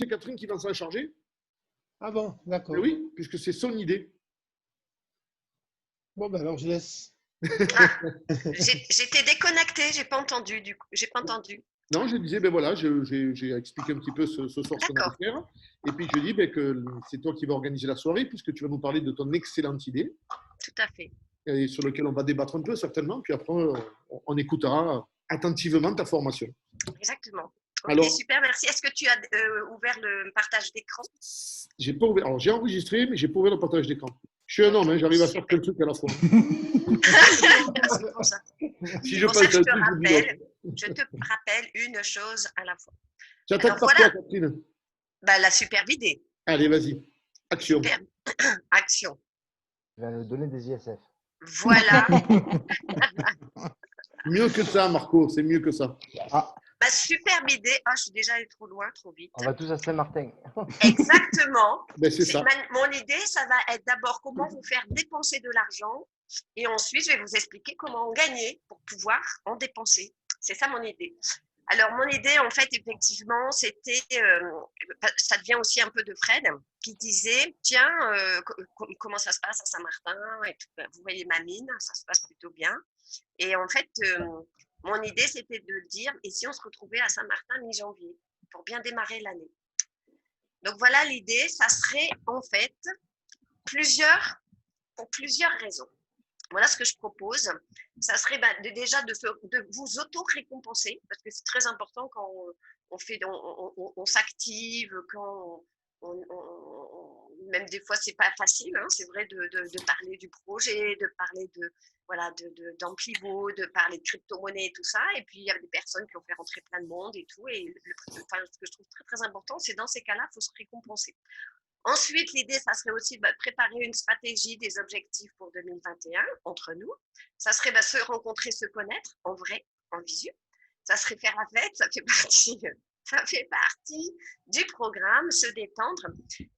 c'est Catherine qui va s'en charger. Ah bon, d'accord. Oui, puisque c'est son idée. Bon, ben alors je laisse. Ah, j'étais déconnectée, j'ai pas entendu du coup. J'ai pas entendu. Non, je disais, ben voilà, j'ai expliqué un petit peu ce soir ce qu'on allait D'accord. faire. Et puis je dis ben, que c'est toi qui vas organiser la soirée, puisque tu vas nous parler de ton excellente idée, Tout à fait. et sur laquelle on va débattre un peu certainement. Puis après, on écoutera attentivement ta formation. Exactement. Ok, Alors, super, merci. Est-ce que tu as ouvert le partage d'écran? j'ai pas ouvert. Alors, j'ai enregistré, mais j'ai pas ouvert le partage d'écran. Je suis un homme, hein, j'arrive à faire plein de trucs à la fois. C'est pour ça. Si C'est je pour ça passe que un truc, je dis l'autre. je te rappelle une chose à la fois. Tu attaques Alors, par voilà. quoi, Catherine? Bah, la superbe idée. Allez, vas-y. Action. Superbe. Action. Je vais nous donner des ISF. Voilà. Mieux que ça, Marco, c'est mieux que ça. Ah, Ma superbe idée. Ah, je suis déjà allée trop loin, trop vite. on va tous à Saint-Martin. Exactement. Ben, c'est ça. Mon idée, ça va être d'abord comment vous faire dépenser de l'argent et ensuite, je vais vous expliquer comment en gagner pour pouvoir en dépenser. C'est ça mon idée. Alors, mon idée, en fait, effectivement, c'était, ça devient aussi un peu de Fred, qui disait, tiens, comment ça se passe à Saint-Martin et tout. Vous voyez ma mine, ça se passe plutôt bien. Et en fait, mon idée, c'était de dire, et si on se retrouvait à Saint-Martin mi-janvier, pour bien démarrer l'année. Donc voilà l'idée, ça serait en fait pour plusieurs raisons. Voilà ce que je propose. Ça serait déjà de vous auto-récompenser, parce que c'est très important quand on s'active, quand même des fois c'est pas facile, hein, c'est vrai de parler du projet, de parler d'Amplivo, de parler de crypto-monnaie et tout ça. Et puis il y a des personnes qui ont fait rentrer plein de monde et tout. Et ce que je trouve très très important, c'est dans ces cas-là, il faut se récompenser. Ensuite, l'idée, ça serait aussi de préparer une stratégie des objectifs pour 2021 entre nous. Ça serait se rencontrer, se connaître en vrai, en visu. Ça serait faire la fête, ça fait partie du programme, se détendre.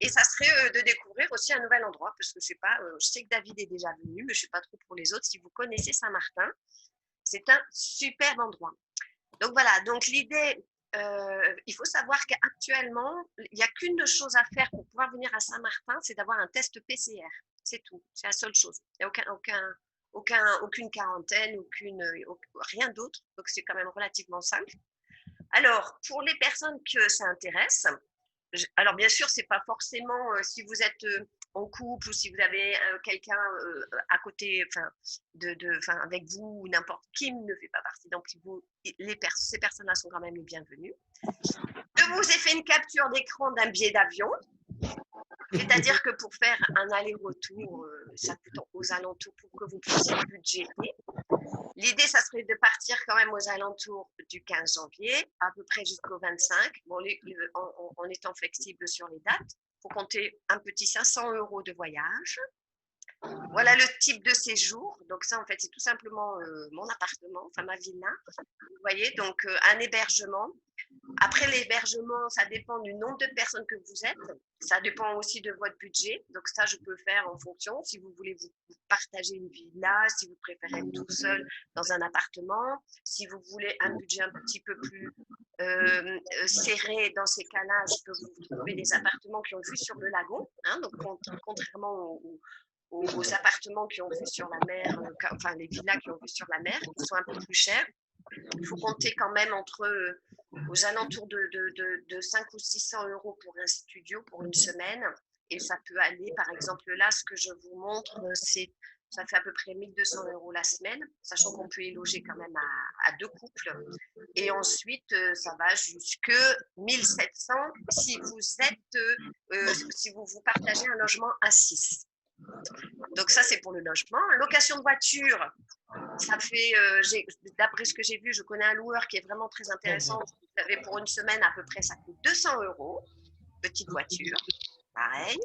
Et ça serait de découvrir aussi un nouvel endroit, parce que je sais pas, je sais que David est déjà venu, mais je ne sais pas trop pour les autres. Si vous connaissez Saint-Martin, c'est un super endroit. Donc voilà, donc l'idée, il faut savoir qu'actuellement, il n'y a qu'une chose à faire pour pouvoir venir à Saint-Martin, c'est d'avoir un test PCR. C'est tout, c'est la seule chose. Il n'y a aucune quarantaine, rien d'autre, donc c'est quand même relativement simple. Alors, pour les personnes que ça intéresse, alors bien sûr, c'est pas forcément si vous êtes en couple ou si vous avez quelqu'un à côté, avec vous ou n'importe qui ne fait pas partie d'Amplivo, ces personnes-là sont quand même les bienvenues. Je vous ai fait une capture d'écran d'un billet d'avion. C'est-à-dire que pour faire un aller-retour, ça coûte aux alentours pour que vous puissiez budgéter. L'idée, ça serait de partir quand même aux alentours du 15 janvier, à peu près jusqu'au 25, en étant flexible sur les dates. Il faut compter un petit 500 € de voyage. Voilà le type de séjour. Donc ça, en fait, c'est tout simplement mon appartement, enfin ma villa. Vous voyez, donc un hébergement. Après l'hébergement, ça dépend du nombre de personnes que vous êtes. Ça dépend aussi de votre budget. Donc ça, je peux faire en fonction. Si vous voulez vous partager une villa, si vous préférez être tout seul dans un appartement, si vous voulez un budget un petit peu plus serré, dans ces cas-là, je peux vous trouver des appartements qui ont vue sur le lagon. Hein, donc contrairement aux appartements qui ont vue sur la mer, enfin les villas qui ont vue sur la mer, qui sont un peu plus chers. Il faut compter quand même aux alentours de 500 ou 600 € pour un studio pour une semaine. Et ça peut aller, par exemple, là, ce que je vous montre, ça fait à peu près 1 200 € la semaine, sachant qu'on peut y loger quand même à 2 couples. Et ensuite, ça va jusque 1 700 si vous partagez un logement à 6. Donc ça, c'est pour le logement. Location de voiture, ça fait, d'après ce que j'ai vu, je connais un loueur qui est vraiment très intéressant. Vous avez pour une semaine à peu près, ça coûte 200 €. Petite voiture, pareil.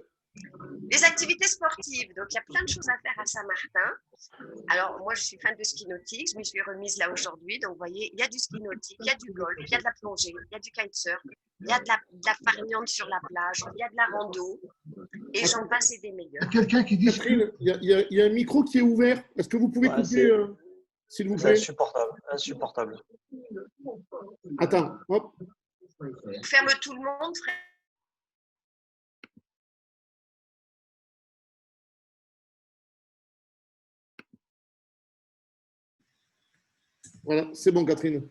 Les activités sportives, donc il y a plein de choses à faire à Saint-Martin. Alors moi, je suis fan de ski nautique, je m'y suis remise là aujourd'hui. Donc vous voyez, il y a du ski nautique, il y a du golf, il y a de la plongée, il y a du kitesurf, il y a de la farniente sur la plage, il y a de la rando, et j'en passe et des meilleurs. Il y a quelqu'un qui dit… Catherine, il y a un micro qui est ouvert. Est-ce que vous pouvez couper, s'il vous C'est plaît? insupportable. Attends, hop. Ferme tout le monde, Fred. Voilà, c'est bon, Catherine.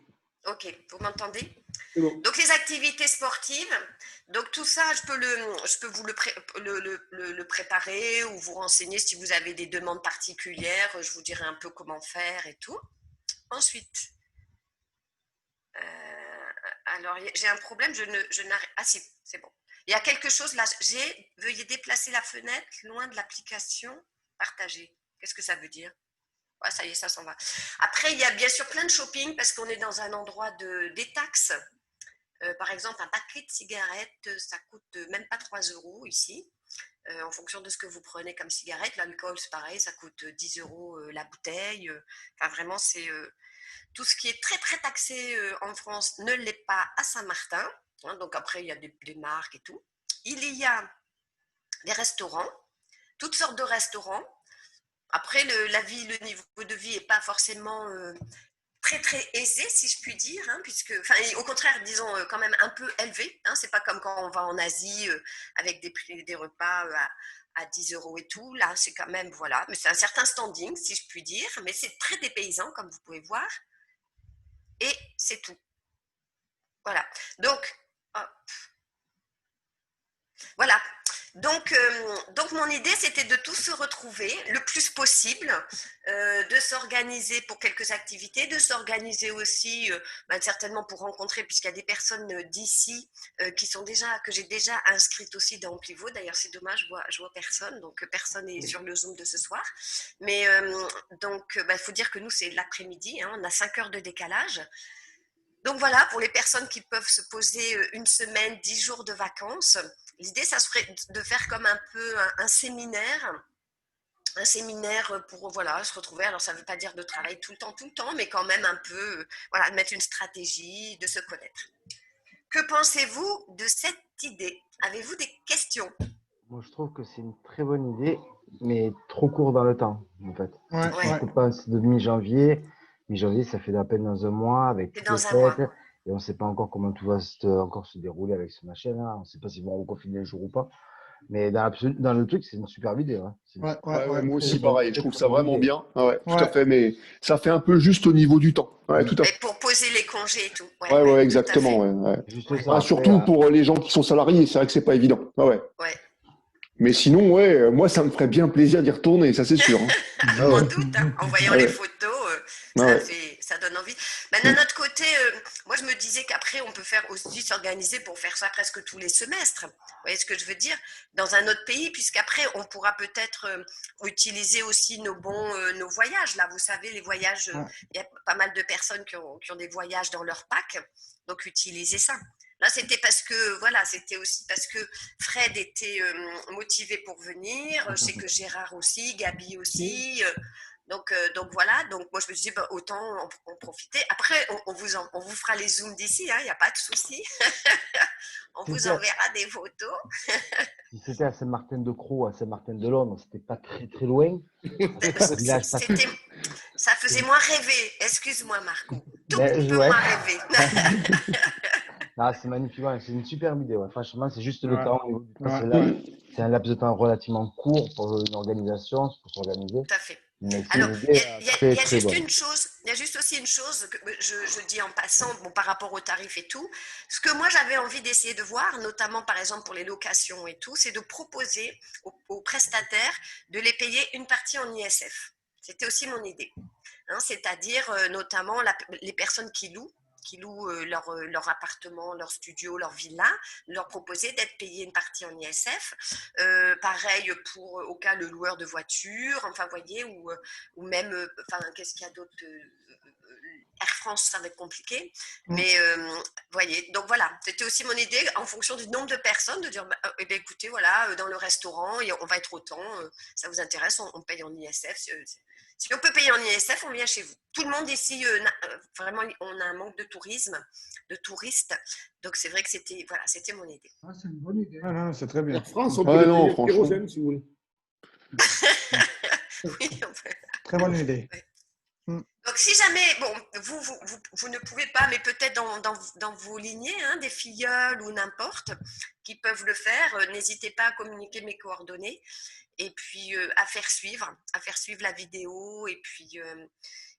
Ok, vous m'entendez? C'est bon. Donc les activités sportives, donc tout ça, je peux vous le préparer ou vous renseigner si vous avez des demandes particulières. Je vous dirai un peu comment faire et tout. Ensuite, alors j'ai un problème, je n'arrive. Ah si, c'est bon. Il y a quelque chose là. Veuillez déplacer la fenêtre loin de l'application partagée. Qu'est-ce que ça veut dire? Ouais, ça y est, ça s'en va. Après, il y a bien sûr plein de shopping parce qu'on est dans un endroit de détaxe. Par exemple, un paquet de cigarettes, ça coûte même pas 3 euros ici. En fonction de ce que vous prenez comme cigarette. L'alcool, c'est pareil, ça coûte 10 euros la bouteille. Enfin, vraiment, c'est tout ce qui est très, très taxé en France ne l'est pas à Saint-Martin. Hein, donc après, il y a des marques et tout. Il y a des restaurants, toutes sortes de restaurants. Après, le niveau de vie n'est pas forcément très très aisé, si je puis dire, hein, puisque, enfin, au contraire, disons quand même un peu élevé. Hein, c'est pas comme quand on va en Asie avec des prix des repas à 10 euros et tout. Là, c'est quand même, voilà, mais c'est un certain standing, si je puis dire, mais c'est très dépaysant, comme vous pouvez voir. Et c'est tout. Voilà. Donc, voilà. Donc mon idée, c'était de tous se retrouver le plus possible, de s'organiser pour quelques activités, de s'organiser aussi certainement pour rencontrer, puisqu'il y a des personnes d'ici que j'ai déjà inscrites aussi dans Pivot. D'ailleurs, c'est dommage, je vois personne, donc personne n'est sur le Zoom de ce soir. Mais il faut dire que nous, c'est l'après-midi, hein, on a 5 heures de décalage. Donc voilà, pour les personnes qui peuvent se poser une semaine, 10 jours de vacances, l'idée, ça serait de faire comme un peu un séminaire pour voilà, se retrouver. Alors, ça ne veut pas dire de travailler tout le temps, mais quand même un peu, voilà, de mettre une stratégie, de se connaître. Que pensez-vous de cette idée? Avez-vous des questions? Moi, je trouve que c'est une très bonne idée, mais trop court dans le temps, en fait. Ouais, Si ouais. on passe de mi-janvier, ça fait à peine dans un mois avec C'est toutes les dans un mois. fêtes, et on ne sait pas encore comment tout va encore se dérouler avec ce machin-là. On ne sait pas s'ils vont reconfiner un jour ou pas. Mais dans le truc, c'est une super idée. Ouais. Ouais, moi aussi, Très bonne- pareil. Je très, trouve très ça bonne vraiment idée. bien. Ouais, tout à Ouais. fait. Mais ça fait un peu juste au niveau du temps. Ouais, tout à Et fait. pour poser les congés et tout. Ouais, Ouais, tout à exactement. fait. Ouais. Juste Ouais. ça. Ah, Après, surtout pour les gens qui sont salariés, c'est vrai que c'est pas évident. Ouais. Ouais. Mais sinon, ouais, moi, ça me ferait bien plaisir d'y retourner, ça c'est sûr. Hein. Je Ah m'en ouais. doute, hein. En voyant Ah les ouais. photos, Ah ouais. ça donne envie. Mais d'un autre côté, moi je me disais qu'après on peut faire aussi s'organiser pour faire ça presque tous les semestres. Vous voyez ce que je veux dire? Dans un autre pays, puisqu'après on pourra peut-être utiliser aussi nos voyages. Là, vous savez, les voyages, Ouais. il y a pas mal de personnes qui ont des voyages dans leur pack, donc utiliser ça. Là, c'était parce que, voilà, c'était aussi parce que Fred était motivé pour venir. Je sais que Gérard aussi, Gabi aussi. Donc voilà, donc moi je me suis dit, autant en profiter. Après, on vous fera les zooms d'ici, hein, il n'y a pas de souci. On vous enverra des photos. Si c'était à Saint-Martin-de-Croix, à Saint-Martin-de-Londres, c'était pas très très loin. C'est un village pas Ça faisait moins rêver. Excuse-moi, Marco. Tout Ben, peu ouais. moins rêver. Ah, c'est magnifique, ouais, c'est une super idée. Ouais. Franchement, c'est juste le Ouais. temps. Au niveau du temps, Ouais. c'est un laps de temps relativement court pour une organisation, pour s'organiser. Tout à fait. Mais c'est Alors, une idée il très y a très juste bonne. une chose, il y a juste aussi une chose que je dis en passant, bon, par rapport aux tarifs et tout. Ce que moi j'avais envie d'essayer de voir, notamment par exemple pour les locations et tout, c'est de proposer aux prestataires de les payer une partie en ISF. C'était aussi mon idée. Hein, c'est-à-dire notamment les personnes qui louent leur appartement, leur studio, leur villa, leur proposer d'être payé une partie en ISF. Pareil pour, au cas, le loueur de voiture, enfin, vous voyez, ou même, qu'est-ce qu'il y a d'autre Air France, ça va être compliqué. Mais, voyez, donc voilà, c'était aussi mon idée, en fonction du nombre de personnes, de dire, écoutez, voilà, dans le restaurant, on va être autant, ça vous intéresse, on paye en ISF. Si on peut payer en ISF, on vient chez vous. Tout le monde ici, vraiment, on a un manque de touristes. Donc, c'est vrai que c'était mon idée. Ah, c'est une bonne idée. Non, c'est très bien. Air France, on peut Ouais, les non, payer au franchement. kérosène, si vous voulez. Oui, on peut. Très bonne idée. Donc, si jamais, vous ne pouvez pas, mais peut-être dans vos lignées, hein, des filleuls ou n'importe, qui peuvent le faire, n'hésitez pas à communiquer mes coordonnées et puis à faire suivre la vidéo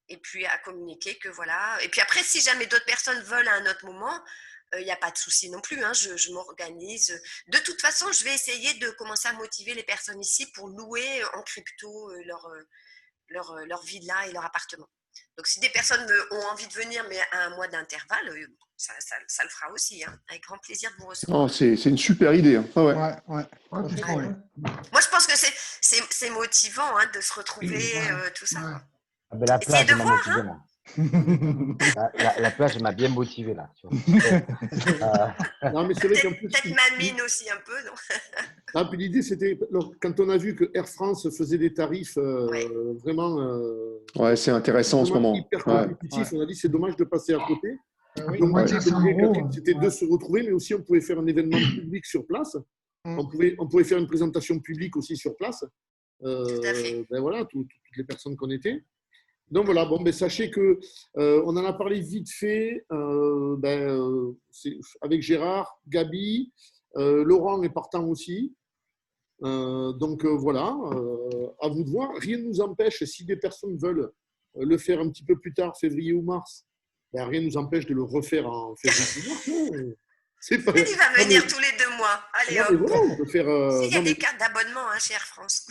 et puis à communiquer que voilà. Et puis après, si jamais d'autres personnes veulent à un autre moment, il n'y a pas de souci non plus, hein, je m'organise. De toute façon, je vais essayer de commencer à motiver les personnes ici pour louer en crypto leur villa et leur appartement. Donc, si des personnes ont envie de venir, mais à un mois d'intervalle, ça le fera aussi, hein, avec grand plaisir de vous recevoir. Oh, c'est une super idée. Hein. Ah ouais. Ouais, ouais. Franchement, ouais. Moi, je pense que c'est motivant, hein, de se retrouver, tout ça. Ouais. Ah ben, la Essayez plage de m'a voir, motivé, hein. moi. La plage m'a bien motivé, là. Tu vois. Non, mais c'est vrai qu'en plus. Peut-être ma mine aussi un peu, non? Ah, puis l'idée, c'était, quand on a vu que Air France faisait des tarifs Ouais. vraiment, Ouais, c'est intéressant en ce vraiment moment. hyper Ouais. compétitifs, on a dit c'est dommage de passer à côté. Oui, Donc, moins de l'idée, 500 €. c'était de Ouais. se retrouver, mais aussi on pouvait faire un événement public sur place. Mm. On pouvait faire une présentation publique aussi sur place. Tout à fait. Ben voilà, toutes les personnes qu'on était. Donc voilà, bon, ben sachez que on en a parlé vite fait avec Gérard, Gabi, Laurent est partant aussi. Donc voilà, à vous de voir. Rien ne nous empêche, si des personnes veulent le faire un petit peu plus tard, février ou mars, ben, rien ne nous empêche de le refaire en février ou mars. Hein. C'est pas... Il va Non, venir mais- tous les 2 mois. Allez, non, mais hop. voilà, on peut faire. S'il y a Non, mais- des cartes d'abonnement, hein, chez Air France.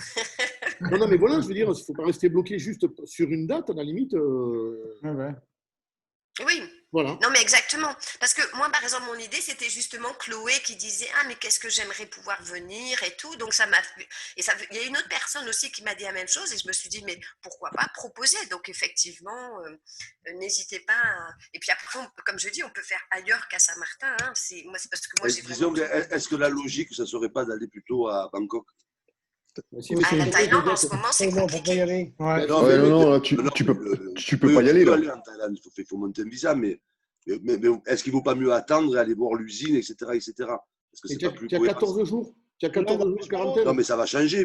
non, mais voilà, je veux dire, il ne faut pas rester bloqué juste sur une date, à la limite. Ouais, ouais. Oui, Voilà. non mais exactement. Parce que moi, par exemple, mon idée, c'était justement Chloé qui disait « Ah, mais qu'est-ce que j'aimerais pouvoir venir et tout. » Donc, ça m'a fait... Et ça... il y a une autre personne aussi qui m'a dit la même chose et je me suis dit « Mais pourquoi pas proposer ?» Donc, effectivement, n'hésitez pas. Et puis après, comme je dis, on peut faire ailleurs qu'à Saint-Martin. Hein. C'est parce que moi, j'ai Disons, vraiment... est-ce que la logique, ça ne serait pas d'aller plutôt à Bangkok? Si, mais Ah, c'est la une Thaïlande, date. en ce moment, c'est Non, faut pas y compliqué. aller. Ouais. Non, Ouais, mais- non, là, tu non, peux oui, pas y aller, tu peux là. en Thaïlande, il faut monter un visa, mais est-ce qu'il ne vaut pas mieux attendre et aller voir l'usine, etc., etc. Parce que Et c'est tu pas as, plus tu as cohérent. 14 jours. Tu as 14 jours de quarantaine. Non, mais ça va changer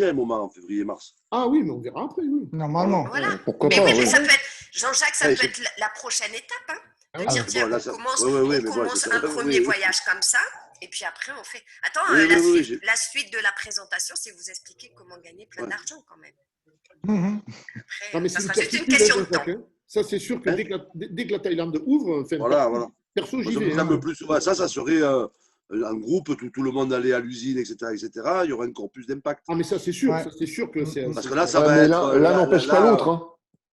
à un moment en février-mars. Ah oui, mais on verra après, oui. Normalement. Voilà. Pourquoi Mais pas, oui, ouais. mais ça peut être, Jean-Jacques, ça Ouais, peut être la prochaine étape. Hein, de Ah, dire, tiens, bon, là, on ça... commence, ouais, on mais bon, commence un oui, premier oui. voyage comme ça, et puis après, on fait. Attends, Oui, oui, oui, la suite de la présentation, c'est vous expliquer comment gagner plein Ouais. d'argent quand même. Mhm. Après, Non, mais ça c'est sera une juste une certitude, question de hein, temps. Jean-Jacques, hein. Ça, c'est sûr que Hein dès que la Thaïlande ouvre, enfin, Voilà, voilà. perso, Moi, j'y ça me vais. semble Hein. plus. Ouais, ça serait un groupe, tout le monde allait à l'usine, etc., etc. Il y aurait encore plus d'impact. Ah, mais ça, c'est sûr. Ouais. Ça, c'est sûr que c'est. Parce que là, ça Ouais, va mais être. l'un n'empêche pas l'autre. Hein.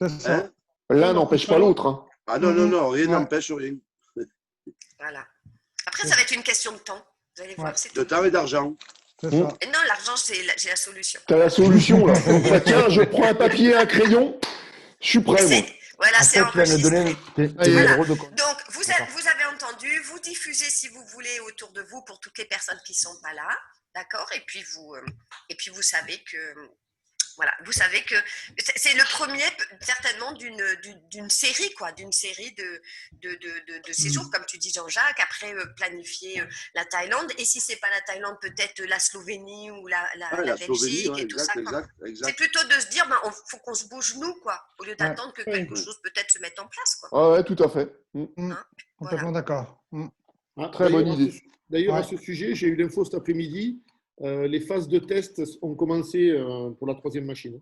C'est ça. Hein L'un n'empêche pas l'autre. Hein. Ah non, non, Mhm. non, rien Ouais. n'empêche rien. Voilà. Après, ça va être une question de temps. Vous allez voir, Ouais. c'est De tout. temps et d'argent. C'est Mhm. ça. Et non, l'argent, j'ai la solution. T'as la solution, là. Bah, tiens, je prends un papier et un crayon. Je suis prêt, moi. Voilà, En c'est fait, tu vas me donner enregistré. tes Voilà. numéros de compte. Donc, vous D'accord. avez entendu, vous diffusez si vous voulez autour de vous pour toutes les personnes qui ne sont pas là, d'accord? Et puis vous savez que, voilà, vous savez que c'est le premier certainement d'une série, quoi, d'une série de séjours, comme tu dis Jean-Jacques, après planifier la Thaïlande, et si c'est pas la Thaïlande, peut-être la Slovénie ou la Ouais, la Belgique Slovénie, ouais, et tout ça. exact, quoi. exact, C'est exact. plutôt de se dire, faut qu'on se bouge nous, quoi, au lieu d'attendre que quelque Oui. chose peut-être se mette en place, quoi. Ah ouais, tout à fait. Complètement d'accord. Ah, Très bonne d'ailleurs, idée. D'ailleurs, à Ouais. ce sujet, j'ai eu l'info cet après-midi. Les phases de test ont commencé pour la 3e machine.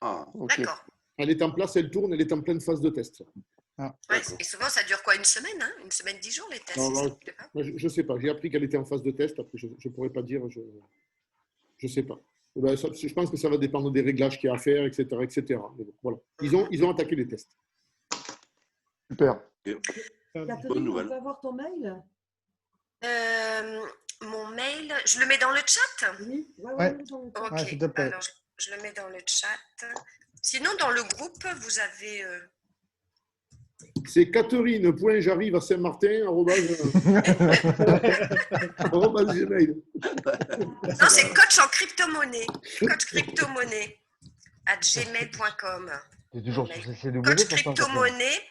Ah, Ok. D'accord. Elle est en place, elle tourne, elle est en pleine phase de test. Ouais, d'accord. et souvent, ça dure quoi? Une semaine, hein? Une semaine, 10 jours, les tests, Non, c'est ça? non, moi, je ne sais pas. J'ai appris qu'elle était en phase de test. Après, je ne pourrais pas dire. Je ne sais pas. Eh ben, je pense que ça va dépendre des réglages qu'il y a à faire, etc. etc. Mais bon, voilà. Ils ont attaqué les tests. Super. Catherine, nouvelle. on peut avoir ton mail? Mon mail, je le mets dans le chat? Oui. Ouais. Ok, Ouais, s'il te plaît. alors je le mets dans le chat. Sinon, dans le groupe, vous avez... C'est Catherine.j'arrive à Saint-Martin, @gmail. Non, c'est coach en crypto-monnaie. Coach crypto-monnaie @gmail.com. C'est toujours sur CCW. Coach pourtant, crypto-monnaie,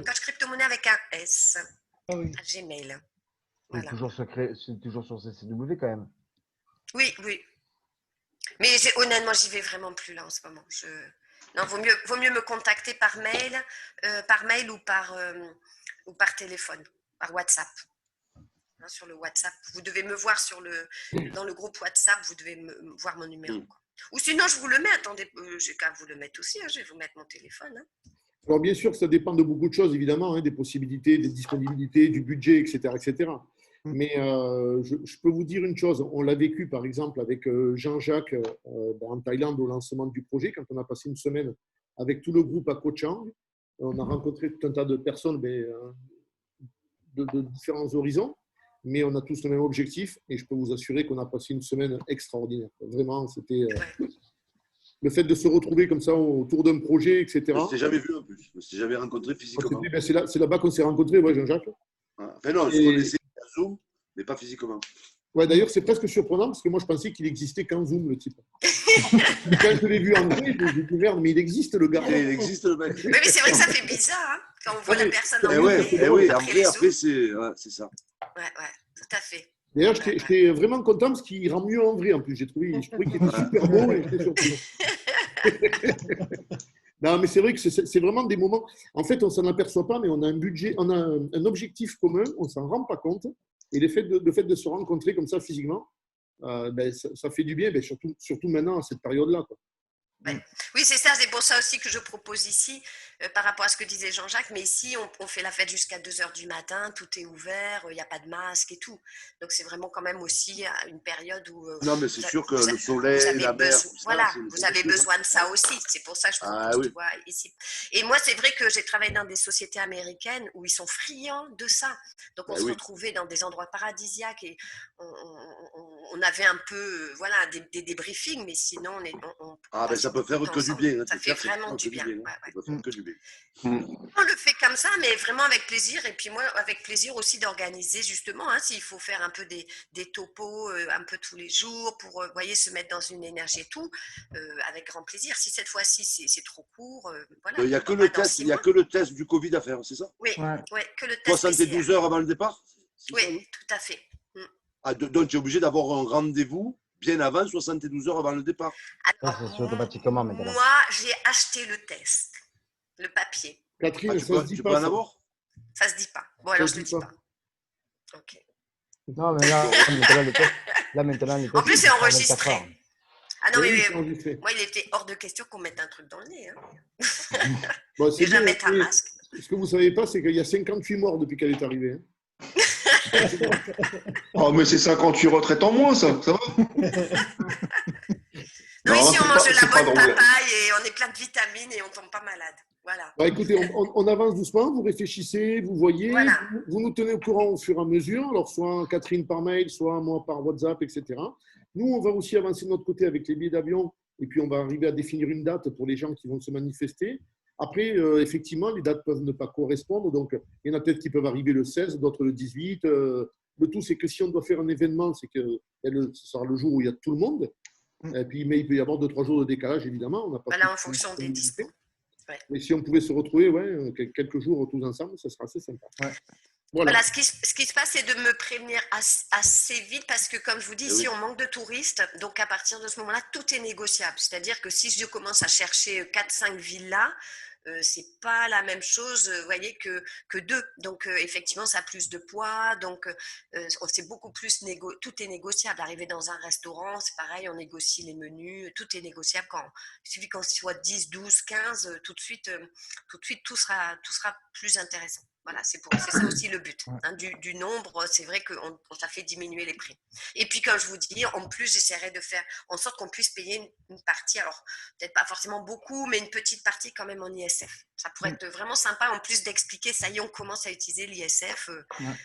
coach crypto-monnaie avec un S, Ah oui. @gmail. C'est Voilà. toujours c'est toujours sur CCW quand même. Oui, oui. Mais honnêtement, j'y vais vraiment plus là en ce moment. Non, vaut mieux me contacter par mail ou par téléphone, par WhatsApp. Hein, sur le WhatsApp, vous devez me voir dans le groupe WhatsApp, vous devez voir mon numéro. Quoi. Ou sinon, je vous le mets. Attendez, j'ai qu'à vous le mettre aussi. Hein, je vais vous mettre mon téléphone. Hein. Alors, bien sûr, ça dépend de beaucoup de choses, évidemment, hein, des possibilités, des disponibilités, du budget, etc. etc. Mais je peux vous dire une chose. On l'a vécu, par exemple, avec Jean-Jacques en Thaïlande au lancement du projet, quand on a passé une semaine avec tout le groupe à Koh Chang. On a rencontré tout un tas de personnes de différents horizons, mais on a tous le même objectif et je peux vous assurer qu'on a passé une semaine extraordinaire. Vraiment, c'était le fait de se retrouver comme ça autour d'un projet, etc. Je ne t'ai jamais vu en plus, je ne t'ai jamais rencontré physiquement. C'est là-bas qu'on s'est rencontrés, ouais, Jean-Jacques. Enfin non, je connaissais Zoom, mais pas physiquement. Ouais, d'ailleurs, c'est presque surprenant parce que moi, je pensais qu'il existait qu'en Zoom, le type. Quand je l'ai vu en vrai, je me suis dit, merde, mais il existe le gars. Il existe le mec. Oui, mais c'est vrai que ça fait bizarre hein, quand on voit la personne en vrai. Oui, après, c'est ça. Ouais, tout à fait. D'ailleurs, j'étais vraiment content parce qu'il rend mieux en vrai en plus. Je trouvais qu'il était super beau et j'étais surpris. Non, mais c'est vrai que c'est vraiment des moments. En fait, on ne s'en aperçoit pas, mais on a un budget, on a un objectif commun, on ne s'en rend pas compte. Et le fait de se rencontrer comme ça physiquement, ça fait du bien, surtout maintenant à cette période-là. Ouais. Oui, c'est ça, c'est pour ça aussi que je propose ici, par rapport à ce que disait Jean-Jacques, mais ici, on fait la fête jusqu'à 2h du matin, tout est ouvert, il n'y a pas de masque et tout. Donc, c'est vraiment quand même aussi une période où… non, mais c'est sûr que le soleil, la mer… Voilà, vous avez besoin de ça aussi. C'est pour ça que je propose, tu vois, ici. Et moi, c'est vrai que j'ai travaillé dans des sociétés américaines où ils sont friands de ça. Donc, on se retrouvait dans des endroits paradisiaques et on avait un peu, voilà, des débriefings, mais sinon, ça peut faire que du bien. Ça fait vraiment du bien. Ça peut faire que du bien. On le fait comme ça, mais vraiment avec plaisir. Et puis moi, avec plaisir aussi d'organiser justement, hein, s'il faut faire un peu des topos un peu tous les jours pour, voyez, se mettre dans une énergie et tout, avec grand plaisir. Si cette fois-ci, c'est trop court, voilà. Il n'y a que le test du Covid à faire, c'est ça? Oui, que le test 72 PCR. heures avant le départ? Oui, tout à fait. Donc, tu es obligé d'avoir un rendez-vous bien avant, 72 heures avant le départ. Alors, ça se fait automatiquement maintenant. moi, j'ai acheté le test, le papier. Catherine, tu peux en avoir? Ça se dit pas. Bon, alors je le dis pas. Ok. Non, mais là, maintenant, les tests, En plus, c'est enregistré. 24 heures. Ah non, Oui, mais moi, il était hors de question qu'on mette un truc dans le nez. Hein. Bon, Déjà mettre un masque. Ce que vous ne savez pas, c'est qu'il y a 58 morts depuis qu'elle est arrivée. Hein. Oh, mais c'est 58 retraites en moins, ça va? Non, ici, on mange de la bonne drôle. papaye et on est plein de vitamines et on ne tombe pas malade. Voilà. Bah, écoutez, on avance doucement, vous réfléchissez, vous voyez, Voilà. vous nous tenez au courant au fur et à mesure, alors soit Catherine par mail, soit moi par WhatsApp, etc. Nous, on va aussi avancer de notre côté avec les billets d'avion et puis on va arriver à définir une date pour les gens qui vont se manifester. Après, effectivement, les dates peuvent ne pas correspondre, donc il y en a peut-être qui peuvent arriver le 16, d'autres le 18. Le tout, c'est que si on doit faire un événement, c'est que ce sera le jour où il y a tout le monde. Et puis, mais il peut y avoir 2-3 jours de décalage, évidemment. On n'a pas Voilà, en fonction des dispos. Ouais. Mais si on pouvait se retrouver quelques jours tous ensemble, ça sera assez sympa. Ouais. Voilà, ce qui se passe, c'est de me prévenir assez vite parce que, comme je vous dis, ici, on manque de touristes. Donc, à partir de ce moment-là, tout est négociable. C'est-à-dire que si je commence à chercher 4-5 villas, c'est pas la même chose, vous voyez, que 2. Donc, effectivement, ça a plus de poids. Donc, c'est beaucoup plus tout est négociable. Arriver dans un restaurant, c'est pareil, on négocie les menus. Tout est négociable. Il suffit qu'on soit 10, 12, 15, tout de suite, tout sera plus intéressant. Voilà, c'est ça aussi le but. Hein, du nombre, c'est vrai que ça fait diminuer les prix. Et puis, comme je vous dis, en plus, j'essaierai de faire en sorte qu'on puisse payer une partie, alors peut-être pas forcément beaucoup, mais une petite partie quand même en ISF. Ça pourrait être vraiment sympa, en plus d'expliquer, ça y est, on commence à utiliser l'ISF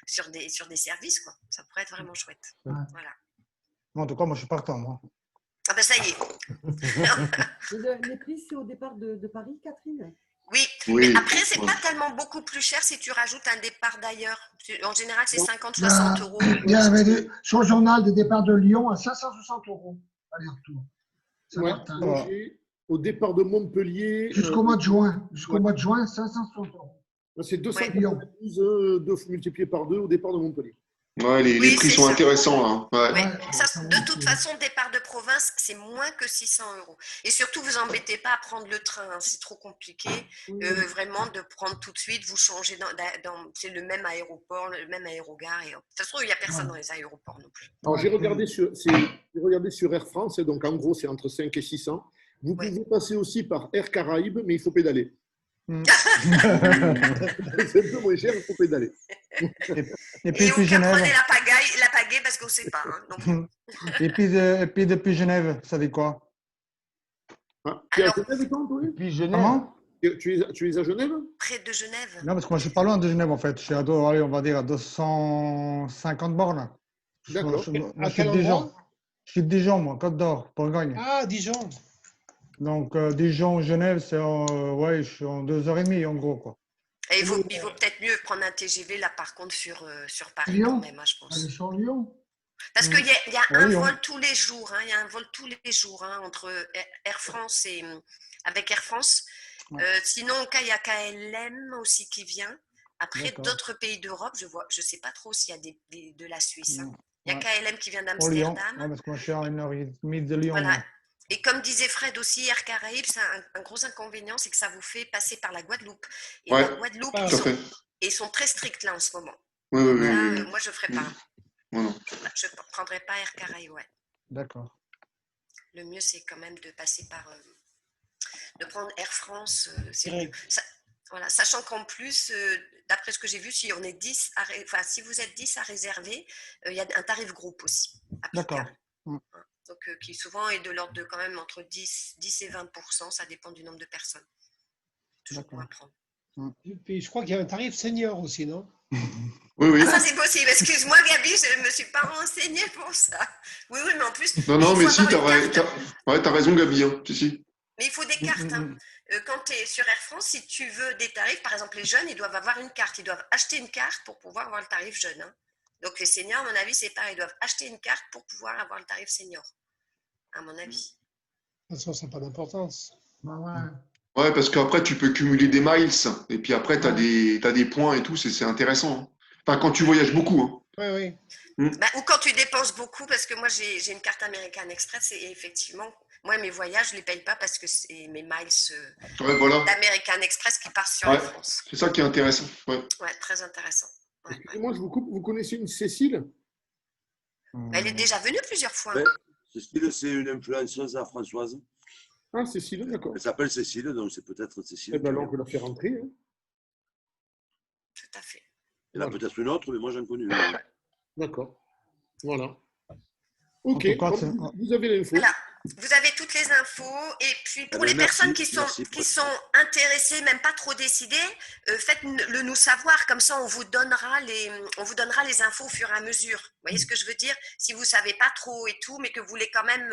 sur des services, quoi. Ça pourrait être vraiment chouette. Voilà. En tout cas, moi, je suis partant, moi. Ah ben, ça y est. Les prix, c'est au départ de Paris, Catherine? Oui, mais après, c'est pas tellement beaucoup plus cher si tu rajoutes un départ d'ailleurs. En général, c'est 50-60 euros. Il y avait sur le journal des départs de Lyon à 560 euros, aller-retour. Au départ de Montpellier. Jusqu'au mois de juin. Jusqu'au mois de juin, 560 euros. C'est 292 multiplié par 2 au départ de Montpellier. Ouais, les prix sont intéressants. Là. Ouais. Ça, de toute façon, départ de province, c'est moins que 600 €. Et surtout, vous embêtez pas à prendre le train, hein, c'est trop compliqué. Vraiment, de prendre tout de suite, vous changez c'est le même aéroport, le même aérogare. Et, de toute façon, il n'y a personne dans les aéroports non plus. Alors, j'ai regardé sur Air France, et donc en gros, c'est entre 5 et 600. Vous pouvez passer aussi par Air Caraïbes, mais il faut pédaler. C'est un peu moins cher, il faut pédaler. Et puis Et depuis au cas, prenez Genève. la pagaie parce qu'on ne sait pas. Hein, non plus. Et puis depuis Genève, ça dit quoi? Ah, tu es à Alors- Genève, toi, Anthony? Depuis Genève. Comment? Tu es à Genève? Près de Genève. Non, parce que moi, je suis pas loin de Genève, en fait. Je suis à, allez, on va dire à 250 bornes. D'accord. Moi, À je suis quel de Dijon. endroit? Je suis de Dijon, moi, Côte d'Or, Bourgogne. Ah, Dijon. Donc, Dijon, Genève, c'est ouais, je suis en 2h30, en gros, quoi. Et il vaut peut-être mieux prendre un TGV là par contre sur Paris Lyon. quand même, hein, je pense. Aller sur Lyon. Parce qu'il y a un Oui, on- vol tous les jours, hein, il y a un vol tous les jours hein, entre Air France et avec Air France. Ouais. Sinon, il y a KLM aussi qui vient. Après, D'accord. d'autres pays d'Europe, je sais pas trop s'il y a de la Suisse. Hein. Non. Il y a Ouais. KLM qui vient Pour Lyon, d'Amsterdam. ouais, parce que moi, je suis à 1h30 de Lyon. Voilà. moi. Et comme disait Fred aussi, Air Caraïbes, c'est un gros inconvénient, c'est que ça vous fait passer par la Guadeloupe. Et Ouais, la Guadeloupe, tout à fait. ils sont très stricts là en ce moment. Oui, oui, oui. Là, oui, oui. moi, je ne ferai pas. Non, non. Je ne prendrai pas Air Caraïbes, ouais. D'accord. Le mieux, c'est quand même de passer par. De prendre Air France, c'est Direct. mieux. Voilà, sachant qu'en plus, d'après ce que j'ai vu, si vous êtes 10 à réserver, il y a un tarif groupe aussi. D'accord. Applicable. Donc, qui souvent est de l'ordre de quand même entre 10 et 20%, ça dépend du nombre de personnes. Toujours D'accord. bon à prendre. Puis je crois qu'il y a un tarif senior aussi, non? Oui, oui. Ah, ça c'est possible. Excuse-moi, Gabi, je ne me suis pas renseignée pour ça. Oui, mais en plus. Non, non, il mais faut si, avoir une carte. t'as raison, Gabi. Hein. Si, si. Mais il faut des cartes. Hein. Quand tu es sur Air France, si tu veux des tarifs, par exemple, les jeunes, ils doivent avoir une carte. Ils doivent acheter une carte pour pouvoir avoir le tarif jeune. Hein. Donc, les seniors, à mon avis, c'est pareil. Ils doivent acheter une carte pour pouvoir avoir le tarif senior, à mon avis. De toute façon, ça n'a pas d'importance. Bah ouais. Ouais, parce qu'après, tu peux cumuler des miles. Et puis après, t'as des points et tout. C'est intéressant. Hein. Enfin, quand tu voyages beaucoup. Hein. Oui, oui. Ou quand tu dépenses beaucoup, parce que moi, j'ai une carte American Express et effectivement, moi, mes voyages, je ne les paye pas parce que c'est mes miles Ouais, voilà. d'American Express qui partent sur Ouais. la France. C'est ça qui est intéressant. Ouais. Ouais, très intéressant. Ouais, ouais. Excusez-moi, je vous coupe. Vous connaissez une Cécile? Elle est déjà venue plusieurs fois. Ouais. Cécile, c'est une influenceuse à Françoise. Ah, Cécile, d'accord. Elle s'appelle Cécile, donc c'est peut-être Cécile. Eh bien, alors, on peut la faire rentrer. Hein. Tout à fait. Il y en a peut-être une autre, mais moi j'en connais une. D'accord. Voilà. En Ok, tout cas, bon, vous avez l'info. Voilà. Vous avez toutes les infos. Et puis, pour Eh ben, les personnes merci, qui sont intéressées, même pas trop décidées, faites-le nous savoir. Comme ça, on vous donnera les infos au fur et à mesure. Vous voyez ce que je veux dire? Si vous ne savez pas trop et tout, mais que vous voulez quand même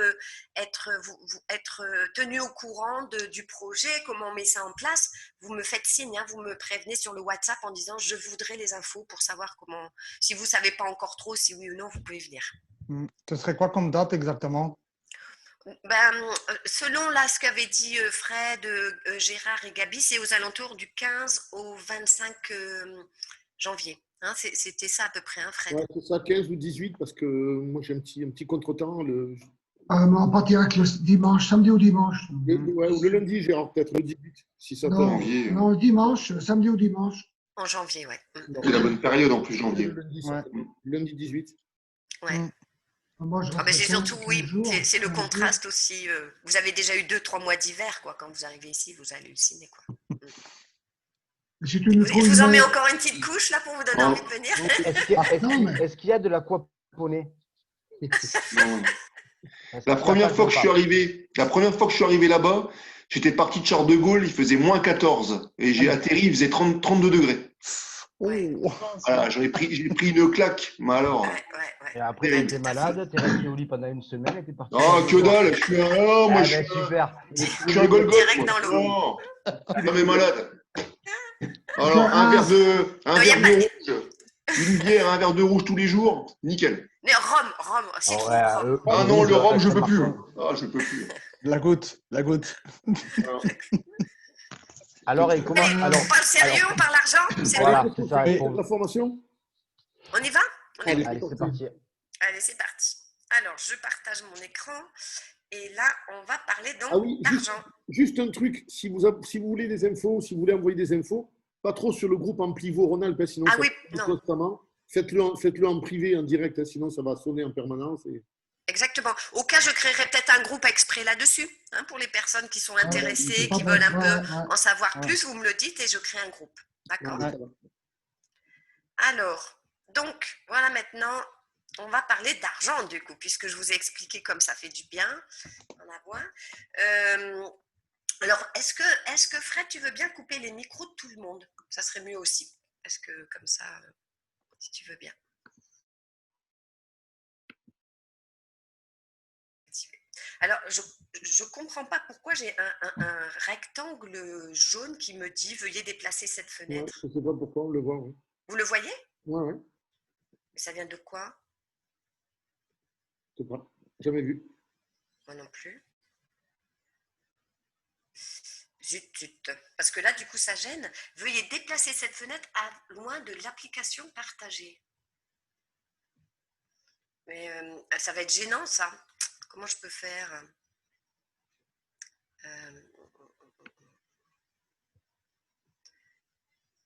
être tenu au courant du projet, comment on met ça en place, vous me faites signe, hein, vous me prévenez sur le WhatsApp en disant je voudrais les infos pour savoir comment. Si vous ne savez pas encore trop si oui ou non, vous pouvez venir. Ce serait quoi comme date exactement? Selon là, ce qu'avaient dit Fred, Gérard et Gabi, c'est aux alentours du 15 au 25 janvier. Hein, c'était ça à peu près, hein, Fred. Ouais, c'est ça, 15 ou 18, parce que moi j'ai un petit contretemps. On partirait le dimanche, samedi ou dimanche. Ouais, ou le lundi, Gérard, peut-être le 18, si ça Non, Janvier. non, dimanche, samedi ou dimanche. En janvier, ouais. C'est la bonne période en plus, janvier. Le lundi, Ouais. lundi 18. Ouais. Moi, je Ah ben, resterai c'est surtout, 15 oui, jours, c'est le 15 contraste aussi. Vous avez déjà eu 2-3 mois d'hiver, quoi. Quand vous arrivez ici, vous hallucinez, quoi. jours. Si tu nous Je trouves vous en une- mets encore une petite couche, là, pour vous donner Oh. envie de venir. Est-ce qu'il y a de l'aquaponie? Non. La première fois que je suis arrivé là-bas, j'étais parti de Charles de Gaulle, il faisait moins 14. Et j'ai atterri, il faisait 32 degrés. Ouais. Voilà, j'ai pris une claque. Mais alors. Ouais, ouais, ouais. Et après, tu étais malade, tu es resté au lit pendant une semaine et tu es parti. Oh, que dalle, je suis un. Oh, moi, Ah, je suis ben, super. je suis un Golgoth. Direct moi. dans l'eau. Non, non, mais malade. Alors, un Non, y a verre pas- de rouge, une bière, un verre de rouge tous les jours, nickel. Mais Rome, c'est Ah trop ouais, Rome. Ah non, le rhum, je ça peux marche plus. pas. Ah, je peux plus. La goutte, la goutte. Alors, et comment alors, On parle sérieux, on parle argent? C'est Voilà, bon. c'est ça. Et- Pour- La formation? On y va? On est Allez. bon. Allez, c'est parti. Allez, c'est parti. Alors, je partage mon écran et là, on va parler Ah donc oui, d'argent. juste un truc, si vous voulez des infos, si vous voulez envoyer des infos, pas trop sur le groupe Amplivo Rhône-Alpes, sinon Ah ça oui, sonne non, constamment. Faites-le en privé, en direct, sinon ça va sonner en permanence. exactement. Au cas, je créerai peut-être un groupe exprès là-dessus, hein, pour les personnes qui sont Ouais, intéressées, pas qui veulent bête. un Ouais, peu ouais, en savoir Ouais. plus, vous me le dites et je crée un groupe. D'accord? Ouais, ça va. Alors, donc, voilà maintenant, on va parler d'argent du coup, puisque je vous ai expliqué comme ça fait du bien en avoir. Alors, est-ce que Fred, tu veux bien couper les micros de tout le monde? Ça serait mieux aussi. Est-ce que comme ça, si tu veux bien. Alors, je ne comprends pas pourquoi j'ai un rectangle jaune qui me dit veuillez déplacer cette Ouais, fenêtre. je ne sais pas pourquoi, on le voit. Ouais, Vous le voyez? ouais, Ça vient de quoi? je sais pas. Jamais vu. Moi non plus. Zut, zut. Parce que là, du coup, ça gêne. Veuillez déplacer cette fenêtre loin de l'application partagée. Mais ça va être gênant, ça. Comment je peux faire?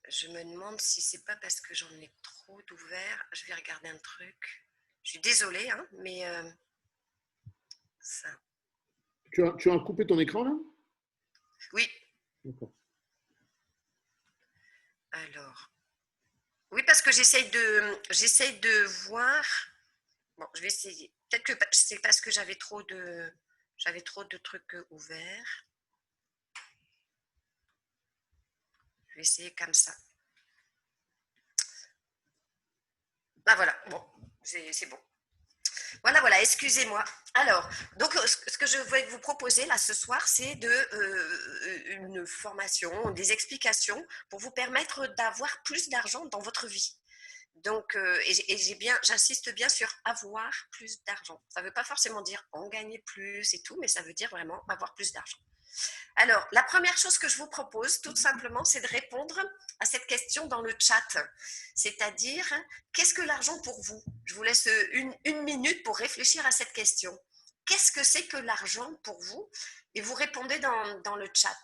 Je me demande si c'est pas parce que j'en ai trop d'ouvert. Je vais regarder un truc. Je suis désolée, hein, mais ça. Tu as coupé ton écran là? Oui, D'accord. alors. Oui, parce que j'essaye de voir. Bon, je vais essayer. Peut-être que c'est parce que j'avais trop de trucs ouverts. Je vais essayer comme ça. Ben voilà, bon, c'est bon. Voilà, excusez-moi. Alors, donc, ce que je vais vous proposer là ce soir, c'est une formation, des explications pour vous permettre d'avoir plus d'argent dans votre vie. Donc, j'insiste bien sur avoir plus d'argent. Ça ne veut pas forcément dire en gagner plus et tout, mais ça veut dire vraiment avoir plus d'argent. Alors, la première chose que je vous propose, tout simplement, c'est de répondre à cette question dans le chat. C'est-à-dire, qu'est-ce que l'argent pour vous? Je vous laisse une minute pour réfléchir à cette question. Qu'est-ce que c'est que l'argent pour vous? Et vous répondez dans le chat.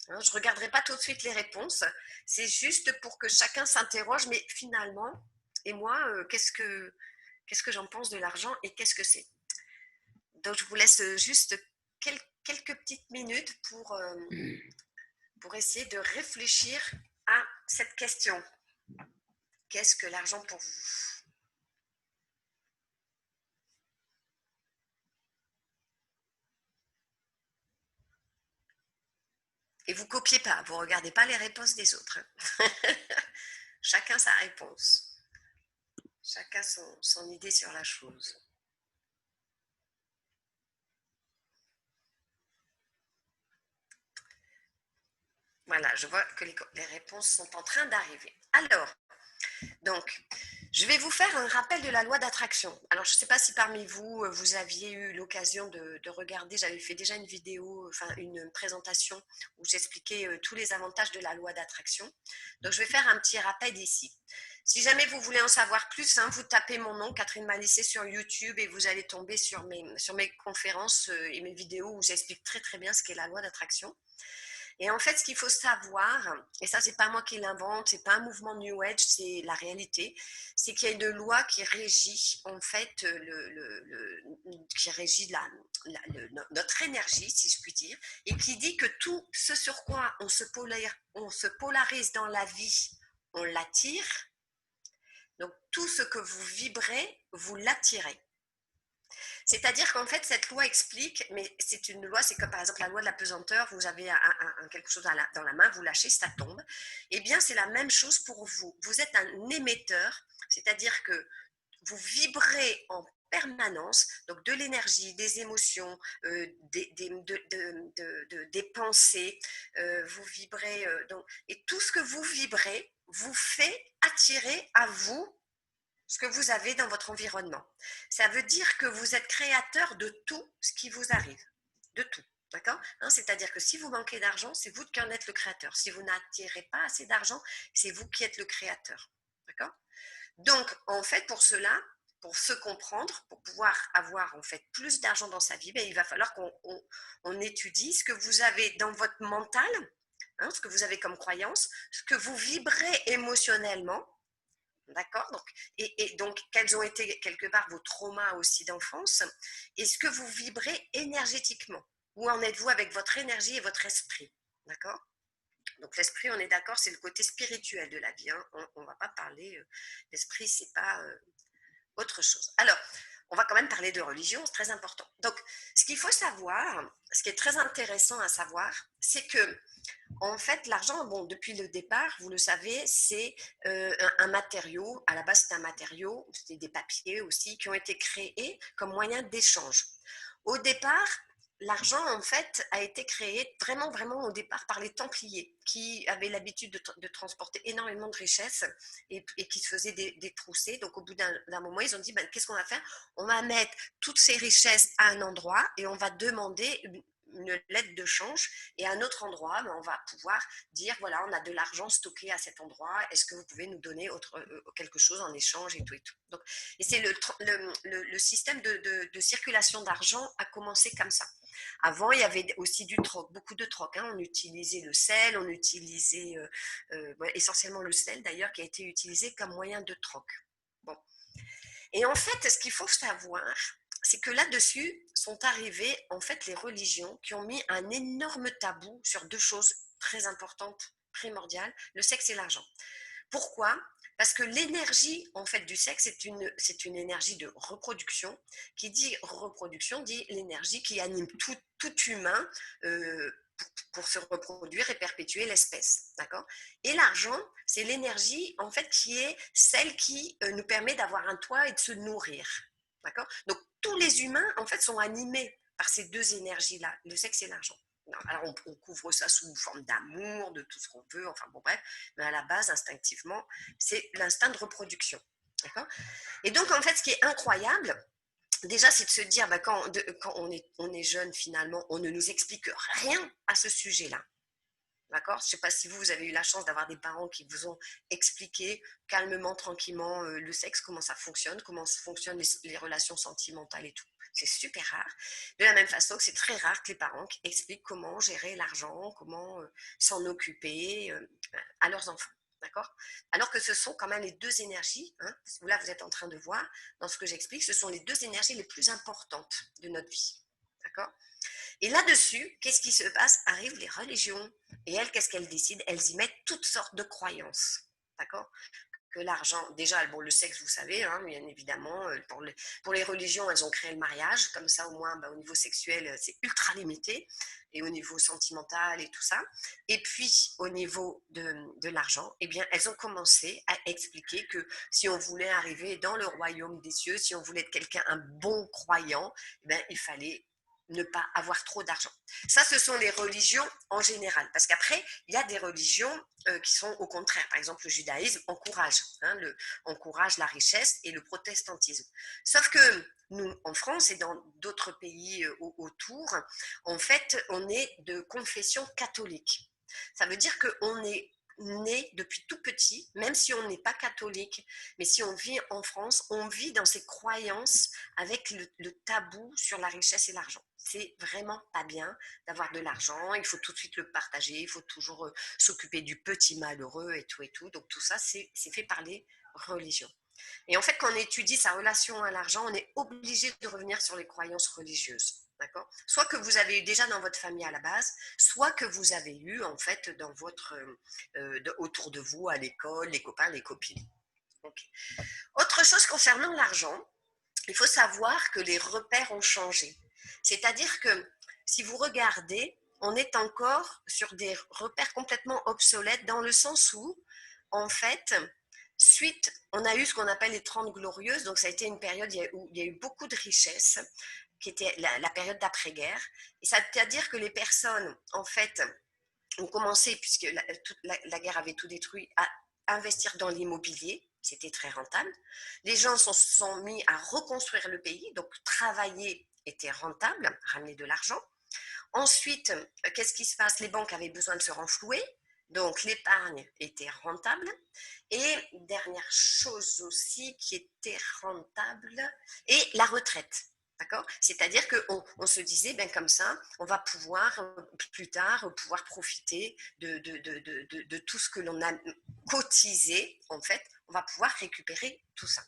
Je ne regarderai pas tout de suite les réponses. C'est juste pour que chacun s'interroge, mais finalement, et moi, qu'est-ce que j'en pense de l'argent et qu'est-ce que c'est? Donc, je vous laisse juste quelques petites minutes pour essayer de réfléchir à cette question. Qu'est-ce que l'argent pour vous? Et vous ne copiez pas, vous ne regardez pas les réponses des autres. Chacun sa réponse. Chacun son idée sur la chose. Voilà, je vois que les réponses sont en train d'arriver. Alors, donc, je vais vous faire un rappel de la loi d'attraction. Alors, je ne sais pas si parmi vous, vous aviez eu l'occasion de regarder, j'avais fait déjà une vidéo, enfin une présentation où j'expliquais tous les avantages de la loi d'attraction. Donc, je vais faire un petit rappel ici. Si jamais vous voulez en savoir plus, vous tapez mon nom, Catherine Malissé, sur YouTube et vous allez tomber sur mes conférences et mes vidéos où j'explique très très bien ce qu'est la loi d'attraction. Et en fait, ce qu'il faut savoir, et ça, c'est pas moi qui l'invente, c'est pas un mouvement New Age, c'est la réalité, c'est qu'il y a une loi qui régit en fait qui régit notre énergie, si je puis dire, et qui dit que tout ce sur quoi on se polarise dans la vie, on l'attire. Donc tout ce que vous vibrez, vous l'attirez. C'est-à-dire qu'en fait, cette loi explique, mais c'est une loi, c'est comme par exemple la loi de la pesanteur, vous avez quelque chose dans la main, vous lâchez, ça tombe. Eh bien, c'est la même chose pour vous. Vous êtes un émetteur, c'est-à-dire que vous vibrez en permanence, donc de l'énergie, des émotions, des pensées, vous vibrez, et tout ce que vous vibrez vous fait attirer à vous ce que vous avez dans votre environnement. Ça veut dire que vous êtes créateur de tout ce qui vous arrive, de tout. D'accord, c'est-à-dire que si vous manquez d'argent, c'est vous qui en êtes le créateur. Si vous n'attirez pas assez d'argent, c'est vous qui êtes le créateur. D'accord? Donc, en fait, pour cela, pour se comprendre, pour pouvoir avoir en fait plus d'argent dans sa vie, il va falloir qu'on étudie ce que vous avez dans votre mental, hein, ce que vous avez comme croyance, ce que vous vibrez émotionnellement. D'accord, et donc, quels ont été quelque part vos traumas aussi d'enfance, et ce que vous vibrez énergétiquement. Où en êtes-vous avec votre énergie et votre esprit? D'accord? Donc, l'esprit, on est d'accord, c'est le côté spirituel de la vie. Hein. On ne va pas parler, l'esprit, c'est pas autre chose. Alors, on va quand même parler de religion, c'est très important. Donc, ce qu'il faut savoir, ce qui est très intéressant à savoir, c'est que en fait, l'argent, bon, depuis le départ, vous le savez, c'est un matériau. À la base, c'est un matériau, c'était des papiers aussi, qui ont été créés comme moyen d'échange. Au départ, l'argent, en fait, a été créé vraiment, vraiment au départ par les Templiers, qui avaient l'habitude de transporter énormément de richesses et qui se faisaient des troussées. Donc, au bout d'un moment, ils ont dit, ben, qu'est-ce qu'on va faire? On va mettre toutes ces richesses à un endroit et on va demander une lettre de change, et à un autre endroit, on va pouvoir dire, voilà, on a de l'argent stocké à cet endroit, est-ce que vous pouvez nous donner quelque chose en échange et tout et tout. Donc, et c'est le système de circulation d'argent a commencé comme ça. Avant, il y avait aussi du troc, beaucoup de troc. Hein. On utilisait le sel, on utilisait essentiellement le sel d'ailleurs, qui a été utilisé comme moyen de troc. Bon. Et en fait, ce qu'il faut savoir, c'est que là-dessus sont arrivées en fait les religions qui ont mis un énorme tabou sur deux choses très importantes, primordiales, le sexe et l'argent. Pourquoi? Parce que l'énergie en fait du sexe, c'est une énergie de reproduction. Qui dit reproduction dit l'énergie qui anime tout humain pour se reproduire et perpétuer l'espèce, d'accord? Et l'argent, c'est l'énergie en fait qui est celle qui nous permet d'avoir un toit et de se nourrir, d'accord? Donc tous les humains en fait sont animés par ces deux énergies-là, le sexe et l'argent. Alors on couvre ça sous forme d'amour, de tout ce qu'on veut, enfin bon bref, mais à la base instinctivement, c'est l'instinct de reproduction, d'accord? Et donc en fait, ce qui est incroyable, déjà, c'est de se dire, quand on est jeune, finalement, on ne nous explique rien à ce sujet-là. D'accord? Je ne sais pas si vous avez eu la chance d'avoir des parents qui vous ont expliqué calmement, tranquillement, le sexe, comment ça fonctionne, comment fonctionnent les relations sentimentales et tout. C'est super rare. De la même façon que c'est très rare que les parents expliquent comment gérer l'argent, comment s'en occuper à leurs enfants. D'accord? Alors que ce sont quand même les deux énergies, hein, là vous êtes en train de voir, dans ce que j'explique, ce sont les deux énergies les plus importantes de notre vie. D'accord? Et là-dessus, qu'est-ce qui se passe? Arrivent les religions. Et elles, qu'est-ce qu'elles décident? Elles y mettent toutes sortes de croyances. D'accord? Que l'argent, déjà, bon, le sexe, vous savez, hein, bien évidemment, pour les religions, elles ont créé le mariage, comme ça, au moins, au niveau sexuel, c'est ultra limité, et au niveau sentimental et tout ça. Et puis, au niveau de l'argent, eh bien, elles ont commencé à expliquer que si on voulait arriver dans le royaume des cieux, si on voulait être quelqu'un, un bon croyant, eh bien, il fallait ne pas avoir trop d'argent. Ça, ce sont les religions en général. Parce qu'après, il y a des religions qui sont au contraire. Par exemple, le judaïsme encourage la richesse et le protestantisme. Sauf que nous, en France et dans d'autres pays autour, en fait, on est de confession catholique. Ça veut dire qu'on est né depuis tout petit, même si on n'est pas catholique, mais si on vit en France, on vit dans ces croyances avec le tabou sur la richesse et l'argent. C'est vraiment pas bien d'avoir de l'argent, il faut tout de suite le partager, il faut toujours s'occuper du petit malheureux et tout et tout. Donc tout ça, c'est fait par les religions. Et en fait, quand on étudie sa relation à l'argent, on est obligé de revenir sur les croyances religieuses. D'accord? Soit que vous avez eu déjà dans votre famille à la base, soit que vous avez eu en fait dans votre, autour de vous, à l'école, les copains, les copines. Okay. Autre chose concernant l'argent, il faut savoir que les repères ont changé. C'est-à-dire que si vous regardez, on est encore sur des repères complètement obsolètes dans le sens où, en fait, suite, on a eu ce qu'on appelle les 30 glorieuses, donc ça a été une période où il y a eu beaucoup de richesses, qui était la période d'après-guerre. Et ça veut dire que les personnes, en fait, ont commencé, puisque la guerre avait tout détruit, à investir dans l'immobilier. C'était très rentable. Les gens se sont mis à reconstruire le pays, donc travailler était rentable, ramener de l'argent. Ensuite, qu'est-ce qui se passe? Les banques avaient besoin de se renflouer. Donc, l'épargne était rentable. Et dernière chose aussi qui était rentable, et la retraite. D'accord? C'est-à-dire qu'on se disait, ben comme ça, on va pouvoir plus tard pouvoir profiter de tout ce que l'on a cotisé. En fait, on va pouvoir récupérer tout ça.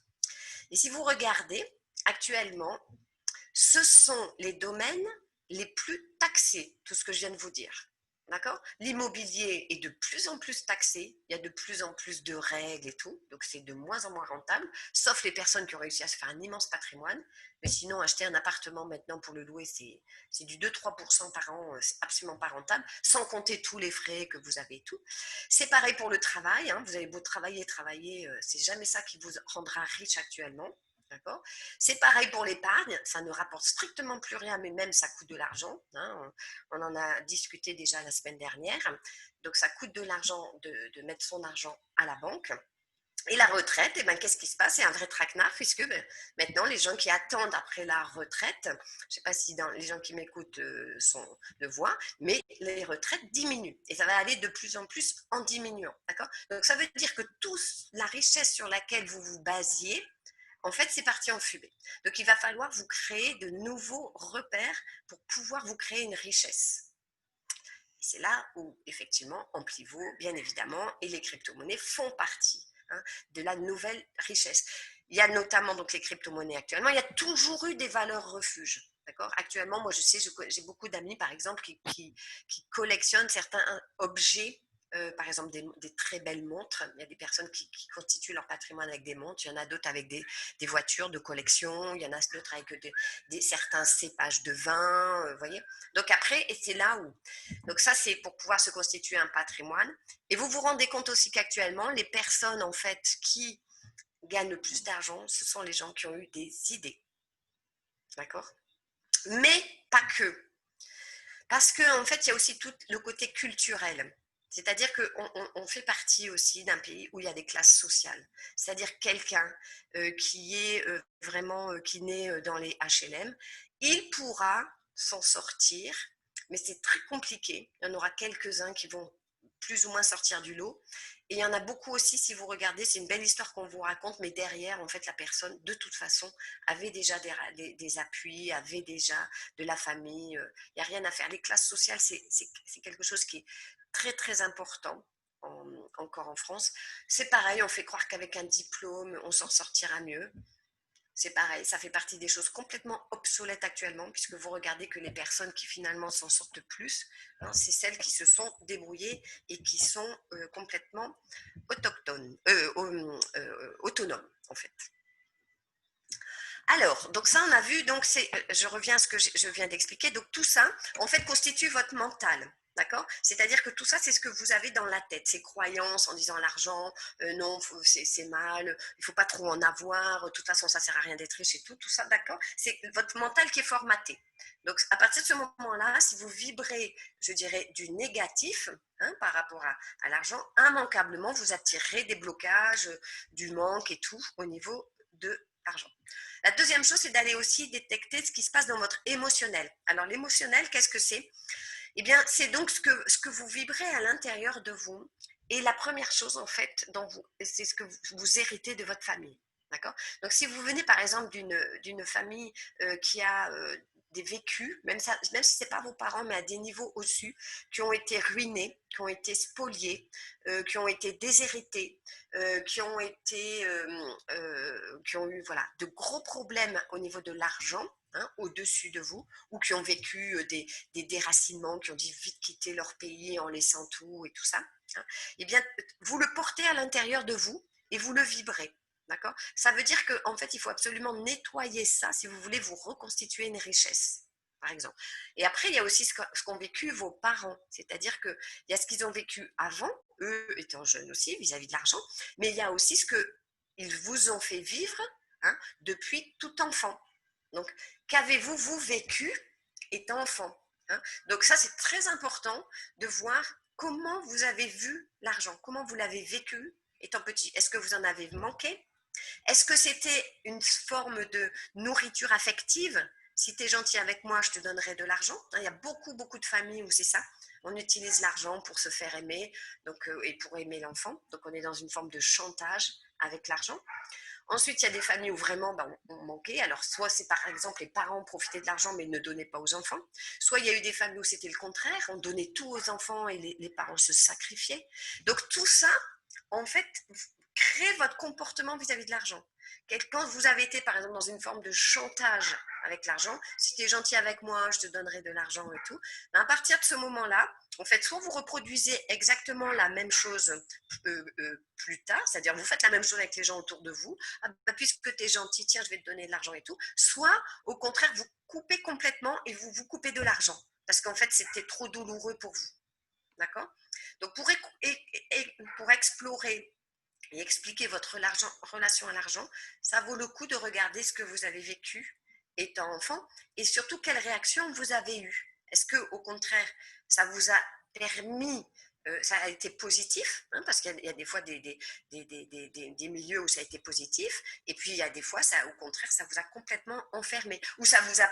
Et si vous regardez, actuellement, ce sont les domaines les plus taxés, tout ce que je viens de vous dire. D'accord? L'immobilier est de plus en plus taxé, il y a de plus en plus de règles et tout, donc c'est de moins en moins rentable, sauf les personnes qui ont réussi à se faire un immense patrimoine. Mais sinon, acheter un appartement maintenant pour le louer, c'est du 2-3% par an, c'est absolument pas rentable, sans compter tous les frais que vous avez et tout. C'est pareil pour le travail, hein, vous avez beau travailler, c'est jamais ça qui vous rendra riche actuellement. C'est pareil pour l'épargne, ça ne rapporte strictement plus rien, mais même ça coûte de l'argent. Hein. On en a discuté déjà la semaine dernière. Donc ça coûte de l'argent de mettre son argent à la banque. Et la retraite, eh ben, qu'est-ce qui se passe? C'est un vrai traquenard, puisque maintenant, les gens qui attendent après la retraite, je ne sais pas si les gens qui m'écoutent le voient, mais les retraites diminuent. Et ça va aller de plus en plus en diminuant. D'accord? Donc ça veut dire que toute la richesse sur laquelle vous vous basiez, en fait, c'est parti en fumée. Donc, il va falloir vous créer de nouveaux repères pour pouvoir vous créer une richesse. Et c'est là où, effectivement, Amplifo, bien évidemment, et les crypto-monnaies font partie de la nouvelle richesse. Il y a notamment donc les crypto-monnaies actuellement. Il y a toujours eu des valeurs refuges. D'accord? Actuellement, moi, je sais, j'ai beaucoup d'amis, par exemple, qui collectionnent certains objets. Par exemple, des très belles montres. Il y a des personnes qui constituent leur patrimoine avec des montres. Il y en a d'autres avec des voitures de collection. Il y en a d'autres avec certains cépages de vin. Vous voyez? Donc après, et c'est là où... Donc ça, c'est pour pouvoir se constituer un patrimoine. Et vous vous rendez compte aussi qu'actuellement, les personnes, en fait, qui gagnent le plus d'argent, ce sont les gens qui ont eu des idées. D'accord? Mais pas que. Parce qu'en fait, il y a aussi tout le côté culturel. C'est-à-dire qu'on fait partie aussi d'un pays où il y a des classes sociales. C'est-à-dire quelqu'un qui est vraiment, qui naît dans les HLM, il pourra s'en sortir, mais c'est très compliqué. Il y en aura quelques-uns qui vont plus ou moins sortir du lot. Et il y en a beaucoup aussi, si vous regardez, c'est une belle histoire qu'on vous raconte, mais derrière, en fait, la personne, de toute façon, avait déjà des appuis, avait déjà de la famille. Il n'y a rien à faire. Les classes sociales, c'est quelque chose qui est très, très important, encore en France. C'est pareil, on fait croire qu'avec un diplôme, on s'en sortira mieux. C'est pareil, ça fait partie des choses complètement obsolètes actuellement, puisque vous regardez que les personnes qui finalement s'en sortent plus, c'est celles qui se sont débrouillées et qui sont complètement autonomes, en fait. Alors, donc ça, on a vu, donc je reviens à ce que je viens d'expliquer. Donc tout ça, en fait, constitue votre mental. D'accord? C'est-à-dire que tout ça, c'est ce que vous avez dans la tête, ces croyances en disant l'argent, non, c'est mal, il ne faut pas trop en avoir, de toute façon, ça ne sert à rien d'être riche et tout ça, d'accord? C'est votre mental qui est formaté. Donc, à partir de ce moment-là, si vous vibrez, je dirais, du négatif par rapport à l'argent, immanquablement, vous attirerez des blocages, du manque et tout au niveau de l'argent. La deuxième chose, c'est d'aller aussi détecter ce qui se passe dans votre émotionnel. Alors, l'émotionnel, qu'est-ce que c'est? Eh bien, c'est donc ce que vous vibrez à l'intérieur de vous. Et la première chose, en fait, c'est ce que vous héritez de votre famille. D'accord? Donc, si vous venez, par exemple, d'une famille qui a des vécus, même si ce n'est pas vos parents, mais à des niveaux au-dessus, qui ont été ruinés, qui ont été spoliés, qui ont été déshérités, qui ont eu de gros problèmes au niveau de l'argent, au-dessus de vous, ou qui ont vécu des déracinements, qui ont dû vite quitter leur pays en laissant tout et tout ça, eh bien, vous le portez à l'intérieur de vous et vous le vibrez. D'accord? Ça veut dire qu'en fait, il faut absolument nettoyer ça si vous voulez vous reconstituer une richesse, par exemple. Et après, il y a aussi ce qu'ont vécu vos parents. C'est-à-dire qu'il y a ce qu'ils ont vécu avant, eux étant jeunes aussi, vis-à-vis de l'argent, mais il y a aussi ce qu'ils vous ont fait vivre depuis tout enfant. Donc, qu'avez-vous, vous, vécu étant enfant? Donc ça, c'est très important de voir comment vous avez vu l'argent, comment vous l'avez vécu étant petit. Est-ce que vous en avez manqué? Est-ce que c'était une forme de nourriture affective? Si tu es gentil avec moi, je te donnerai de l'argent. Il y a beaucoup, beaucoup de familles où c'est ça. On utilise l'argent pour se faire aimer donc, et pour aimer l'enfant. Donc, on est dans une forme de chantage avec l'argent. Ensuite, il y a des familles où vraiment on manquait. Alors, soit c'est par exemple les parents profitaient de l'argent mais ne donnaient pas aux enfants. Soit il y a eu des familles où c'était le contraire. On donnait tout aux enfants et les parents se sacrifiaient. Donc, tout ça, en fait, crée votre comportement vis-à-vis de l'argent. Quand vous avez été, par exemple, dans une forme de chantage avec l'argent, si tu es gentil avec moi, je te donnerai de l'argent et tout, mais à partir de ce moment-là, en fait, soit vous reproduisez exactement la même chose plus tard, c'est-à-dire vous faites la même chose avec les gens autour de vous, ah, bah, puisque tu es gentil, tiens, je vais te donner de l'argent et tout, soit au contraire, vous coupez complètement et vous vous coupez de l'argent, parce qu'en fait, c'était trop douloureux pour vous. D'accord? Donc, pour explorer et expliquer votre relation à l'argent, ça vaut le coup de regarder ce que vous avez vécu étant enfant et surtout quelle réaction vous avez eue. Est-ce que au contraire, ça vous a permis, ça a été positif, hein, parce qu'il y a des fois des milieux où ça a été positif, et puis il y a des fois, ça, au contraire, ça vous a complètement enfermé, ou ça vous a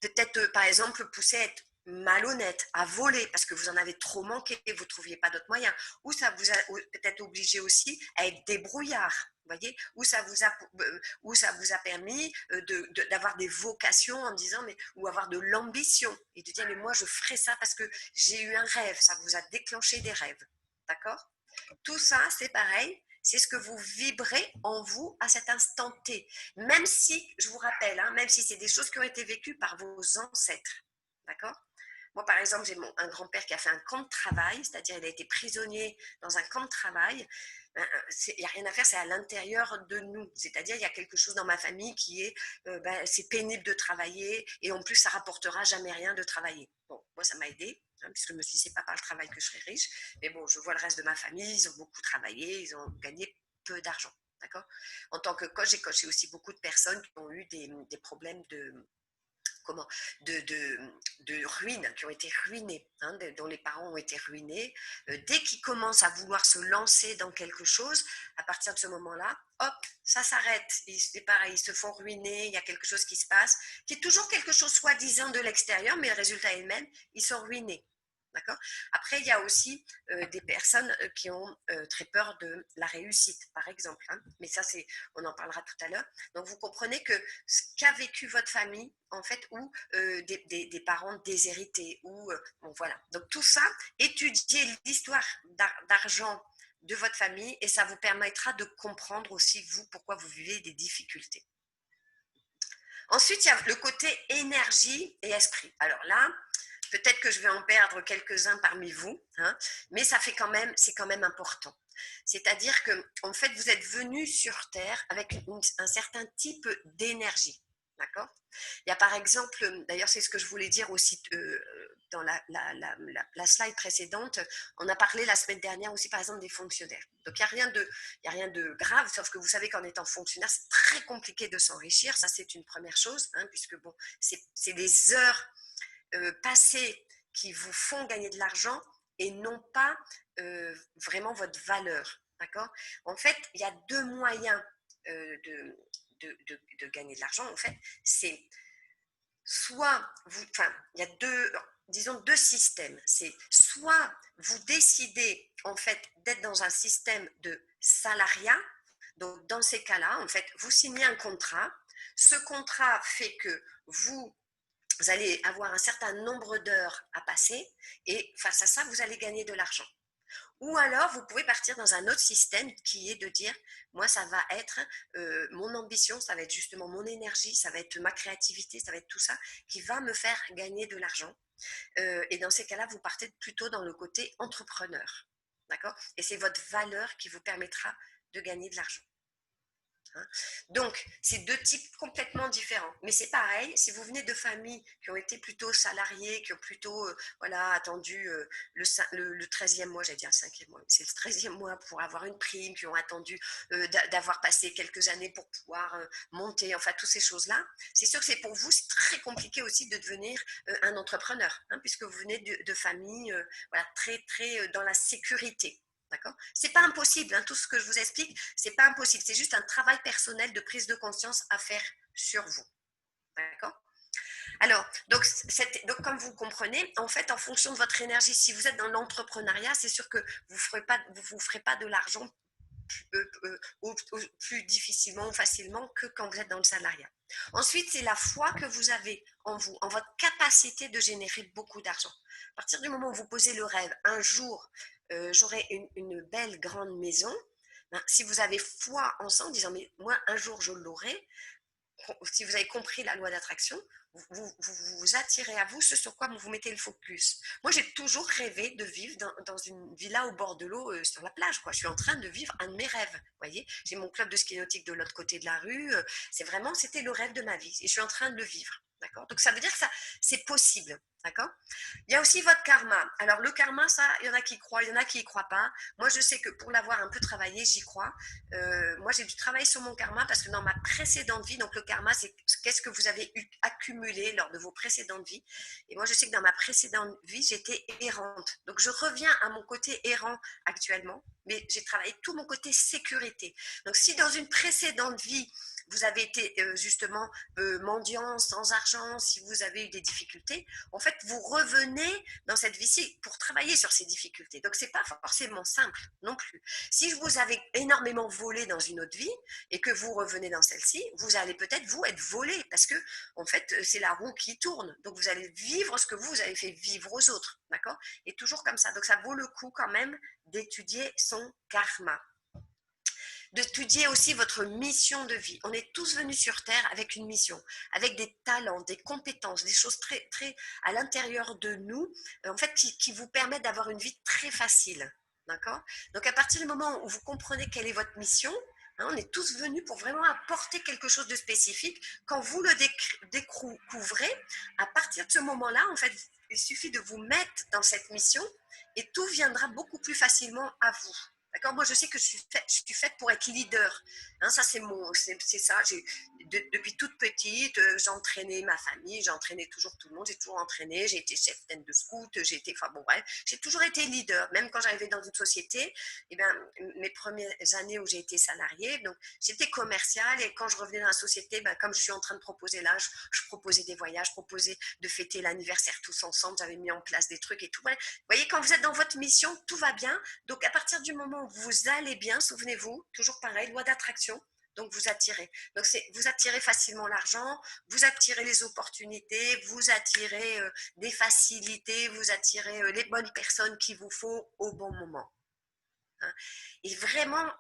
peut-être, par exemple, poussé à être malhonnête, à voler parce que vous en avez trop manqué, vous ne trouviez pas d'autres moyens, ou ça vous a peut-être obligé aussi à être débrouillard, voyez, ou ça vous a permis d'avoir des vocations en disant, ou avoir de l'ambition et de dire mais moi je ferai ça parce que j'ai eu un rêve, ça vous a déclenché des rêves, d'accord? Tout ça c'est pareil. C'est ce que vous vibrez en vous à cet instant T. Même si, je vous rappelle, hein, même si c'est des choses qui ont été vécues par vos ancêtres. D'accord? Moi, par exemple, j'ai un grand-père qui a fait un camp de travail, c'est-à-dire il a été prisonnier dans un camp de travail. Il n'y a rien à faire, c'est à l'intérieur de nous. C'est-à-dire il y a quelque chose dans ma famille qui est, c'est pénible de travailler et en plus, ça ne rapportera jamais rien de travailler. Bon, moi, ça m'a aidé, hein, puisque je me suis dit, c'est pas par le travail que je serai riche. Mais bon, je vois le reste de ma famille, ils ont beaucoup travaillé, ils ont gagné peu d'argent. D'accord? En tant que coach, j'ai coaché aussi beaucoup de personnes qui ont eu des problèmes de ruines, qui ont été ruinés, hein, dont les parents ont été ruinés. Dès qu'ils commencent à vouloir se lancer dans quelque chose, à partir de ce moment-là, hop, ça s'arrête. C'est pareil, ils se font ruiner, il y a quelque chose qui se passe, qui est toujours quelque chose soi-disant de l'extérieur, mais le résultat est le même, ils sont ruinés. D'accord? Après, il y a aussi des personnes qui ont très peur de la réussite, par exemple. Hein. Mais ça, on en parlera tout à l'heure. Donc, vous comprenez que ce qu'a vécu votre famille, en fait, ou des parents déshérités, ou bon, voilà. Donc, tout ça, étudiez l'histoire d'argent de votre famille et ça vous permettra de comprendre aussi, vous, pourquoi vous vivez des difficultés. Ensuite, il y a le côté énergie et esprit. Alors là, peut-être que je vais en perdre quelques-uns parmi vous, hein, mais c'est quand même important. C'est-à-dire que, en fait, vous êtes venu sur Terre avec un certain type d'énergie. D'accord? Il y a par exemple, d'ailleurs c'est ce que je voulais dire aussi dans la slide précédente, on a parlé la semaine dernière aussi par exemple des fonctionnaires. Donc il n'y a rien de grave, sauf que vous savez qu'en étant fonctionnaire, c'est très compliqué de s'enrichir, ça c'est une première chose, hein, puisque bon, c'est des heures passées qui vous font gagner de l'argent et non pas vraiment votre valeur. D'accord? En fait, il y a deux moyens de gagner de l'argent, en fait, c'est soit il y a deux systèmes. C'est soit vous décidez en fait d'être dans un système de salariat. Donc dans ces cas-là, en fait, vous signez un contrat. Ce contrat fait que vous allez avoir un certain nombre d'heures à passer et face à ça, vous allez gagner de l'argent. Ou alors, vous pouvez partir dans un autre système qui est de dire, moi, ça va être mon ambition, ça va être justement mon énergie, ça va être ma créativité, ça va être tout ça qui va me faire gagner de l'argent. Et dans ces cas-là, vous partez plutôt dans le côté entrepreneur. D'accord? Et c'est votre valeur qui vous permettra de gagner de l'argent. Hein. Donc, c'est deux types complètement différents. Mais c'est pareil, si vous venez de familles qui ont été plutôt salariées, qui ont plutôt attendu le 13e mois, j'allais dire le 5e mois, c'est le 13e mois pour avoir une prime, qui ont attendu d'avoir passé quelques années pour pouvoir monter, enfin, toutes ces choses-là, c'est sûr que c'est pour vous, c'est très compliqué aussi de devenir un entrepreneur, hein, puisque vous venez de familles très, très dans la sécurité. D'accord ? C'est pas impossible, hein, tout ce que je vous explique, c'est pas impossible, c'est juste un travail personnel de prise de conscience à faire sur vous. D'accord ? donc, comme vous comprenez, en fait, en fonction de votre énergie, si vous êtes dans l'entrepreneuriat, c'est sûr que vous vous ferez pas de l'argent plus difficilement ou facilement que quand vous êtes dans le salariat. Ensuite, c'est la foi que vous avez en vous, en votre capacité de générer beaucoup d'argent. À partir du moment où vous posez le rêve, un jour, j'aurai une belle grande maison, ben, si vous avez foi en ça, en disant, mais moi, un jour, je l'aurai, si vous avez compris la loi d'attraction, vous attirez à vous ce sur quoi vous mettez le focus. Moi, j'ai toujours rêvé de vivre dans une villa au bord de l'eau sur la plage. Quoi. Je suis en train de vivre un de mes rêves. Voyez, j'ai mon club de ski nautique de l'autre côté de la rue. C'était le rêve de ma vie et je suis en train de le vivre. D'accord. Donc, ça veut dire que c'est possible. D'accord. Il y a aussi votre karma. Alors, le karma, ça, il y en a qui y croient, il y en a qui y croient pas. Moi, je sais que pour l'avoir un peu travaillé, j'y crois. Moi, j'ai dû travailler sur mon karma parce que dans ma précédente vie, donc le karma, c'est qu'est-ce que vous avez accumulé lors de vos précédentes vies. Et moi, je sais que dans ma précédente vie, j'étais errante. Donc, je reviens à mon côté errant actuellement, mais j'ai travaillé tout mon côté sécurité. Donc, si dans une précédente vie, vous avez été justement mendiant, sans argent, si vous avez eu des difficultés, en fait, vous revenez dans cette vie-ci pour travailler sur ces difficultés. Donc, ce n'est pas forcément simple non plus. Si vous avez énormément volé dans une autre vie et que vous revenez dans celle-ci, vous allez peut-être, vous, être volé parce que, en fait, c'est la roue qui tourne. Donc, vous allez vivre ce que vous avez fait vivre aux autres. D'accord? Et toujours comme ça. Donc, ça vaut le coup quand même d'étudier son karma. D'étudier aussi votre mission de vie. On est tous venus sur Terre avec une mission, avec des talents, des compétences, des choses très, très à l'intérieur de nous, en fait, qui vous permettent d'avoir une vie très facile. D'accord? Donc, à partir du moment où vous comprenez quelle est votre mission, hein, on est tous venus pour vraiment apporter quelque chose de spécifique. Quand vous le découvrez, à partir de ce moment-là, en fait, il suffit de vous mettre dans cette mission et tout viendra beaucoup plus facilement à vous. D'accord. Moi, je sais que je suis faite pour être leader. Hein, ça, c'est ça. Depuis toute petite, j'entraînais ma famille, j'entraînais toujours tout le monde, j'ai toujours entraîné, j'ai été chef de scout, j'ai toujours été leader. Même quand j'arrivais dans une société, eh bien, mes premières années où j'ai été salariée, donc j'étais commerciale et quand je revenais dans la société, ben, comme je suis en train de proposer là, je proposais des voyages, je proposais de fêter l'anniversaire tous ensemble, j'avais mis en place des trucs et tout. Vous voyez, quand vous êtes dans votre mission, tout va bien. Donc, à partir du moment où vous allez bien, souvenez-vous, toujours pareil, loi d'attraction, donc vous attirez. Donc, vous attirez facilement l'argent, vous attirez les opportunités, vous attirez des facilités, vous attirez les bonnes personnes qu'il vous faut au bon moment. Hein. Et vraiment,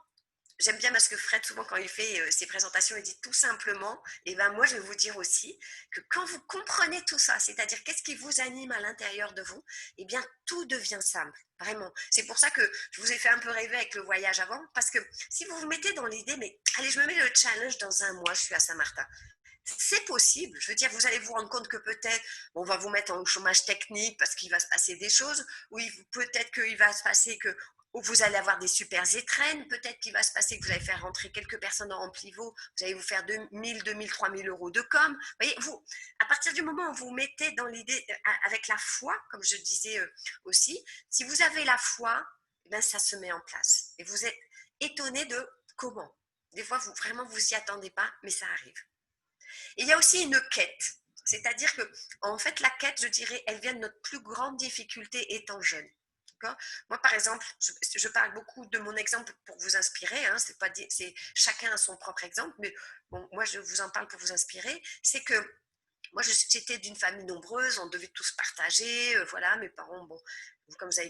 j'aime bien parce que Fred, souvent, quand il fait ses présentations, il dit tout simplement, et ben moi, je vais vous dire aussi que quand vous comprenez tout ça, c'est-à-dire qu'est-ce qui vous anime à l'intérieur de vous, eh bien, tout devient simple, vraiment. C'est pour ça que je vous ai fait un peu rêver avec le voyage avant, parce que si vous vous mettez dans l'idée, mais allez, je me mets le challenge dans un mois, je suis à Saint-Martin. C'est possible. Je veux dire, vous allez vous rendre compte que peut-être on va vous mettre en chômage technique parce qu'il va se passer des choses, ou peut-être qu'il va se passer que vous allez avoir des super étrennes, peut-être qu'il va se passer que vous allez faire rentrer quelques personnes en pivot, vous allez vous faire 2 000, 2 000, 3 000 euros de com. Vous voyez, à partir du moment où vous mettez dans l'idée, avec la foi, comme je disais aussi, si vous avez la foi, eh bien, ça se met en place. Et vous êtes étonné de comment. Des fois, vraiment, vous n'y attendez pas, mais ça arrive. Et il y a aussi une quête. C'est-à-dire que, en fait, la quête, je dirais, elle vient de notre plus grande difficulté étant jeune. Moi, par exemple, je parle beaucoup de mon exemple pour vous inspirer. Hein, c'est chacun a son propre exemple, mais bon, moi, je vous en parle pour vous inspirer. C'est que moi, j'étais d'une famille nombreuse, on devait tous partager. Voilà, mes parents, bon, comme vous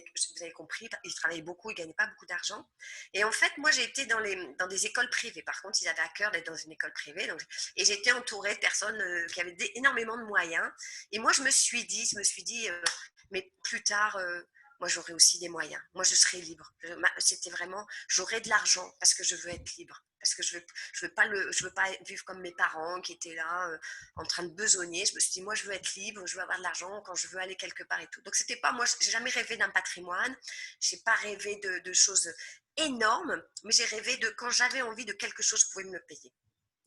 avez compris, ils travaillaient beaucoup, ils ne gagnaient pas beaucoup d'argent. Et en fait, moi, j'ai été dans des écoles privées. Par contre, ils avaient à cœur d'être dans une école privée. Et j'étais entourée de personnes qui avaient énormément de moyens. Et moi, je me suis dit, mais plus tard, moi, j'aurai aussi des moyens. Moi, je serai libre. C'était vraiment, j'aurai de l'argent parce que je veux être libre. Parce que je veux pas vivre comme mes parents qui étaient là en train de besogner. Je me suis dit, moi, je veux être libre, je veux avoir de l'argent quand je veux aller quelque part et tout. Donc, c'était pas, moi, j'ai jamais rêvé d'un patrimoine. J'ai pas rêvé de choses énormes, mais j'ai rêvé de quand j'avais envie de quelque chose, je pouvais me le payer.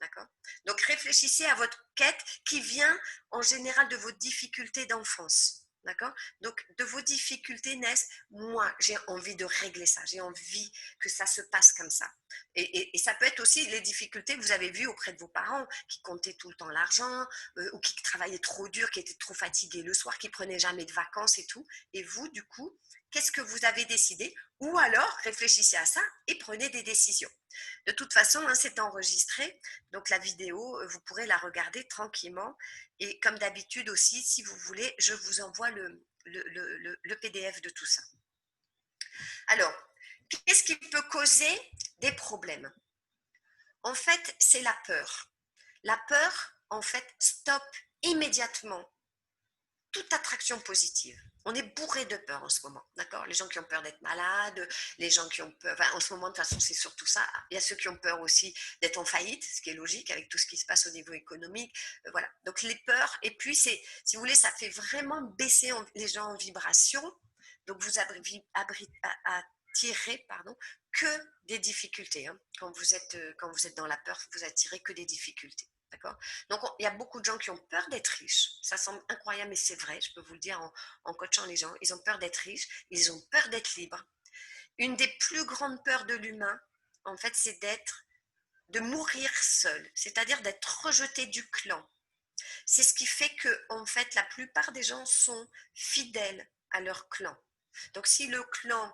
D'accord ? Donc, réfléchissez à votre quête qui vient en général de vos difficultés d'enfance. D'accord? Donc, de vos difficultés naissent, moi, j'ai envie de régler ça, j'ai envie que ça se passe comme ça. Et ça peut être aussi les difficultés que vous avez vues auprès de vos parents, qui comptaient tout le temps l'argent, ou qui travaillaient trop dur, qui étaient trop fatigués le soir, qui prenaient jamais de vacances et tout. Et vous, du coup, qu'est-ce que vous avez décidé? Ou alors, réfléchissez à ça et prenez des décisions. De toute façon, hein, c'est enregistré, donc la vidéo, vous pourrez la regarder tranquillement. Et comme d'habitude aussi, si vous voulez, je vous envoie le PDF de tout ça. Alors, qu'est-ce qui peut causer des problèmes? En fait, c'est la peur. La peur, en fait, stoppe immédiatement toute attraction positive. On est bourré de peur en ce moment, d'accord? Les gens qui ont peur d'être malades, les gens qui ont peur, enfin, en ce moment, de toute façon, c'est surtout ça. Il y a ceux qui ont peur aussi d'être en faillite, ce qui est logique avec tout ce qui se passe au niveau économique. Voilà. Donc, les peurs, et puis, si vous voulez, ça fait vraiment baisser les gens en vibration. Donc, vous attirez, que des difficultés. Hein. Quand vous êtes dans la peur, vous attirez que des difficultés. D'accord? Donc, il y a beaucoup de gens qui ont peur d'être riches. Ça semble incroyable, mais c'est vrai, je peux vous le dire en coachant les gens. Ils ont peur d'être riches, ils ont peur d'être libres. Une des plus grandes peurs de l'humain, en fait, c'est de mourir seul, c'est-à-dire d'être rejeté du clan. C'est ce qui fait que, en fait, la plupart des gens sont fidèles à leur clan. Donc, si le clan,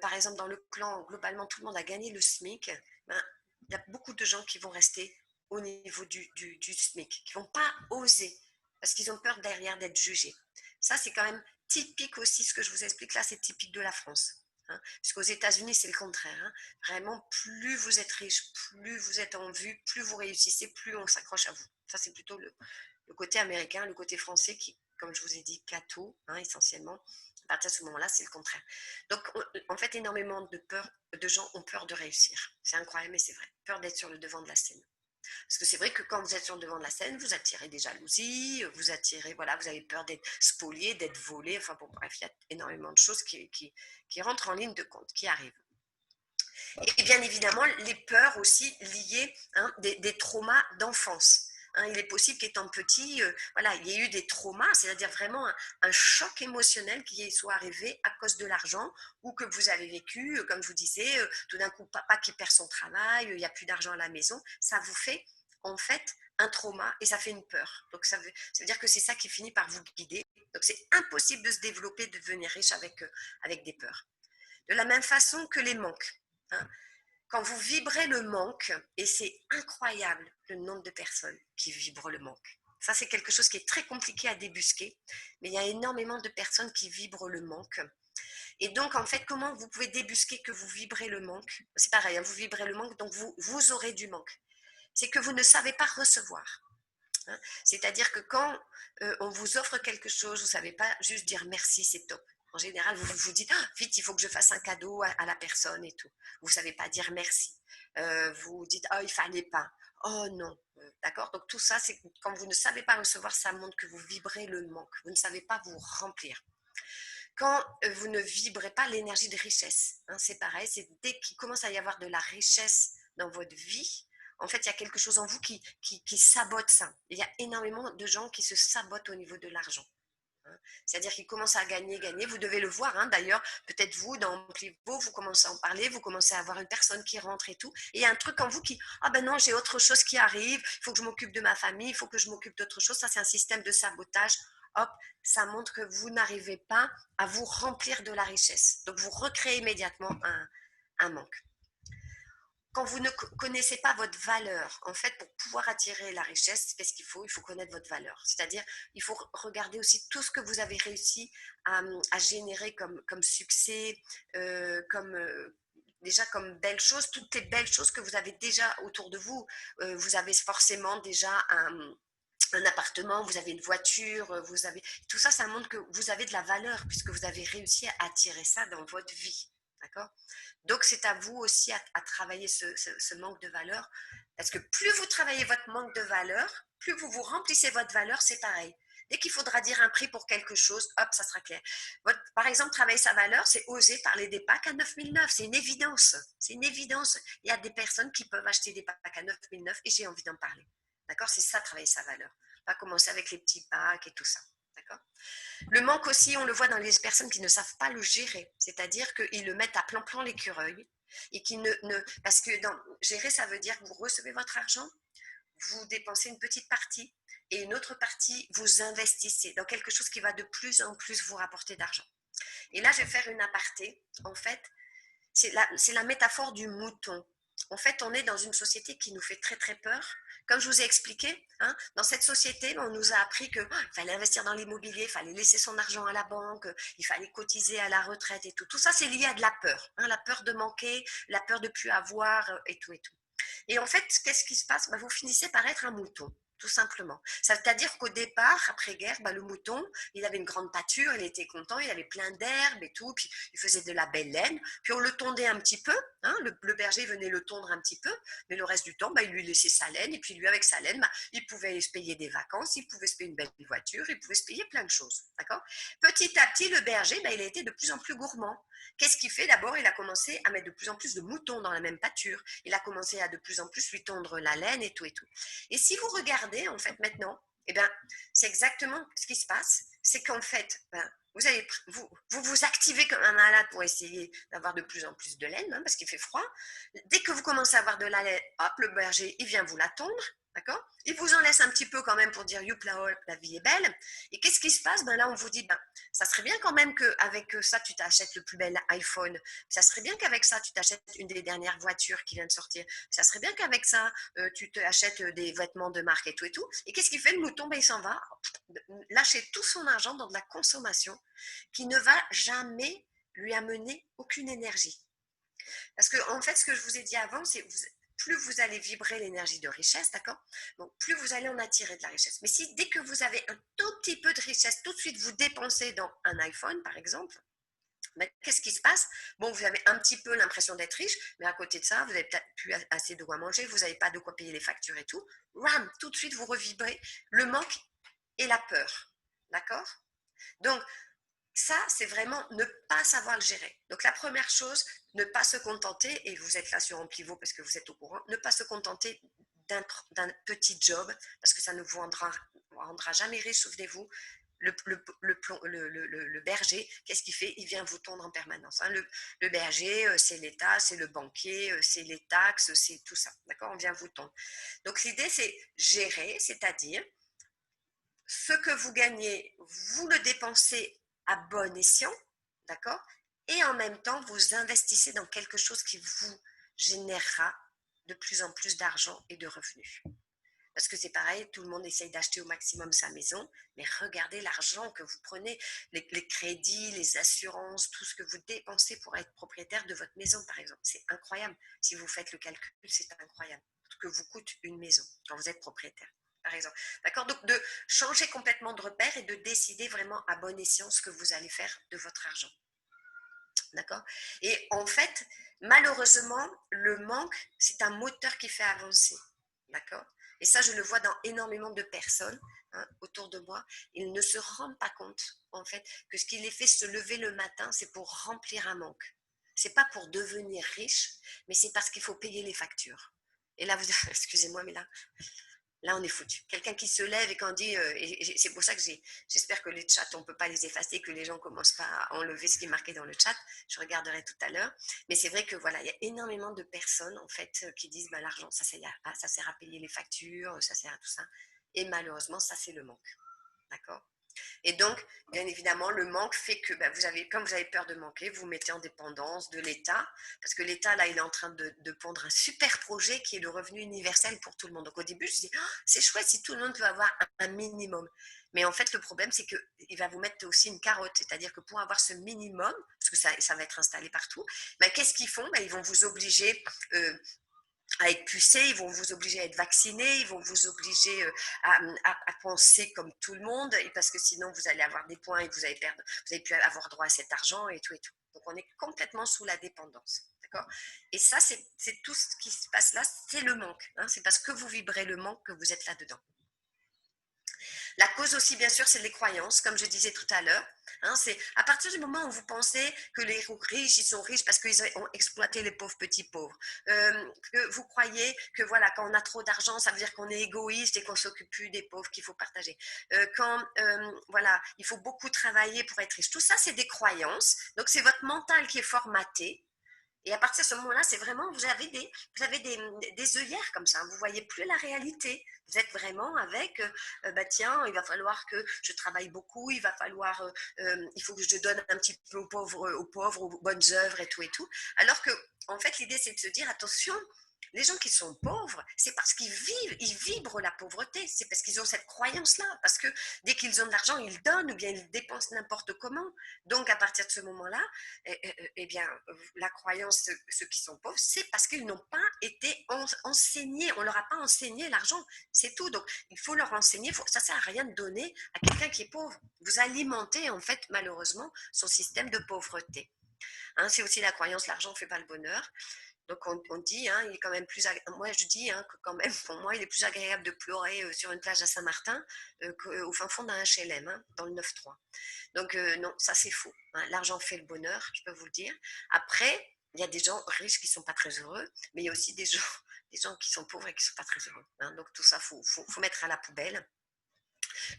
par exemple, dans le clan, globalement, tout le monde a gagné le SMIC, ben, il y a beaucoup de gens qui vont rester au niveau du SMIC, qui ne vont pas oser, parce qu'ils ont peur derrière d'être jugés. Ça, c'est quand même typique aussi, ce que je vous explique là, c'est typique de la France. Hein, parce qu'aux États-Unis, c'est le contraire. Hein. Vraiment, plus vous êtes riche, plus vous êtes en vue, plus vous réussissez, plus on s'accroche à vous. Ça, c'est plutôt le côté américain, le côté français qui, comme je vous ai dit, catho, hein, essentiellement. À partir de ce moment-là, c'est le contraire. Donc, en fait, énormément de gens ont peur de réussir. C'est incroyable, mais c'est vrai. Peur d'être sur le devant de la scène. Parce que c'est vrai que quand vous êtes sur le devant de la scène, vous attirez des jalousies, vous avez peur d'être spolié, d'être volé. Enfin bon, bref, il y a énormément de choses qui rentrent en ligne de compte, qui arrivent. Et bien évidemment, les peurs aussi liées, hein, des traumas d'enfance. Hein, il est possible qu'étant petit, il y ait eu des traumas, c'est-à-dire vraiment un choc émotionnel qui soit arrivé à cause de l'argent ou que vous avez vécu, comme je vous disais, tout d'un coup, papa qui perd son travail, il n'y a plus d'argent à la maison, ça vous fait en fait un trauma et ça fait une peur. Donc ça veut dire que c'est ça qui finit par vous guider. Donc c'est impossible de se développer, de devenir riche avec des peurs. De la même façon que les manques. Hein. Quand vous vibrez le manque, et c'est incroyable le nombre de personnes qui vibrent le manque. Ça, c'est quelque chose qui est très compliqué à débusquer, mais il y a énormément de personnes qui vibrent le manque. Et donc, en fait, comment vous pouvez débusquer que vous vibrez le manque? C'est pareil, hein, vous vibrez le manque, donc vous aurez du manque. C'est que vous ne savez pas recevoir. Hein. C'est-à-dire que quand on vous offre quelque chose, vous ne savez pas juste dire merci, c'est top. En général, vous vous dites, oh, vite, il faut que je fasse un cadeau à la personne et tout. Vous ne savez pas dire merci. Vous dites, oh, il ne fallait pas. Oh non. D'accord? Donc tout ça, c'est quand vous ne savez pas recevoir, ça montre que vous vibrez le manque. Vous ne savez pas vous remplir. Quand vous ne vibrez pas l'énergie de richesse, hein, c'est pareil, c'est dès qu'il commence à y avoir de la richesse dans votre vie, en fait, il y a quelque chose en vous qui sabote ça. Il y a énormément de gens qui se sabotent au niveau de l'argent. C'est-à-dire qu'ils commencent à gagner. Vous devez le voir, hein, d'ailleurs, peut-être vous, dans Plivo, vous commencez à en parler, vous commencez à avoir une personne qui rentre et tout. Et il y a un truc en vous qui, ah ben non, j'ai autre chose qui arrive, il faut que je m'occupe de ma famille, il faut que je m'occupe d'autre chose. Ça, c'est un système de sabotage. Hop, ça montre que vous n'arrivez pas à vous remplir de la richesse. Donc, vous recréez immédiatement un manque. Quand vous ne connaissez pas votre valeur, en fait, pour pouvoir attirer la richesse, qu'est-ce qu'il faut? Il faut connaître votre valeur. C'est-à-dire, il faut regarder aussi tout ce que vous avez réussi à générer comme succès, déjà comme belles choses, toutes les belles choses que vous avez déjà autour de vous. Vous avez forcément déjà un appartement, vous avez une voiture, tout ça, ça montre que vous avez de la valeur puisque vous avez réussi à attirer ça dans votre vie. D'accord? Donc, c'est à vous aussi à travailler ce manque de valeur. Parce que plus vous travaillez votre manque de valeur, plus vous vous remplissez votre valeur, c'est pareil. Dès qu'il faudra dire un prix pour quelque chose, hop, ça sera clair. Par exemple, travailler sa valeur, c'est oser parler des packs à 9009. C'est une évidence. C'est une évidence. Il y a des personnes qui peuvent acheter des packs à 9009 et j'ai envie d'en parler. D'accord? C'est ça, travailler sa valeur. Pas commencer avec les petits packs et tout ça. D'accord ? Le manque aussi, on le voit dans les personnes qui ne savent pas le gérer, c'est-à-dire qu'ils le mettent à plan-plan l'écureuil et qui parce que gérer, ça veut dire que vous recevez votre argent, vous dépensez une petite partie et une autre partie, vous investissez dans quelque chose qui va de plus en plus vous rapporter d'argent. Et là, je vais faire une aparté. En fait, c'est la métaphore du mouton. En fait, on est dans une société qui nous fait très, très peur. Comme je vous ai expliqué, dans cette société, on nous a appris qu'il fallait investir dans l'immobilier, il fallait laisser son argent à la banque, il fallait cotiser à la retraite et tout. Tout ça, c'est lié à de la peur. La peur de manquer, la peur de ne plus avoir et tout et tout. Et en fait, qu'est-ce qui se passe ? Vous finissez par être un mouton, tout simplement. C'est-à-dire qu'au départ, après-guerre, le mouton, il avait une grande pâture, il était content, il avait plein d'herbes et tout, puis il faisait de la belle laine, puis on le tondait un petit peu, le berger venait le tondre un petit peu, mais le reste du temps, il lui laissait sa laine, et puis lui, avec sa laine, il pouvait se payer des vacances, il pouvait se payer une belle voiture, il pouvait se payer plein de choses, d'accord ? Petit à petit, le berger, il a été de plus en plus gourmand. Qu'est-ce qu'il fait ? D'abord, il a commencé à mettre de plus en plus de moutons dans la même pâture. Il a commencé à de plus en plus lui tondre la laine et tout et tout. Et si vous regardez, en fait, maintenant, c'est exactement ce qui se passe. C'est qu'en fait, vous vous activez comme un malade pour essayer d'avoir de plus en plus de laine, parce qu'il fait froid. Dès que vous commencez à avoir de la laine, hop, le berger, il vient vous la tondre. D'accord ? Il vous en laisse un petit peu quand même pour dire youp là, la vie est belle. Et qu'est-ce qui se passe ? Là, on vous dit, ça serait bien quand même qu'avec ça, tu t'achètes le plus bel iPhone. Ça serait bien qu'avec ça, tu t'achètes une des dernières voitures qui vient de sortir. Ça serait bien qu'avec ça, tu t'achètes des vêtements de marque et tout et tout. Et qu'est-ce qu'il fait ? Le mouton, il s'en va lâcher tout son argent dans de la consommation qui ne va jamais lui amener aucune énergie. Parce que, en fait, ce que je vous ai dit avant, c'est plus vous allez vibrer l'énergie de richesse, d'accord ? Donc, plus vous allez en attirer de la richesse. Mais si dès que vous avez un tout petit peu de richesse, tout de suite vous dépensez dans un iPhone, par exemple, qu'est-ce qui se passe ? Vous avez un petit peu l'impression d'être riche, mais à côté de ça, vous n'avez peut-être plus assez de quoi manger, vous n'avez pas de quoi payer les factures et tout. Ram, tout de suite, vous revibrez le manque et la peur, d'accord ? Donc, ça, c'est vraiment ne pas savoir le gérer. Donc, la première chose, ne pas se contenter, et vous êtes là sur Amplivo parce que vous êtes au courant, ne pas se contenter d'un petit job parce que ça ne vous rendra jamais riche, souvenez-vous. Le berger, qu'est-ce qu'il fait ? Il vient vous tondre en permanence. Le berger, c'est l'État, c'est le banquier, c'est les taxes, c'est tout ça. D'accord ? On vient vous tondre. Donc, l'idée, c'est gérer, c'est-à-dire ce que vous gagnez, vous le dépensez à bon escient, d'accord ? Et en même temps, vous investissez dans quelque chose qui vous générera de plus en plus d'argent et de revenus. Parce que c'est pareil, tout le monde essaye d'acheter au maximum sa maison, mais regardez l'argent que vous prenez, les crédits, les assurances, tout ce que vous dépensez pour être propriétaire de votre maison, par exemple. C'est incroyable. Si vous faites le calcul, c'est incroyable. Ce que vous coûte une maison quand vous êtes propriétaire, par exemple. D'accord ? Donc, de changer complètement de repère et de décider vraiment à bon escient ce que vous allez faire de votre argent. D'accord ? Et en fait, malheureusement, le manque, c'est un moteur qui fait avancer. D'accord ? Et ça, je le vois dans énormément de personnes autour de moi. Ils ne se rendent pas compte, en fait, que ce qui les fait se lever le matin, c'est pour remplir un manque. Ce n'est pas pour devenir riche, mais c'est parce qu'il faut payer les factures. Et là, excusez-moi, mais là, on est foutu. Quelqu'un qui se lève et qui dit, et c'est pour ça que j'espère que les chats, on ne peut pas les effacer, que les gens ne commencent pas à enlever ce qui est marqué dans le chat. Je regarderai tout à l'heure. Mais c'est vrai que voilà, il y a énormément de personnes en fait qui disent l'argent, ça sert à payer les factures, ça sert à tout ça. Et malheureusement, ça c'est le manque. D'accord ? Et donc, bien évidemment, le manque fait que comme vous avez peur de manquer, vous mettez en dépendance de l'État, parce que l'État, là, il est en train de pondre un super projet qui est le revenu universel pour tout le monde. Donc, au début, je disais, c'est chouette si tout le monde peut avoir un minimum. Mais en fait, le problème, c'est qu'il va vous mettre aussi une carotte, c'est-à-dire que pour avoir ce minimum, parce que ça va être installé partout, qu'est-ce qu'ils font ? Ils vont vous obliger à être pucés, ils vont vous obliger à être vaccinés, ils vont vous obliger à penser comme tout le monde, et parce que sinon vous allez avoir des points et vous allez plus avoir droit à cet argent et tout et tout. Donc on est complètement sous la dépendance, d'accord ? Et ça, c'est tout ce qui se passe là, c'est le manque. C'est parce que vous vibrez le manque que vous êtes là-dedans. La cause aussi, bien sûr, c'est les croyances, comme je disais tout à l'heure. Hein, c'est à partir du moment où vous pensez que les riches, ils sont riches parce qu'ils ont exploité les pauvres petits pauvres, que vous croyez que voilà, quand on a trop d'argent, ça veut dire qu'on est égoïste et qu'on s'occupe plus des pauvres qu'il faut partager. Voilà, il faut beaucoup travailler pour être riche. Tout ça, c'est des croyances. Donc, c'est votre mental qui est formaté. Et à partir de ce moment-là, c'est vraiment, vous avez des œillères comme ça. Vous ne voyez plus la réalité. Vous êtes vraiment avec, tiens, il va falloir que je travaille beaucoup, il faut que je donne un petit peu aux pauvres, aux bonnes œuvres et tout et tout. Alors que, en fait, l'idée, c'est de se dire, attention, les gens qui sont pauvres, c'est parce ils vibrent la pauvreté, c'est parce qu'ils ont cette croyance-là, parce que dès qu'ils ont de l'argent, ils donnent ou bien ils dépensent n'importe comment. Donc, à partir de ce moment-là, bien, la croyance, ceux qui sont pauvres, c'est parce qu'ils n'ont pas été enseignés, on ne leur a pas enseigné l'argent, c'est tout. Donc, il faut leur enseigner, ça ne sert à rien de donner à quelqu'un qui est pauvre. Vous alimentez, en fait, malheureusement, son système de pauvreté. Hein, c'est aussi la croyance, l'argent ne fait pas le bonheur. Donc on dit, hein, il est quand même moi je dis que quand même pour moi il est plus agréable de pleurer sur une plage à Saint-Martin qu'au fin fond d'un HLM, hein, dans le 9-3. Donc non, ça c'est faux. Hein. L'argent fait le bonheur, je peux vous le dire. Après, il y a des gens riches qui ne sont pas très heureux, mais il y a aussi des gens qui sont pauvres et qui ne sont pas très heureux. Hein. Donc tout ça, faut mettre à la poubelle.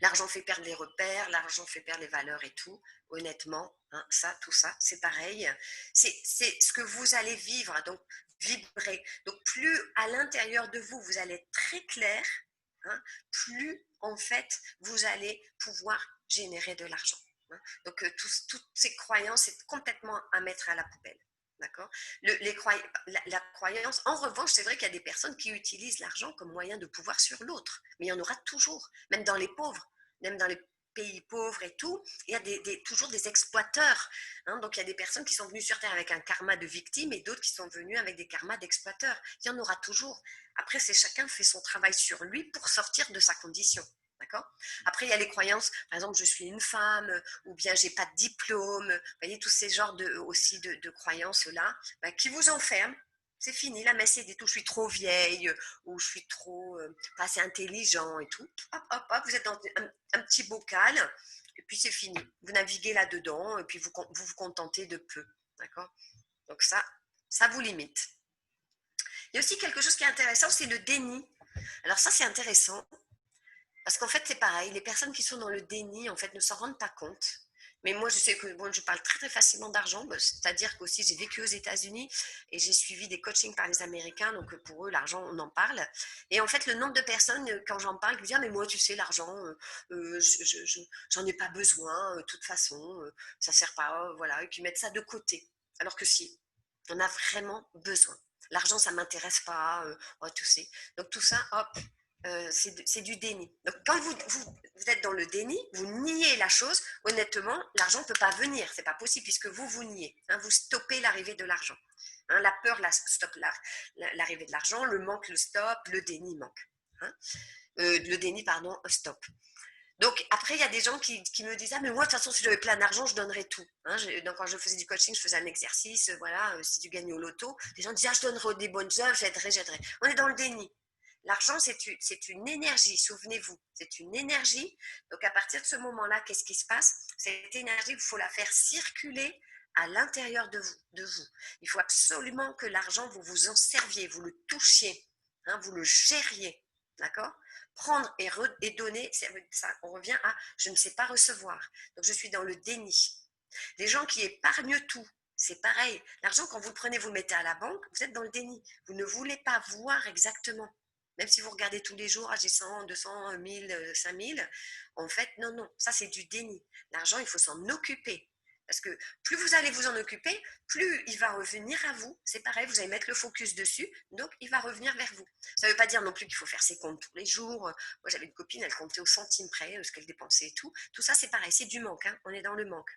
L'argent fait perdre les repères, l'argent fait perdre les valeurs et tout. Honnêtement, hein, tout ça, c'est pareil. C'est ce que vous allez vivre, donc vibrer. Donc plus à l'intérieur de vous, vous allez être très clair, hein, plus en fait, vous allez pouvoir générer de l'argent. Hein. Donc toutes ces croyances, c'est complètement à mettre à la poubelle. D'accord. La croyance, en revanche, c'est vrai qu'il y a des personnes qui utilisent l'argent comme moyen de pouvoir sur l'autre. Mais il y en aura toujours, même dans les pauvres, même dans les pays pauvres et tout, il y a toujours des exploiteurs. Hein. Donc, il y a des personnes qui sont venues sur Terre avec un karma de victime et d'autres qui sont venues avec des karmas d'exploiteurs. Il y en aura toujours. Après, c'est chacun fait son travail sur lui pour sortir de sa condition. D'accord. Après, il y a les croyances, par exemple, je suis une femme, ou bien j'ai pas de diplôme. Vous voyez, tous ces genres de croyances-là, qui vous enferment. C'est fini, la messe est dit tout, je suis trop vieille, ou je suis trop pas assez intelligent et tout. Hop, hop, hop, vous êtes dans un petit bocal, et puis c'est fini. Vous naviguez là-dedans, et puis vous vous contentez de peu. D'accord. Donc ça vous limite. Il y a aussi quelque chose qui est intéressant, c'est le déni. Alors ça, c'est intéressant. Parce qu'en fait, c'est pareil, les personnes qui sont dans le déni, en fait, ne s'en rendent pas compte. Mais moi, je sais que je parle très, très facilement d'argent. C'est-à-dire qu'aussi, j'ai vécu aux États-Unis et j'ai suivi des coachings par les Américains. Donc, pour eux, l'argent, on en parle. Et en fait, le nombre de personnes, quand j'en parle, qui me disent « Ah, mais moi, tu sais, l'argent, j'en ai pas besoin. De toute façon, ça sert pas. » Voilà, et qui mettent ça de côté. Alors que si, on a vraiment besoin. L'argent, ça m'intéresse pas. Tu sais. Donc, tout ça, hop. C'est du déni. Donc, quand vous êtes dans le déni, vous niez la chose, honnêtement, l'argent ne peut pas venir. Ce n'est pas possible puisque vous niez. Hein, vous stoppez l'arrivée de l'argent. Hein, la peur stoppe l'arrivée de l'argent, le manque le stoppe, le déni manque. Hein. Le déni, pardon, stop. Donc, après, il y a des gens qui me disent « Ah, mais moi, de toute façon, si j'avais plein d'argent, je donnerais tout. Hein, » Donc, quand je faisais du coaching, je faisais un exercice, voilà, si tu gagnes au loto, les gens disaient « Ah, je donnerais des bonnes œuvres, j'aiderais. » On est dans le déni. L'argent, c'est une énergie, souvenez-vous, c'est une énergie. Donc, à partir de ce moment-là, qu'est-ce qui se passe? Cette énergie, il faut la faire circuler à l'intérieur de vous. Il faut absolument que l'argent, vous vous en serviez, vous le touchiez, hein, vous le gériez, d'accord? Prendre et donner, ça, on revient à « je ne sais pas recevoir ». Donc, je suis dans le déni. Les gens qui épargnent tout, c'est pareil. L'argent, quand vous le prenez, vous le mettez à la banque, vous êtes dans le déni. Vous ne voulez pas voir exactement. Même si vous regardez tous les jours, j'ai 100, 200, 1000, 5000, en fait, non, ça c'est du déni. L'argent, il faut s'en occuper. Parce que plus vous allez vous en occuper, plus il va revenir à vous. C'est pareil, vous allez mettre le focus dessus, donc il va revenir vers vous. Ça ne veut pas dire non plus qu'il faut faire ses comptes tous les jours. Moi, j'avais une copine, elle comptait au centime près ce qu'elle dépensait et tout. Tout ça, c'est pareil, c'est du manque, hein. On est dans le manque.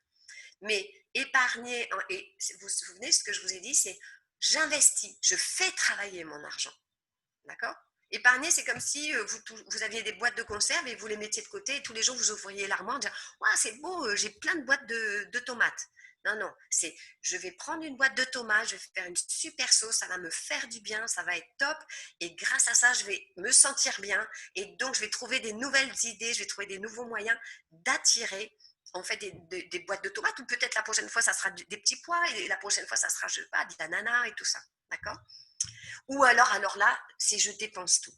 Mais épargner, et vous vous souvenez, ce que je vous ai dit, c'est j'investis, je fais travailler mon argent. D'accord? Épargner, c'est comme si vous aviez des boîtes de conserve et vous les mettiez de côté et tous les jours vous ouvriez l'armoire en disant « Ouais, c'est beau, j'ai plein de boîtes de tomates. » Non, non, c'est je vais prendre une boîte de tomates, je vais faire une super sauce, ça va me faire du bien, ça va être top. Et grâce à ça, je vais me sentir bien. Et donc, je vais trouver des nouvelles idées, je vais trouver des nouveaux moyens d'attirer en fait des boîtes de tomates. Ou peut-être la prochaine fois, ça sera des petits pois. Et la prochaine fois, ça sera, je sais pas, de l'ananas et tout ça. D'accord? Ou alors là, c'est je dépense tout.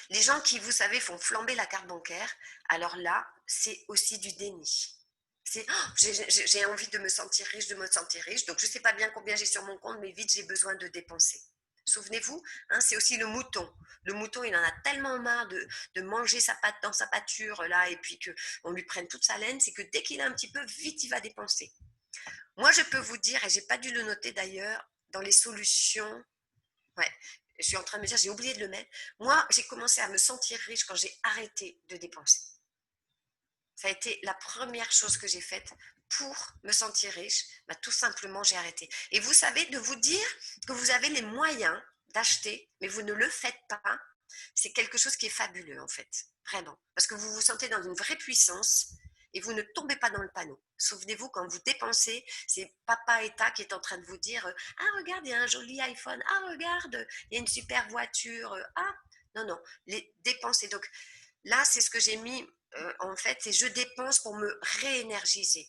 Les gens qui, vous savez, font flamber la carte bancaire, alors là, c'est aussi du déni. C'est oh, j'ai envie de me sentir riche, donc je ne sais pas bien combien j'ai sur mon compte, mais vite, j'ai besoin de dépenser. Souvenez-vous, hein, c'est aussi le mouton. Le mouton, il en a tellement marre de manger sa pâte dans sa pâture, là, et puis qu'on lui prenne toute sa laine, c'est que dès qu'il a un petit peu, vite, il va dépenser. Moi, je peux vous dire, et je n'ai pas dû le noter d'ailleurs, dans les solutions, ouais, je suis en train de me dire, j'ai oublié de le mettre. Moi, j'ai commencé à me sentir riche quand j'ai arrêté de dépenser. Ça a été la première chose que j'ai faite pour me sentir riche. Bah, tout simplement, j'ai arrêté. Et vous savez, de vous dire que vous avez les moyens d'acheter, mais vous ne le faites pas, c'est quelque chose qui est fabuleux en fait. Vraiment. Parce que vous vous sentez dans une vraie puissance et vous ne tombez pas dans le panneau. Souvenez-vous, quand vous dépensez, c'est Papa État qui est en train de vous dire « Ah, regarde, il y a un joli iPhone. Ah, regarde, il y a une super voiture. Ah, non, non, les dépenser. » Donc là, c'est ce que j'ai mis en fait, c'est je dépense pour me réénergiser.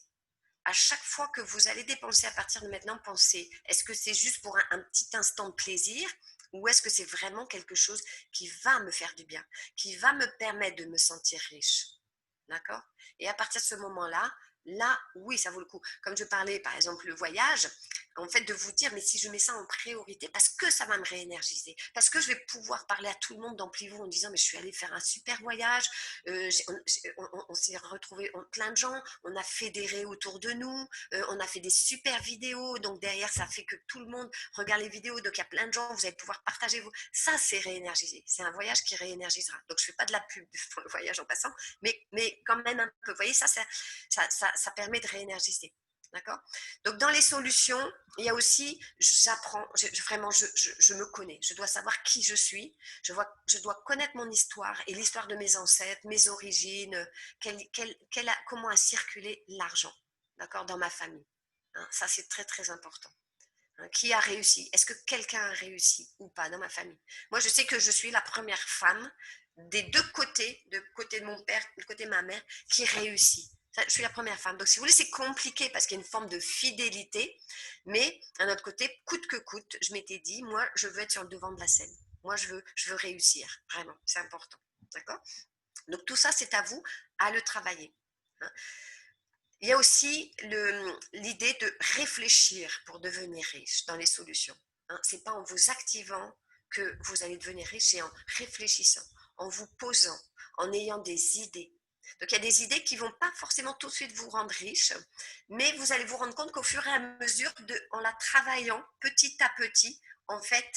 À chaque fois que vous allez dépenser à partir de maintenant, pensez, est-ce que c'est juste pour un petit instant de plaisir ou est-ce que c'est vraiment quelque chose qui va me faire du bien, qui va me permettre de me sentir riche? D'accord? Et à partir de ce moment-là, là, oui, ça vaut le coup. Comme je parlais, par exemple, le voyage, en fait, de vous dire, mais si je mets ça en priorité, parce que ça va me réénergiser, parce que je vais pouvoir parler à tout le monde dans Plivaux en disant, mais je suis allée faire un super voyage, on s'est retrouvés plein de gens, on a fédéré autour de nous, on a fait des super vidéos, donc derrière, ça fait que tout le monde regarde les vidéos, donc il y a plein de gens, vous allez pouvoir partager. Ça, c'est réénergiser. C'est un voyage qui réénergisera. Donc, je ne fais pas de la pub pour le voyage en passant, mais quand même un peu. Vous voyez, ça permet de réénergiser. D'accord? Donc, dans les solutions, il y a aussi, j'apprends, vraiment, je me connais. Je dois savoir qui je suis. Je dois connaître mon histoire et l'histoire de mes ancêtres, mes origines, comment a circulé l'argent, d'accord, dans ma famille. Hein, ça, c'est très, très important. Hein, qui a réussi? Est-ce que quelqu'un a réussi ou pas dans ma famille? Moi, je sais que je suis la première femme des deux côtés, de côté de mon père, de côté de ma mère, qui réussit. Je suis la première femme. Donc, si vous voulez, c'est compliqué parce qu'il y a une forme de fidélité. Mais, d'un autre côté, coûte que coûte, je m'étais dit, moi, je veux être sur le devant de la scène. Moi, je veux réussir. Vraiment, c'est important. D'accord? Donc, tout ça, c'est à vous à le travailler. Hein. Il y a aussi l'idée de réfléchir pour devenir riche dans les solutions. Hein. Ce n'est pas en vous activant que vous allez devenir riche, c'est en réfléchissant, en vous posant, en ayant des idées. Donc, il y a des idées qui ne vont pas forcément tout de suite vous rendre riche, mais vous allez vous rendre compte qu'au fur et à mesure, en la travaillant petit à petit, en fait,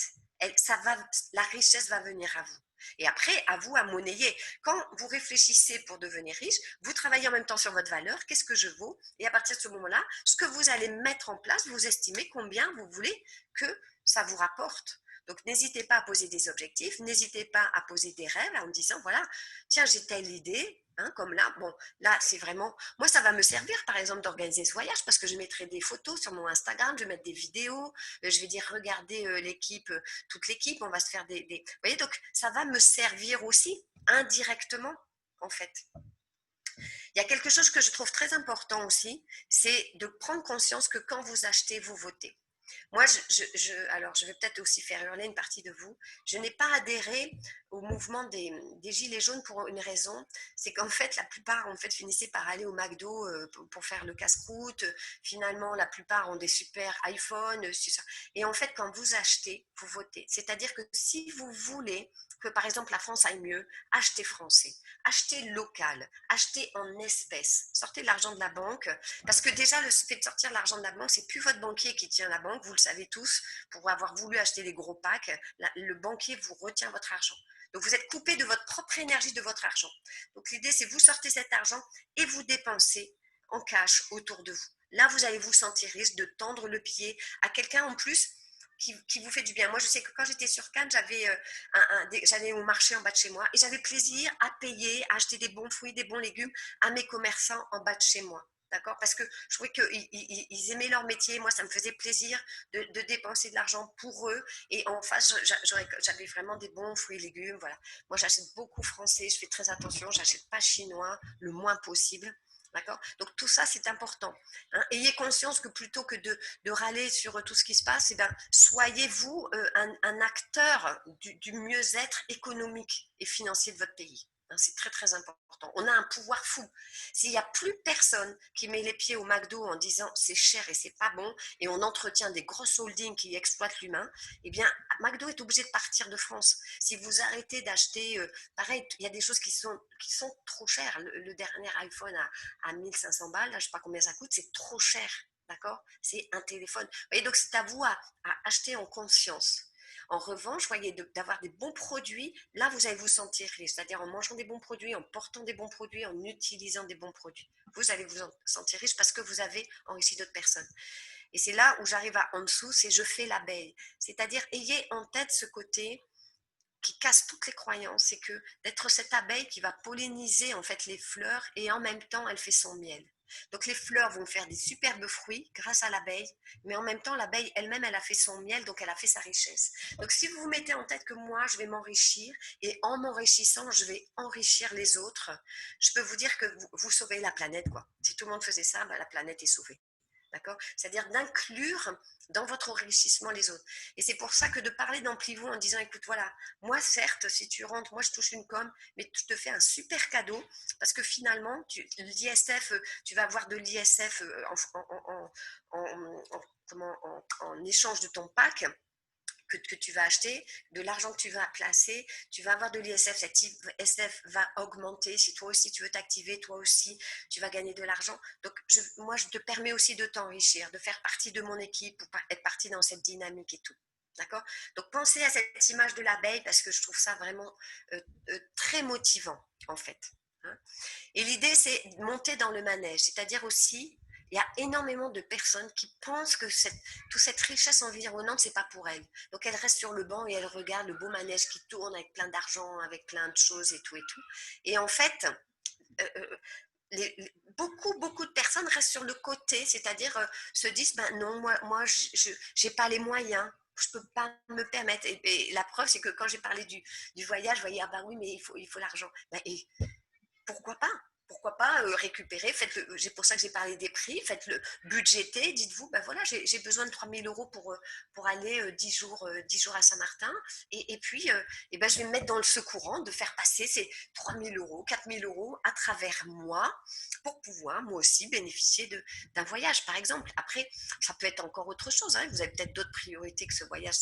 la richesse va venir à vous. Et après, à vous à monnayer. Quand vous réfléchissez pour devenir riche, vous travaillez en même temps sur votre valeur, qu'est-ce que je vaux? Et à partir de ce moment-là, ce que vous allez mettre en place, vous estimez combien vous voulez que ça vous rapporte. Donc, n'hésitez pas à poser des objectifs, n'hésitez pas à poser des rêves en me disant, voilà, tiens, j'ai telle idée, hein, comme là, bon, là, c'est vraiment, moi, ça va me servir, par exemple, d'organiser ce voyage parce que je mettrai des photos sur mon Instagram, je vais mettre des vidéos, je vais dire, regardez l'équipe, toute l'équipe, on va se faire des... Vous voyez, donc, ça va me servir aussi, indirectement, en fait. Il y a quelque chose que je trouve très important aussi, c'est de prendre conscience que quand vous achetez, vous votez. Moi, alors je vais peut-être aussi faire hurler une partie de vous. Je n'ai pas adhéré au mouvement des Gilets jaunes pour une raison, c'est qu'en fait, la plupart en fait, finissaient par aller au McDo pour faire le casse-croûte. Finalement, la plupart ont des super iPhones. Et en fait, quand vous achetez, vous votez. C'est-à-dire que si vous voulez que, par exemple, la France aille mieux, achetez français, achetez local, achetez en espèces, sortez l'argent de la banque, parce que déjà, le fait de sortir l'argent de la banque, c'est plus votre banquier qui tient la banque, vous le savez tous, pour avoir voulu acheter des gros packs, le banquier vous retient votre argent. Donc, vous êtes coupé de votre propre énergie, de votre argent. Donc, l'idée, c'est vous sortez cet argent et vous dépensez en cash autour de vous. Là, vous allez vous sentir riche de tendre le pied à quelqu'un en plus qui vous fait du bien. Moi, je sais que quand j'étais sur Cannes, j'allais au marché en bas de chez moi et j'avais plaisir à payer, à acheter des bons fruits, des bons légumes à mes commerçants en bas de chez moi. D'accord? Parce que je trouvais qu'ils aimaient leur métier. Moi, ça me faisait plaisir de dépenser de l'argent pour eux. Et en face, j'avais vraiment des bons fruits et légumes. Voilà. Moi, j'achète beaucoup français. Je fais très attention. J'achète pas chinois le moins possible. D'accord? Donc, tout ça, c'est important. Hein. Ayez conscience que plutôt que de râler sur tout ce qui se passe, eh ben, soyez-vous un acteur du mieux-être économique et financier de votre pays. C'est très, très important. On a un pouvoir fou. S'il n'y a plus personne qui met les pieds au McDo en disant c'est cher et c'est pas bon, et on entretient des grosses holdings qui exploitent l'humain, eh bien, McDo est obligé de partir de France. Si vous arrêtez d'acheter, pareil, il y a des choses qui sont trop chères. Le dernier iPhone à 1500 balles, là, je ne sais pas combien ça coûte, c'est trop cher. D'accord? C'est un téléphone. Vous voyez, donc c'est à vous à acheter en conscience. En revanche, voyez, d'avoir des bons produits, là, vous allez vous sentir riche, c'est-à-dire en mangeant des bons produits, en portant des bons produits, en utilisant des bons produits. Vous allez vous sentir riche parce que vous avez enrichi d'autres personnes. Et c'est là où j'arrive à en dessous, c'est je fais l'abeille. C'est-à-dire, ayez en tête ce côté qui casse toutes les croyances, c'est que d'être cette abeille qui va polliniser en fait les fleurs et en même temps, elle fait son miel. Donc les fleurs vont faire des superbes fruits grâce à l'abeille, mais en même temps l'abeille elle-même elle a fait son miel, donc elle a fait sa richesse. Donc si vous vous mettez en tête que moi je vais m'enrichir et en m'enrichissant je vais enrichir les autres, je peux vous dire que vous sauvez la planète quoi. Si tout le monde faisait ça, la planète est sauvée. D'accord? C'est-à-dire d'inclure dans votre enrichissement les autres. Et c'est pour ça que de parler d'Amplivou en disant, écoute, voilà, moi certes, si tu rentres, moi je touche une com, mais je te fais un super cadeau parce que finalement, l'ISF, tu vas avoir de l'ISF en échange de ton pack. Que tu vas acheter, de l'argent que tu vas placer, tu vas avoir de l'ISF, cet ISF va augmenter, si toi aussi tu veux t'activer, toi aussi tu vas gagner de l'argent. Donc moi je te permets aussi de t'enrichir, de faire partie de mon équipe, pour être partie dans cette dynamique et tout. D'accord? Donc pensez à cette image de l'abeille parce que je trouve ça vraiment très motivant en fait. Hein. Et l'idée c'est de monter dans le manège, c'est-à-dire aussi il y a énormément de personnes qui pensent que toute cette richesse environnante, c'est pas pour elles. Donc elles restent sur le banc et elles regardent le beau manège qui tourne avec plein d'argent, avec plein de choses et tout et tout. Et en fait, beaucoup de personnes restent sur le côté, c'est-à-dire se disent, ben non, moi je n'ai pas les moyens. Je ne peux pas me permettre. Et la preuve, c'est que quand j'ai parlé du voyage, je voyais, ah ben oui, mais il faut l'argent. Ben, et pourquoi pas? Pourquoi pas récupérer, c'est pour ça que j'ai parlé des prix, faites-le budgéter, dites-vous, ben voilà, j'ai besoin de 3 000 euros pour aller 10 jours à Saint-Martin, et puis ben, je vais me mettre dans ce courant de faire passer ces 3 000 euros, 4 000 euros à travers moi, pour pouvoir moi aussi bénéficier d'un voyage, par exemple. Après, ça peut être encore autre chose, hein, vous avez peut-être d'autres priorités que ce voyage,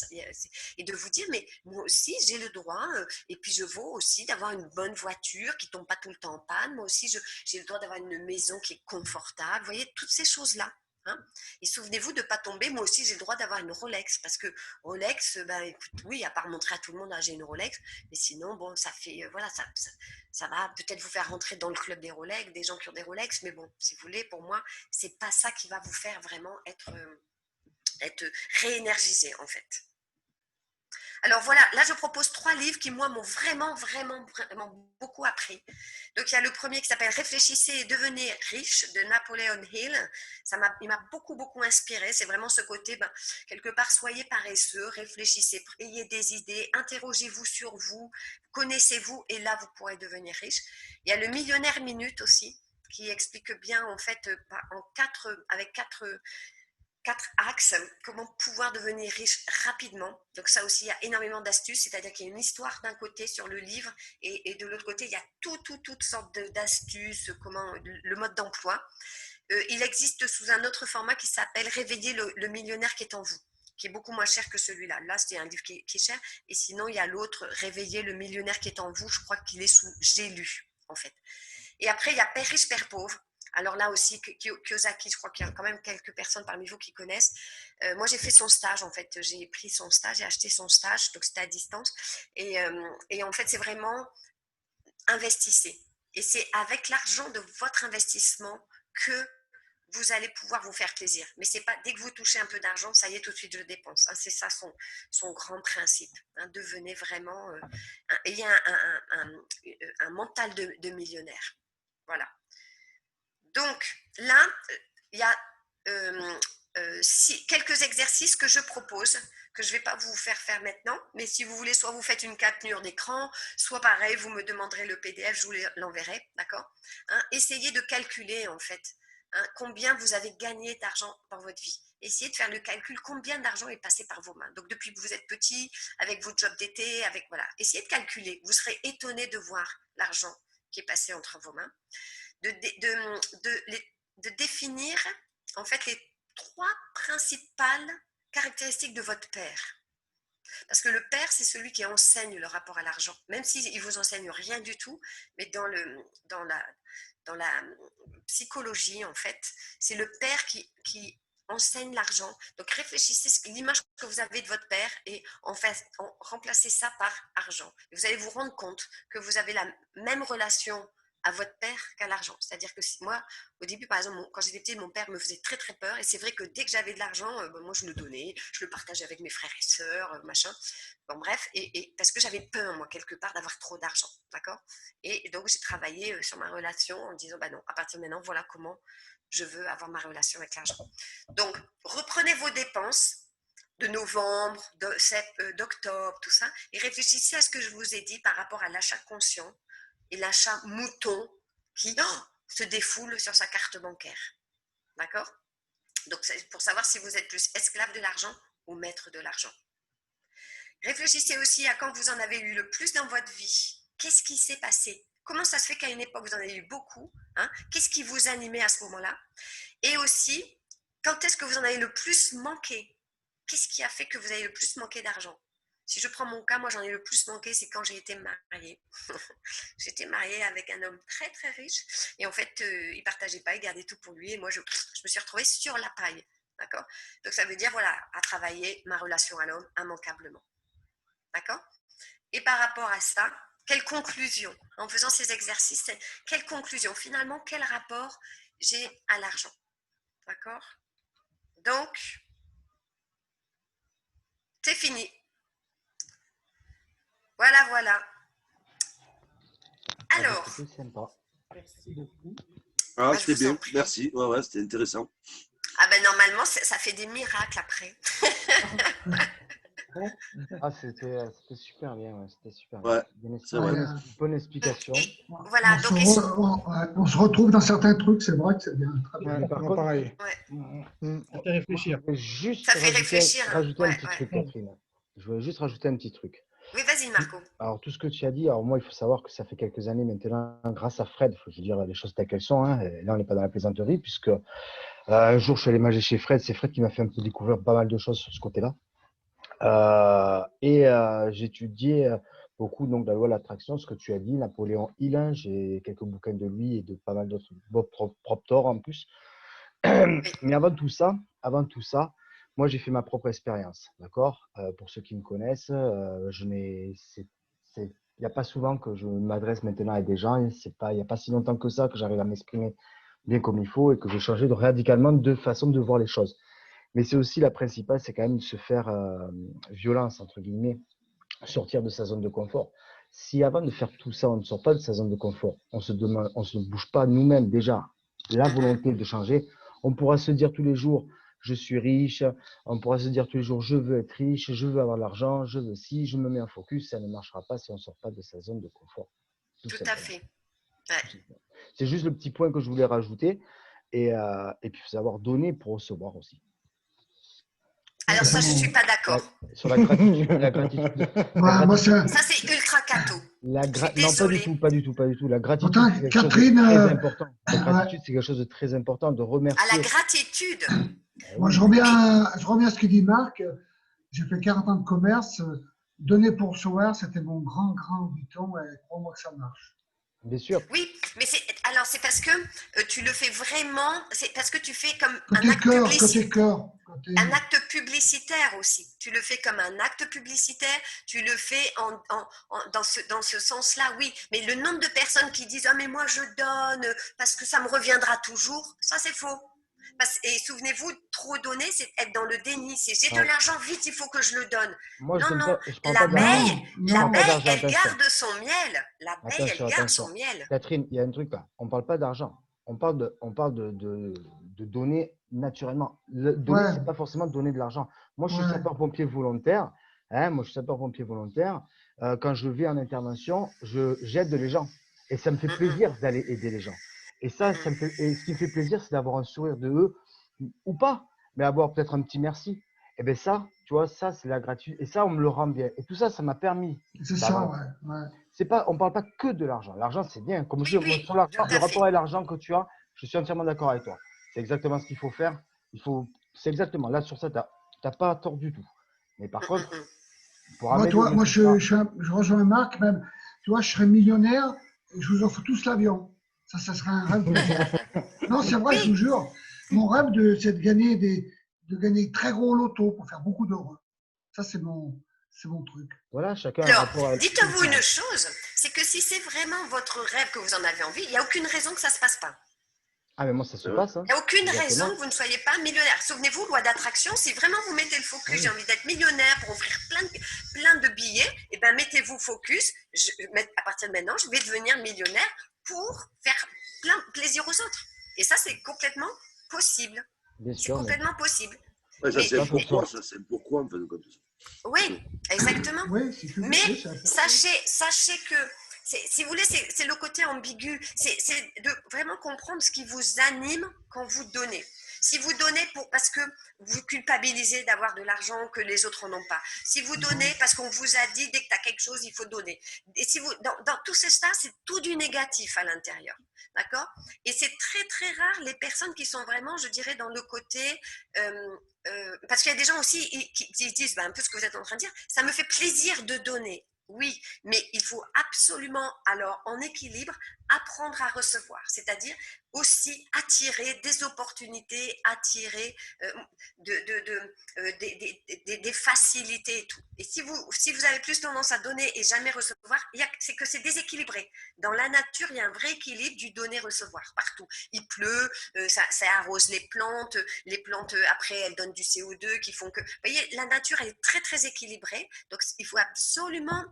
et de vous dire, mais moi aussi, j'ai le droit, et puis je vaux aussi d'avoir une bonne voiture qui ne tombe pas tout le temps en panne, moi aussi, j'ai le droit d'avoir une maison qui est confortable. Vous voyez, toutes ces choses-là. Hein. Et souvenez-vous de ne pas tomber. Moi aussi, j'ai le droit d'avoir une Rolex. Parce que Rolex, ben, écoute, oui, à part montrer à tout le monde, ah, j'ai une Rolex. Mais sinon, bon, ça fait, voilà, ça va peut-être vous faire rentrer dans le club des Rolex, des gens qui ont des Rolex. Mais bon, si vous voulez, pour moi, c'est pas ça qui va vous faire vraiment être réénergisé, en fait. Alors voilà, là je propose 3 livres qui moi m'ont vraiment beaucoup appris. Donc il y a le premier qui s'appelle Réfléchissez et devenez riche de Napoleon Hill. Il m'a beaucoup inspiré. C'est vraiment ce côté, quelque part, soyez paresseux, réfléchissez, ayez des idées, interrogez-vous sur vous, connaissez-vous et là vous pourrez devenir riche. Il y a le Millionnaire Minute aussi qui explique bien en fait avec quatre axes, comment pouvoir devenir riche rapidement. Donc ça aussi, il y a énormément d'astuces, c'est-à-dire qu'il y a une histoire d'un côté sur le livre et de l'autre côté, il y a toutes sortes d'astuces, le mode d'emploi. Il existe sous un autre format qui s'appelle Réveiller le millionnaire qui est en vous, qui est beaucoup moins cher que celui-là. Là, c'est un livre qui est cher. Et sinon, il y a l'autre, Réveiller le millionnaire qui est en vous. Je crois qu'il est sous J'ai lu, en fait. Et après, il y a Père riche, Père pauvre. Alors là aussi, Kiyosaki, je crois qu'il y a quand même quelques personnes parmi vous qui connaissent. Moi, j'ai fait son stage, en fait. J'ai pris son stage, j'ai acheté son stage, donc c'était à distance. Et en fait, c'est vraiment investissez. Et c'est avec l'argent de votre investissement que vous allez pouvoir vous faire plaisir. Mais c'est pas dès que vous touchez un peu d'argent, ça y est, tout de suite, je le dépense. Hein, c'est ça son grand principe. Hein, devenez vraiment... ayez un mental de millionnaire. Voilà. Donc, là, il y a quelques exercices que je propose, que je ne vais pas vous faire maintenant, mais si vous voulez, soit vous faites une capture d'écran, soit pareil, vous me demanderez le PDF, je vous l'enverrai, d'accord, hein, essayez de calculer en fait combien vous avez gagné d'argent dans votre vie. Essayez de faire le calcul, combien d'argent est passé par vos mains. Donc depuis que vous êtes petit, avec vos jobs d'été, voilà, essayez de calculer. Vous serez étonné de voir l'argent qui est passé entre vos mains. De définir en fait les 3 principales caractéristiques de votre père. Parce que le père, c'est celui qui enseigne le rapport à l'argent, même s'il ne vous enseigne rien du tout, mais dans la psychologie, en fait, c'est le père qui enseigne l'argent. Donc réfléchissez à l'image que vous avez de votre père et en fait, remplacez ça par argent. Et vous allez vous rendre compte que vous avez la même relation à votre père qu'à l'argent. C'est-à-dire que moi, au début, par exemple, quand j'étais petite, mon père me faisait très, très peur. Et c'est vrai que dès que j'avais de l'argent, moi, je le donnais, je le partageais avec mes frères et sœurs, machin. Bon, bref, et parce que j'avais peur, moi, quelque part, d'avoir trop d'argent. D'accord ? Et donc, j'ai travaillé sur ma relation en disant, bah non, à partir de maintenant, voilà comment je veux avoir ma relation avec l'argent. Donc, reprenez vos dépenses de novembre, d'octobre, tout ça, et réfléchissez à ce que je vous ai dit par rapport à l'achat conscient et l'achat mouton qui se défoule sur sa carte bancaire. D'accord ? Donc, c'est pour savoir si vous êtes plus esclave de l'argent ou maître de l'argent. Réfléchissez aussi à quand vous en avez eu le plus dans votre vie. Qu'est-ce qui s'est passé ? Comment ça se fait qu'à une époque, vous en avez eu beaucoup, hein ? Qu'est-ce qui vous animait à ce moment-là ? Et aussi, quand est-ce que vous en avez le plus manqué ? Qu'est-ce qui a fait que vous avez le plus manqué d'argent ? Si je prends mon cas, moi j'en ai le plus manqué, c'est quand j'ai été mariée. J'étais mariée avec un homme très très riche et en fait, il ne partageait pas, il gardait tout pour lui et moi je me suis retrouvée sur la paille. D'accord ? Donc ça veut dire, voilà, à travailler ma relation à l'homme immanquablement. D'accord ? Et par rapport à ça, quelle conclusion ? En faisant ces exercices, quelle conclusion ? Finalement, quel rapport j'ai à l'argent ? D'accord ? Donc, c'est fini. Voilà, voilà. Alors. C'était sympa. Merci beaucoup. Ah, Bah, je c'était vous en bien. prie. Merci. Ouais, ouais, c'était intéressant. Ah ben normalement, ça fait des miracles après. Ah, c'était super bien, ouais, c'était super Ouais, bien. c'est vrai. Bonne explication. Et voilà, donc On se retrouve dans certains trucs, c'est vrai que c'est bien. Très bien. Ouais, Par moi, contre, pareil. Ça fait réfléchir. je voulais juste ça fait réfléchir. rajouter un petit Ouais. truc, Catherine. Je voulais juste rajouter un petit truc. Oui, vas-y Marco. Alors, tout ce que tu as dit, alors moi, il faut savoir que ça fait quelques années maintenant, grâce à Fred, il faut dire les choses telles qu'elles sont. Hein, et là, on n'est pas dans la plaisanterie, puisque un jour, je suis allé manger chez Fred. C'est Fred qui m'a fait un peu découvrir pas mal de choses sur ce côté-là. J'étudiais beaucoup donc, la loi de l'attraction, ce que tu as dit, Napoléon Hill, j'ai quelques bouquins de lui et de pas mal d'autres, Bob Proctor en plus. Mais avant tout ça, moi j'ai fait ma propre expérience, d'accord. Pour ceux qui me connaissent, il n'y a pas souvent que je m'adresse maintenant à des gens, il n'y a pas si longtemps que ça que j'arrive à m'exprimer bien comme il faut et que j'ai changé radicalement de façon de voir les choses. Mais c'est aussi la principale, c'est quand même de se faire violence, entre guillemets, sortir de sa zone de confort. Si avant de faire tout ça, on ne sort pas de sa zone de confort, on se bouge pas nous-mêmes déjà la volonté de changer, on pourra se dire tous les jours, je suis riche, on pourra se dire tous les jours, je veux être riche, je veux avoir de l'argent, je veux ci, je me mets en focus, ça ne marchera pas si on ne sort pas de sa zone de confort. Tout à fait. Ouais. C'est juste le petit point que je voulais rajouter. Et puis, il faut savoir donner pour recevoir aussi. Alors ça, je ne suis pas d'accord. Sur la gratitude. Ça, c'est ultra cato. Non, pas du tout. La gratitude, c'est quelque Catherine, chose de très important. La gratitude, c'est quelque chose de très important, de remercier. À la gratitude. Moi, je reviens à ce que dit Marc. J'ai fait 40 ans de commerce. Donner pour recevoir, c'était mon grand bouton et crois-moi que ça marche. Bien sûr. Oui, mais c'est parce que tu le fais vraiment, c'est parce que tu fais comme côté un acte publicitaire aussi. Tu le fais comme un acte publicitaire, tu le fais dans ce sens-là, oui. Mais le nombre de personnes qui disent « Ah, mais moi je donne parce que ça me reviendra toujours », ça c'est faux. Et souvenez-vous, trop donner, c'est être dans le déni. C'est j'ai de l'argent, vite, il faut que je le donne. Moi, non, l'abeille, elle garde son miel. L'abeille, elle garde son miel. Catherine, il y a un truc là. On ne parle pas d'argent. on parle de donner naturellement. Donner, Ouais, c'est pas forcément donner de l'argent. Moi, je suis ouais, sapeur-pompier volontaire. Hein, moi, je suis sapeur-pompier volontaire. Quand je vais en intervention, j'aide les gens. Et ça me fait plaisir d'aller aider les gens. Et et ce qui me fait plaisir, c'est d'avoir un sourire de eux, ou pas, mais avoir peut-être un petit merci. Et bien ça, tu vois, ça, c'est la gratitude. Et ça, on me le rend bien. Et tout ça, ça m'a permis c'est ça, d'avancer. ouais. On ne parle pas que de l'argent. L'argent, c'est bien. Comme je Oui, dis, moi, oui, sur tout l'argent, le à rapport fait. à l'argent que tu as, je suis entièrement d'accord avec toi. C'est exactement ce qu'il faut faire. C'est exactement, là, sur ça, tu n'as pas tort du tout. Mais par contre, pour Moi, toi, améliorer moi tout ça, je rejoins Marc même. Tu vois, je serais millionnaire et je vous offre tous l'avion. Ça serait un rêve pour moi. Non, c'est vrai, je vous Oui, jure. Mon rêve, c'est de gagner très gros loto pour faire beaucoup d'euros. Ça, c'est mon truc. voilà, chacun a un alors, rapport à dites-vous différent. une chose, c'est que si c'est vraiment votre rêve que vous en avez envie, il n'y a aucune raison que ça ne se passe pas. Ah, mais moi, ça se Ouais. passe, hein. Il n'y a aucune raison Exactement. que vous ne soyez pas millionnaire. Souvenez-vous, loi d'attraction, si vraiment vous mettez le Ah focus, j'ai oui. envie d'être millionnaire pour offrir plein de billets, et bien mettez-vous focus, à partir de maintenant, je vais devenir millionnaire pour faire plein de plaisir aux autres. Et ça, c'est complètement possible. Bien C'est sûr, mais complètement possible. Ouais, ça, Mais c'est un pas pour pourquoi, toi. ça, c'est un pourquoi, en fin de compte. oui, exactement. Oui, si tu veux, Mais oui, c'est important. sachez que, si vous voulez, c'est le côté ambigu. C'est de vraiment comprendre ce qui vous anime quand vous donnez. Si vous donnez parce que vous culpabilisez d'avoir de l'argent que les autres n'en ont pas. Si vous donnez parce qu'on vous a dit dès que tu as quelque chose, il faut donner. Et si vous, dans tout ça, c'est tout du négatif à l'intérieur. D'accord? Et c'est très, très rare les personnes qui sont vraiment, je dirais, dans le côté parce qu'il y a des gens aussi qui disent un peu ce que vous êtes en train de dire, ça me fait plaisir de donner. Oui, mais il faut absolument, alors en équilibre, apprendre à recevoir, c'est-à-dire aussi attirer des opportunités, attirer des facilités et tout. Et si vous avez plus tendance à donner et jamais recevoir, c'est que c'est déséquilibré. Dans la nature, il y a un vrai équilibre du donner-recevoir partout. Il pleut, ça arrose les plantes après elles donnent du CO2 qui font que... Vous voyez, la nature elle est très très équilibrée, donc il faut absolument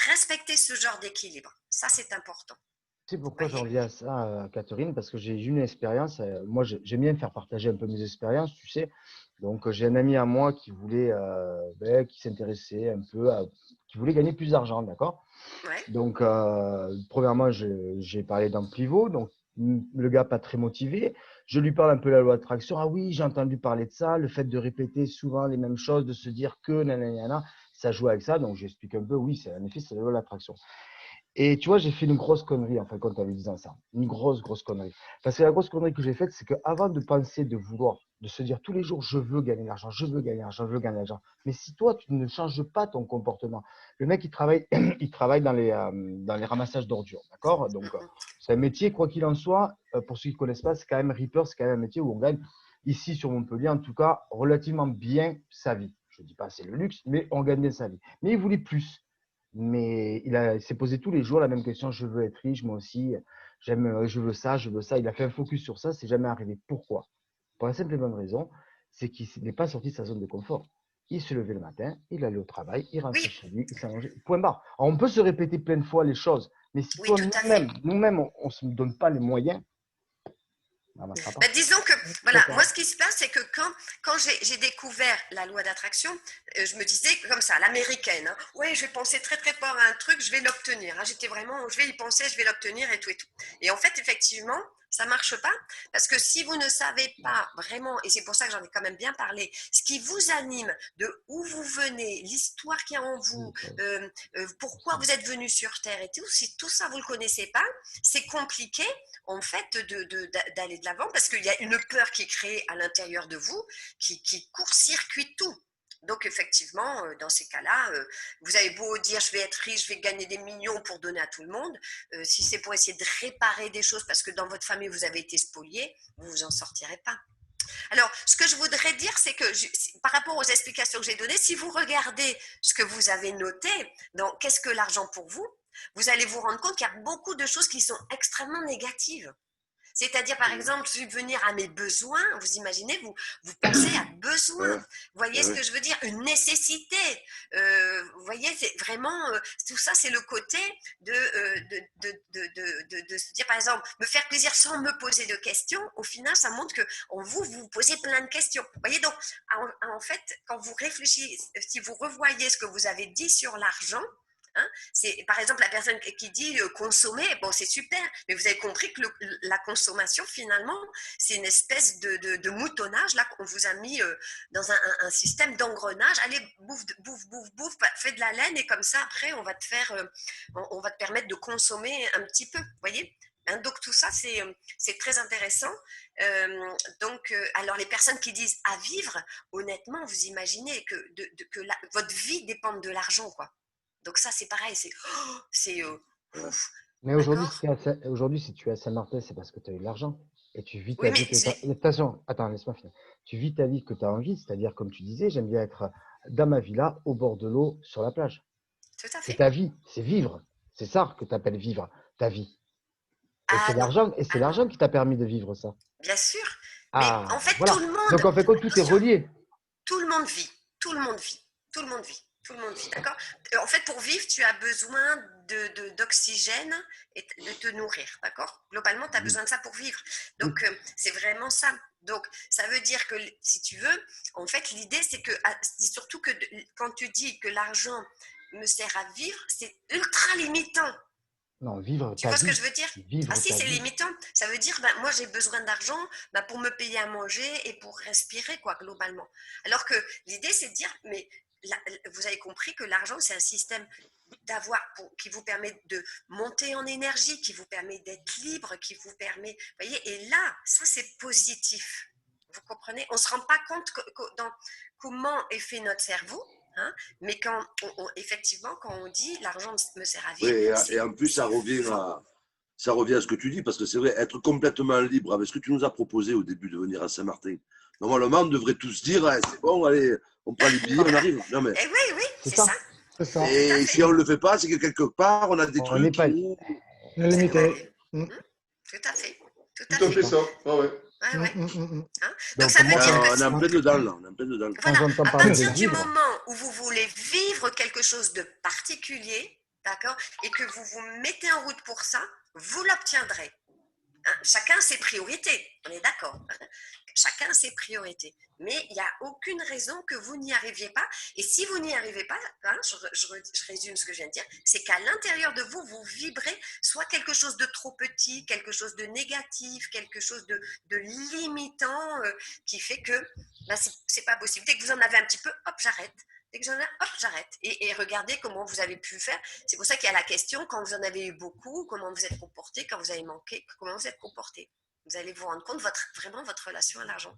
respecter ce genre d'équilibre. Ça c'est important. Tu sais pourquoi j'en Voyez. viens à ça, Catherine? Parce que j'ai eu une expérience. Moi, j'aime bien faire partager un peu mes expériences, tu sais. Donc, j'ai un ami à moi qui voulait, qui s'intéressait un peu, qui voulait gagner plus d'argent, d'accord? Ouais. Donc, premièrement, j'ai parlé d'un pivot. Donc, le gars pas très motivé. Je lui parle un peu de la loi d'attraction. Ah oui, j'ai entendu parler de ça. Le fait de répéter souvent les mêmes choses, de se dire que nanana, ça joue avec ça. Donc, j'explique un peu. Oui, en effet, c'est la loi de l'attraction. Et tu vois, j'ai fait une grosse connerie, en fin de compte, en lui disant ça. Une grosse, grosse connerie. Parce que la grosse connerie que j'ai faite, c'est qu'avant de penser, de vouloir, de se dire tous les jours, je veux gagner de l'argent, je veux gagner de l'argent, je veux gagner de l'argent. Mais si toi, tu ne changes pas ton comportement, le mec, il travaille, il travaille dans les ramassages d'ordures, d'accord? Donc, c'est un métier, quoi qu'il en soit, pour ceux qui ne connaissent pas, c'est quand même Reaper, c'est quand même un métier où on gagne, ici sur Montpellier, en tout cas, relativement bien sa vie. Je ne dis pas c'est le luxe, mais on gagne bien sa vie. Mais il voulait plus. Mais il s'est posé tous les jours la même question, je veux être riche, moi aussi, je veux ça, je veux ça. Il a fait un focus sur ça, c'est jamais arrivé. Pourquoi? Pour la simple et bonne raison, c'est qu'il n'est pas sorti de sa zone de confort. Il se levait le matin, il allait au travail, il rentrait Oui, chez lui, il s'allongeait, point barre. Alors, on peut se répéter plein de fois les choses, mais si oui, toi, tout à fait. nous-mêmes, on ne se donne pas les moyens, on n'avancera pas. Disons que, voilà, D'accord. moi ce qui se passe, c'est que quand j'ai découvert la loi d'attraction, je me disais comme ça, l'américaine, hein, ouais, je vais penser très très fort à un truc, je vais l'obtenir. Hein, j'étais vraiment, je vais y penser, je vais l'obtenir et tout et tout. Et en fait, effectivement, ça marche pas parce que si vous ne savez pas vraiment, et c'est pour ça que j'en ai quand même bien parlé, ce qui vous anime, de où vous venez, l'histoire qu'il y a en vous, pourquoi vous êtes venu sur Terre et tout, si tout ça vous le connaissez pas, c'est compliqué en fait d'aller de l'avant parce qu'il y a une peur qui est créée à l'intérieur de vous qui court-circuite tout. Donc effectivement, dans ces cas-là, vous avez beau dire je vais être riche, je vais gagner des millions pour donner à tout le monde, si c'est pour essayer de réparer des choses parce que dans votre famille vous avez été spolié, vous vous en sortirez pas. Alors, ce que je voudrais dire, c'est que par rapport aux explications que j'ai données, si vous regardez ce que vous avez noté dans qu'est-ce que l'argent pour vous, vous allez vous rendre compte qu'il y a beaucoup de choses qui sont extrêmement négatives. C'est-à-dire, par exemple, subvenir à mes besoins. Vous imaginez, vous pensez à besoin. Vous voyez ce que je veux dire? Une nécessité. Vous voyez, c'est vraiment, tout ça, c'est le côté de se dire, par exemple, me faire plaisir sans me poser de questions. Au final, ça montre que vous posez plein de questions. Vous voyez, donc, en fait, quand vous réfléchissez, si vous revoyez ce que vous avez dit sur l'argent, hein, c'est par exemple la personne qui dit consommer, bon c'est super, mais vous avez compris que la consommation finalement c'est une espèce de moutonnage là qu'on vous a mis dans un système d'engrenage. Allez, bouffe, bouffe, bouffe, bouffe, fais de la laine et comme ça après on va te permettre de consommer un petit peu, vous voyez. Hein, donc tout ça c'est très intéressant. Alors les personnes qui disent à vivre, honnêtement vous imaginez que votre vie dépend de l'argent quoi. Donc ça, c'est pareil, c'est ouf. Mais aujourd'hui, si tu es à Saint-Martin, c'est parce que tu as eu de l'argent. Et tu vis ta vie. Attention, attends, laisse-moi finir. Tu vis ta vie que tu as envie, c'est-à-dire, comme tu disais, j'aime bien être dans ma villa, au bord de l'eau, sur la plage. Tout à fait. C'est ta vie, c'est vivre. C'est ça que tu appelles vivre, ta vie. Et c'est l'argent qui t'a permis de vivre ça. Bien sûr. Mais en fait, voilà. Tout le monde. Donc, en fait, tout est relié. Tout le monde vit. Tout le monde vit. Tout le monde vit. Tout le monde vit, d'accord? En fait, pour vivre, tu as besoin d'oxygène et de te nourrir, d'accord? Globalement, tu as besoin de ça pour vivre. Donc, c'est vraiment ça. Donc, ça veut dire que, si tu veux, en fait, l'idée, c'est surtout que quand tu dis que l'argent me sert à vivre, c'est ultra limitant. Non, vivre. Tu vois ce que je veux dire? Ah si, c'est limitant. Ça veut dire, moi j'ai besoin d'argent pour me payer à manger et pour respirer, quoi, globalement. Alors que l'idée, c'est de dire, mais vous avez compris que l'argent, c'est un système qui vous permet de monter en énergie, qui vous permet d'être libre, qui vous permet, vous voyez, et là, ça c'est positif. Vous comprenez? On ne se rend pas compte dans comment est fait notre cerveau. Hein, mais effectivement, quand on dit l'argent me sert à vivre. Oui, et en plus, ça revient à ce que tu dis, parce que c'est vrai, être complètement libre avec ce que tu nous as proposé au début de venir à Saint-Martin. Normalement, on devrait tous dire c'est bon, allez, on prend les billets, on arrive. Non, mais... Oui, c'est ça. Et si on ne le fait pas, c'est que quelque part, on a des trucs qui nous. Limité. Tout à fait. Tout à fait ça. Ouais. Hein? Donc ça veut dire que on est en plein dedans là. Voilà. À partir du moment où vous voulez vivre quelque chose de particulier, d'accord, et que vous vous mettez en route pour ça, vous l'obtiendrez. Hein? Chacun ses priorités, on est d'accord. Chacun ses priorités. Mais il n'y a aucune raison que vous n'y arriviez pas. Et si vous n'y arrivez pas, hein, je résume ce que je viens de dire, c'est qu'à l'intérieur de vous, vous vibrez soit quelque chose de trop petit, quelque chose de négatif, quelque chose de limitant qui fait que c'est pas possible. Dès que vous en avez un petit peu, hop, j'arrête. Dès que j'en ai, hop, j'arrête. Et regardez comment vous avez pu faire. C'est pour ça qu'il y a la question, quand vous en avez eu beaucoup, comment vous êtes comporté, quand vous avez manqué, comment vous êtes comporté. Vous allez vous rendre compte vraiment votre relation à l'argent.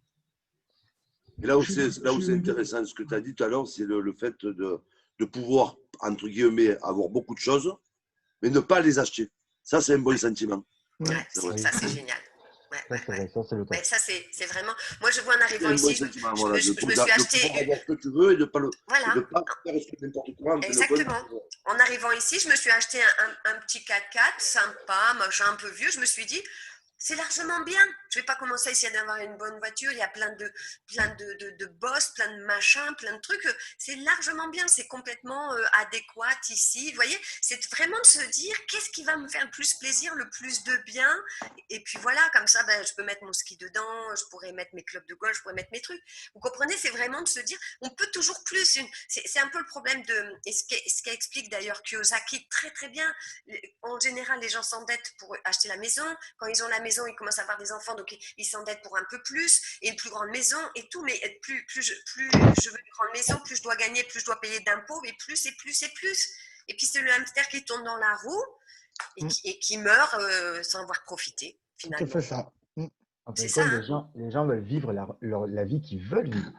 Et là où c'est intéressant, ce que tu as dit tout à l'heure, c'est le fait de pouvoir, entre guillemets, avoir beaucoup de choses, mais ne pas les acheter. Ça, c'est un bon sentiment. Ouais, ça, c'est génial. Ça, c'est vraiment. Moi, je vois en arrivant ici, je me suis acheté. Ce que tu veux et de ne pas faire n'importe quoi. Exactement. En arrivant ici, je me suis acheté un petit 4x4 sympa, machin un peu vieux. Je me suis dit, c'est largement bien. Je ne vais pas commencer à essayer d'avoir une bonne voiture. Il y a plein de bosses, plein de machins, plein de trucs. C'est largement bien. C'est complètement adéquat ici. Vous voyez, c'est vraiment de se dire qu'est-ce qui va me faire le plus plaisir, le plus de bien. Et puis voilà, comme ça, je peux mettre mon ski dedans, je pourrais mettre mes clubs de golf, je pourrais mettre mes trucs. Vous comprenez, c'est vraiment de se dire on peut toujours plus. C'est un peu le problème et ce qui explique d'ailleurs Kiyosaki très très bien. En général, les gens s'endettent pour acheter la maison. Quand ils ont la maison, ils commencent à avoir des enfants, donc ils s'endettent pour un peu plus et une plus grande maison et tout. Mais plus je veux une grande maison, plus je dois gagner, plus je dois payer d'impôts, et plus et plus et plus. Et puis c'est le hamster qui tourne dans la roue et qui meurt sans avoir profité finalement. C'est ça. C'est ça. Les gens veulent vivre la vie qu'ils veulent vivre.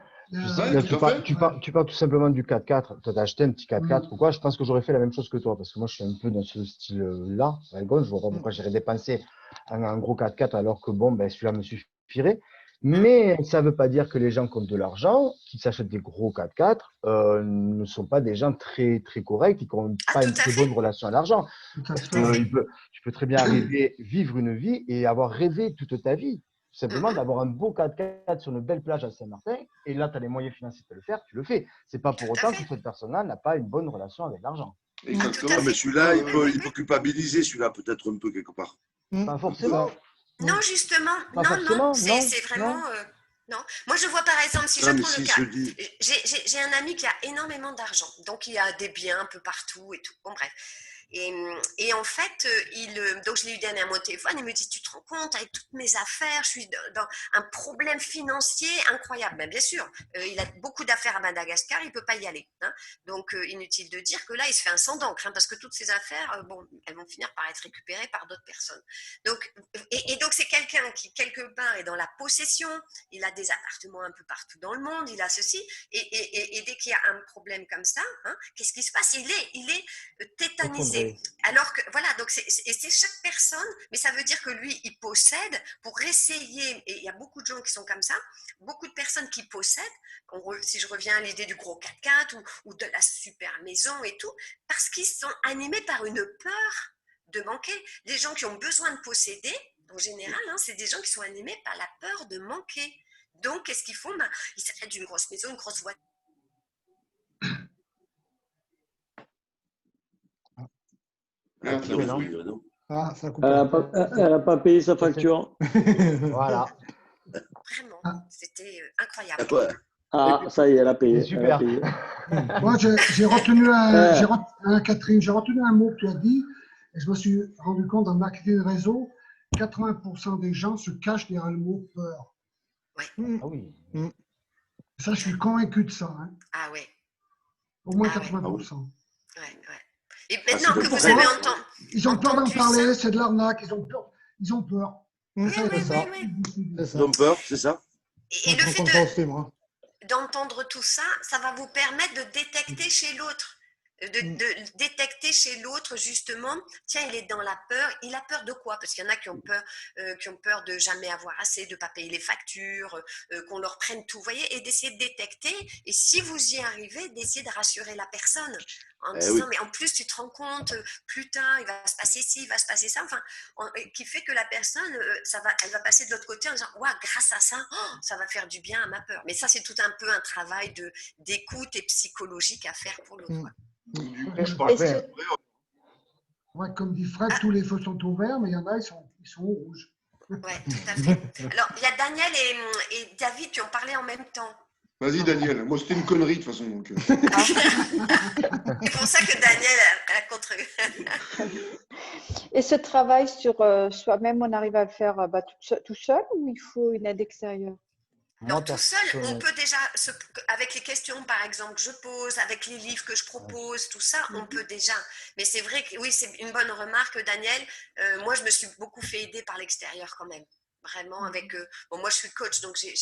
Tu parles tout simplement du 4x4. Tu as acheté un petit 4x4 ou quoi? Je pense que j'aurais fait la même chose que toi parce que moi je suis un peu dans ce style-là. Je vois pas pourquoi j'irais dépenser un gros 4x4 alors que celui-là me suffirait. Mais ça ne veut pas dire que les gens qui ont de l'argent, qui s'achètent des gros 4x4, ne sont pas des gens très, très corrects, qui n'ont pas une très bonne relation à l'argent. Parce que tu peux très bien arriver, vivre une vie et avoir rêvé toute ta vie. Tout simplement d'avoir un beau 4x4 sur une belle plage à Saint-Martin, et là, tu as les moyens financiers de le faire, tu le fais. Ce n'est pas pour autant que cette personne-là n'a pas une bonne relation avec l'argent. Exactement. Mais celui-là, il peut culpabiliser, celui-là, peut-être un peu quelque part. Pas forcément. Non, justement. Pas non, forcément. non. C'est vraiment. Non. Moi, je vois par exemple, si je prends le cas, j'ai un ami qui a énormément d'argent. Donc, il a des biens un peu partout et tout. Bon, bref. Et en fait, donc je l'ai eu dernièrement au téléphone, il me dit, tu te rends compte, avec toutes mes affaires, je suis dans un problème financier incroyable. Mais bien sûr, il a beaucoup d'affaires à Madagascar, il ne peut pas y aller. Hein. Donc, inutile de dire que là, il se fait un sang d'encre, hein, parce que toutes ces affaires, elles vont finir par être récupérées par d'autres personnes. Donc, et donc, c'est quelqu'un qui, quelque part, est dans la possession, il a des appartements un peu partout dans le monde, il a ceci, et dès qu'il y a un problème comme ça, hein, qu'est-ce qui se passe? Il est tétanisé. Alors que, voilà, donc c'est chaque personne, mais ça veut dire que lui, il possède pour essayer, et il y a beaucoup de gens qui sont comme ça, beaucoup de personnes qui possèdent, si je reviens à l'idée du gros 4x4 ou de la super maison et tout, parce qu'ils sont animés par une peur de manquer. Les gens qui ont besoin de posséder, en général, hein, c'est des gens qui sont animés par la peur de manquer. Donc, qu'est-ce qu'ils font? Ils s'achètent une grosse maison, une grosse voiture. Elle n'a pas payé sa facture. Voilà. Vraiment, c'était incroyable. Ah, ça y est, elle a payé. Super. Moi, j'ai retenu Catherine, j'ai retenu un mot que tu as dit, et je me suis rendu compte dans le marketing réseau, 80% des gens se cachent derrière le mot peur. Ouais. Ah oui. Ça, je suis convaincu de ça. Hein. Ah oui. Au moins 80%. Ouais. Et maintenant que vous avez entendu. Ils ont peur d'en parler, c'est de l'arnaque, ils ont peur. Ils ont peur. Oui. Ils ont peur, c'est ça. Et le fait d'entendre tout ça, ça va vous permettre de détecter chez l'autre. De détecter chez l'autre justement, tiens, il est dans la peur. Il a peur de quoi? Parce qu'il y en a qui ont peur de jamais avoir assez, de ne pas payer les factures, qu'on leur prenne tout, vous voyez, et d'essayer de détecter. Et si vous y arrivez, d'essayer de rassurer la personne en disant, mais en plus, tu te rends compte, plus tard, il va se passer ci, il va se passer ça, enfin, qui fait que la personne, elle va passer de l'autre côté en disant, ouais, grâce à ça, ça va faire du bien à ma peur. Mais ça, c'est tout un peu un travail d'écoute et psychologique à faire pour l'autre. Ouais, comme dit Fred, tous les feux sont ouverts, mais il y en a, ils sont au rouge. Oui, tout à fait. Alors, il y a Daniel et David qui ont parlé en même temps. Vas-y, Daniel. Moi, c'était une connerie, de toute façon. Donc... C'est pour ça que Daniel a contre. Et ce travail sur soi-même, on arrive à le faire tout seul ou il faut une aide extérieure? Non, tout seul, on peut déjà, avec les questions par exemple que je pose, avec les livres que je propose, tout ça, on peut déjà. Mais c'est vrai que oui, c'est une bonne remarque, Daniel. Moi, je me suis beaucoup fait aider par l'extérieur quand même. Vraiment avec moi je suis coach, donc j'ai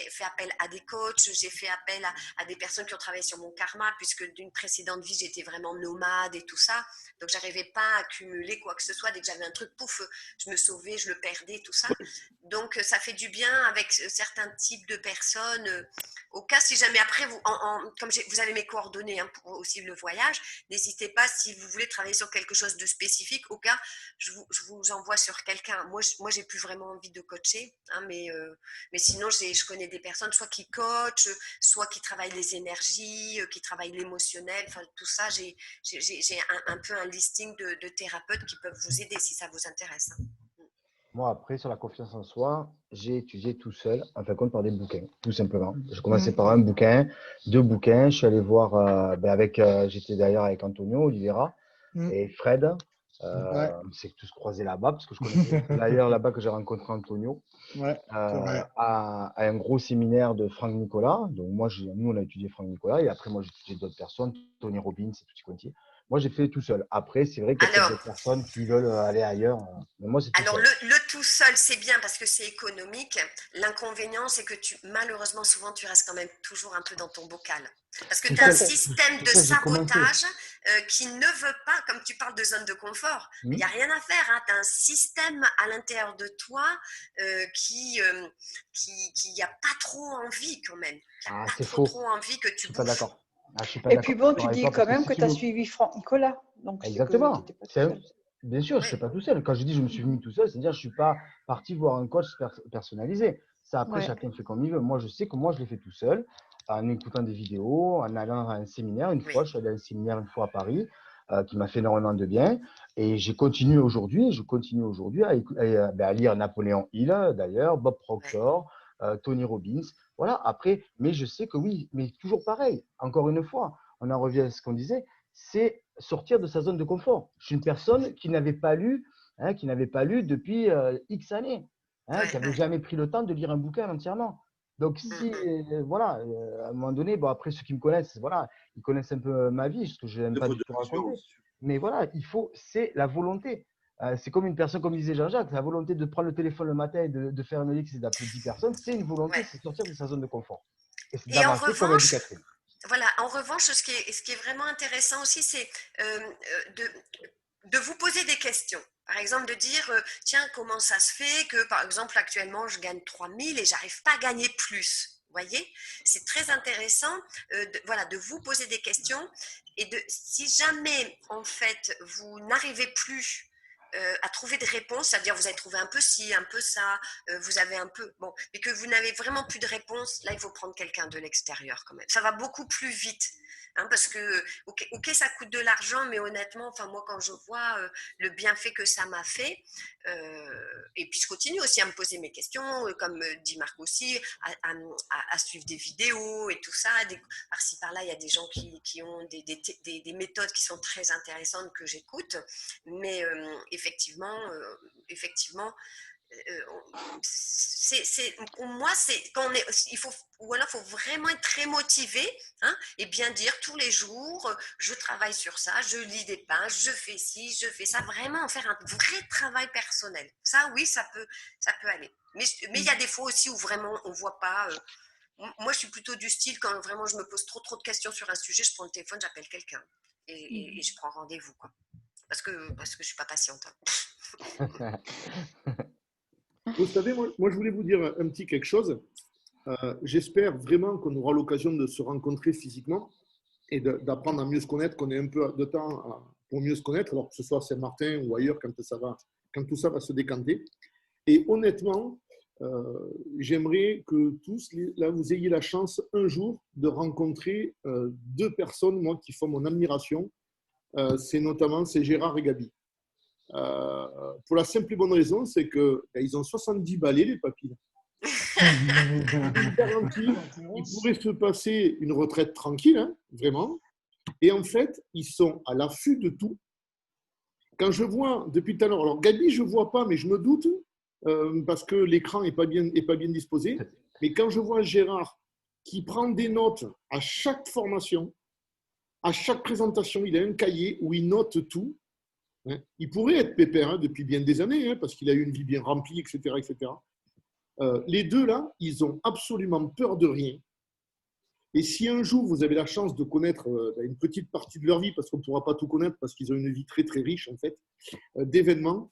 fait appel à des coachs, j'ai fait appel à des personnes qui ont travaillé sur mon karma, puisque d'une précédente vie j'étais vraiment nomade et tout ça, donc j'arrivais pas à accumuler quoi que ce soit. Dès que j'avais un truc, pouf, je me sauvais, je le perdais, tout ça. Donc ça fait du bien avec certains types de personnes. Au cas si jamais après comme vous avez mes coordonnées hein, pour aussi le voyage, n'hésitez pas si vous voulez travailler sur quelque chose de spécifique. Au cas je vous envoie sur quelqu'un. Moi j'ai plus vraiment envie de coacher, hein, mais sinon je connais des personnes soit qui coachent, soit qui travaillent les énergies, qui travaillent l'émotionnel, enfin tout ça, j'ai un peu un listing de thérapeutes qui peuvent vous aider si ça vous intéresse. Hein. Moi, après, sur la confiance en soi, j'ai étudié tout seul, en fin de compte, par des bouquins, tout simplement. Je commençais par un bouquin, 2 bouquins. Je suis allé voir, j'étais d'ailleurs avec Antonio Oliveira et Fred. On s'est tous croisés là-bas, parce que je connaissais d'ailleurs là-bas que j'ai rencontré Antonio, à un gros séminaire de Franck Nicolas. Donc, nous, on a étudié Franck Nicolas, et après, moi, j'ai étudié d'autres personnes, Tony Robbins et tout ce qui continue. Moi, j'ai fait tout seul. Après, c'est vrai qu'il y a peut-être des personnes qui veulent aller ailleurs. Mais moi, c'est tout Alors, seul. le tout seul, c'est bien parce que c'est économique. L'inconvénient, c'est que malheureusement, souvent, tu restes quand même toujours un peu dans ton bocal. Parce que C'est tu as un ça, système de c'est ça, j'ai commencé. sabotage qui ne veut pas, comme tu parles de zone de confort, il n'y a rien à faire. Hein. Tu as un système à l'intérieur de toi qui n'a pas trop envie quand même. Qui n'a pas C'est trop, faux. trop envie que Je tu suis pas bouges. d'accord. Je suis pas Et d'accord. puis bon, Je suis tu d'accord avec dis toi, quand parce que même si que tu tu as veux- suivi Franck Nicolas. Donc, c'est que tu Exactement. n'étais pas tout seul. Bien sûr, je ne suis pas tout seul. Quand je dis je me suis mis tout seul, c'est-à-dire je ne suis pas parti voir un coach personnalisé. Ça, après, Ouais. chacun fait comme il veut. Moi, je sais que moi, je l'ai fait tout seul, en écoutant des vidéos, en allant à un séminaire. Une fois, je suis allé à un séminaire une fois à Paris, qui m'a fait énormément de bien. Et je continue aujourd'hui à lire Napoléon Hill, d'ailleurs, Bob Proctor, Tony Robbins. Voilà, après, mais je sais que oui, mais toujours pareil. Encore une fois, on en revient à ce qu'on disait, c'est sortir de sa zone de confort. Je suis une personne qui n'avait pas lu depuis X années, qui n'avait jamais pris le temps de lire un bouquin entièrement. Donc, si, voilà, à un moment donné, bon, après, ceux qui me connaissent, voilà, ils connaissent un peu ma vie, ce que je n'aime pas du tout raconter. Mais voilà, c'est la volonté. C'est comme une personne, comme disait Jean-Jacques, la volonté de prendre le téléphone le matin et de faire un X et d'appeler 10 personnes, c'est une volonté, c'est sortir de sa zone de confort. Et c'est Et en d'avancer comme revanche, indicatrice. voilà, en revanche, ce qui est vraiment intéressant aussi, c'est de vous poser des questions. Par exemple, de dire, tiens, comment ça se fait que, par exemple, actuellement, je gagne 3000 et j'arrive pas à gagner plus. Vous voyez, c'est très intéressant de vous poser des questions et si jamais, en fait, vous n'arrivez plus à trouver des réponses, c'est-à-dire vous avez trouvé un peu ci, un peu ça, vous avez un peu, bon, mais que vous n'avez vraiment plus de réponse, là, il faut prendre quelqu'un de l'extérieur quand même. Ça va beaucoup plus vite. Hein, parce que, ok, ça coûte de l'argent, mais honnêtement, enfin, moi, quand je vois le bienfait que ça m'a fait, et puis je continue aussi à me poser mes questions, comme dit Marc aussi, à suivre des vidéos et tout ça. Par-ci, par-là, il y a des gens qui ont des méthodes qui sont très intéressantes que j'écoute, mais effectivement, pour moi, c'est quand ou alors faut vraiment être très motivé, hein, et bien dire tous les jours, je travaille sur ça, je lis des pages, je fais ci, je fais ça, vraiment faire un vrai travail personnel. Ça, oui, ça peut aller. Mais il y a des fois aussi où vraiment on voit pas. Moi, je suis plutôt du style quand vraiment je me pose trop de questions sur un sujet, je prends le téléphone, j'appelle quelqu'un et je prends rendez-vous, quoi. Parce que je suis pas patiente. Hein. Vous savez, moi, je voulais vous dire un petit quelque chose. J'espère vraiment qu'on aura l'occasion de se rencontrer physiquement et d'apprendre à mieux se connaître, qu'on ait un peu de temps pour mieux se connaître, alors que ce soit à Saint-Martin ou ailleurs, quand tout ça va se décanter. Et honnêtement, j'aimerais que tous, là, vous ayez la chance un jour de rencontrer deux personnes, moi, qui font mon admiration. C'est Gérard et Gabi. Pour la simple et bonne raison, c'est qu'ils ont 70 balais, les papilles. Il pourrait se passer une retraite tranquille, hein, vraiment. Et en fait, ils sont à l'affût de tout. Quand je vois, depuis tout à l'heure, alors Gabi, je ne vois pas, mais je me doute, parce que l'écran n'est pas bien disposé. Mais quand je vois Gérard qui prend des notes à chaque formation, à chaque présentation, il a un cahier où il note tout. Il pourrait être pépère depuis bien des années, parce qu'il a eu une vie bien remplie, etc. etc. Les deux, là, ils ont absolument peur de rien. Et si un jour, vous avez la chance de connaître une petite partie de leur vie, parce qu'on ne pourra pas tout connaître, parce qu'ils ont une vie très, très riche, en fait, d'événements,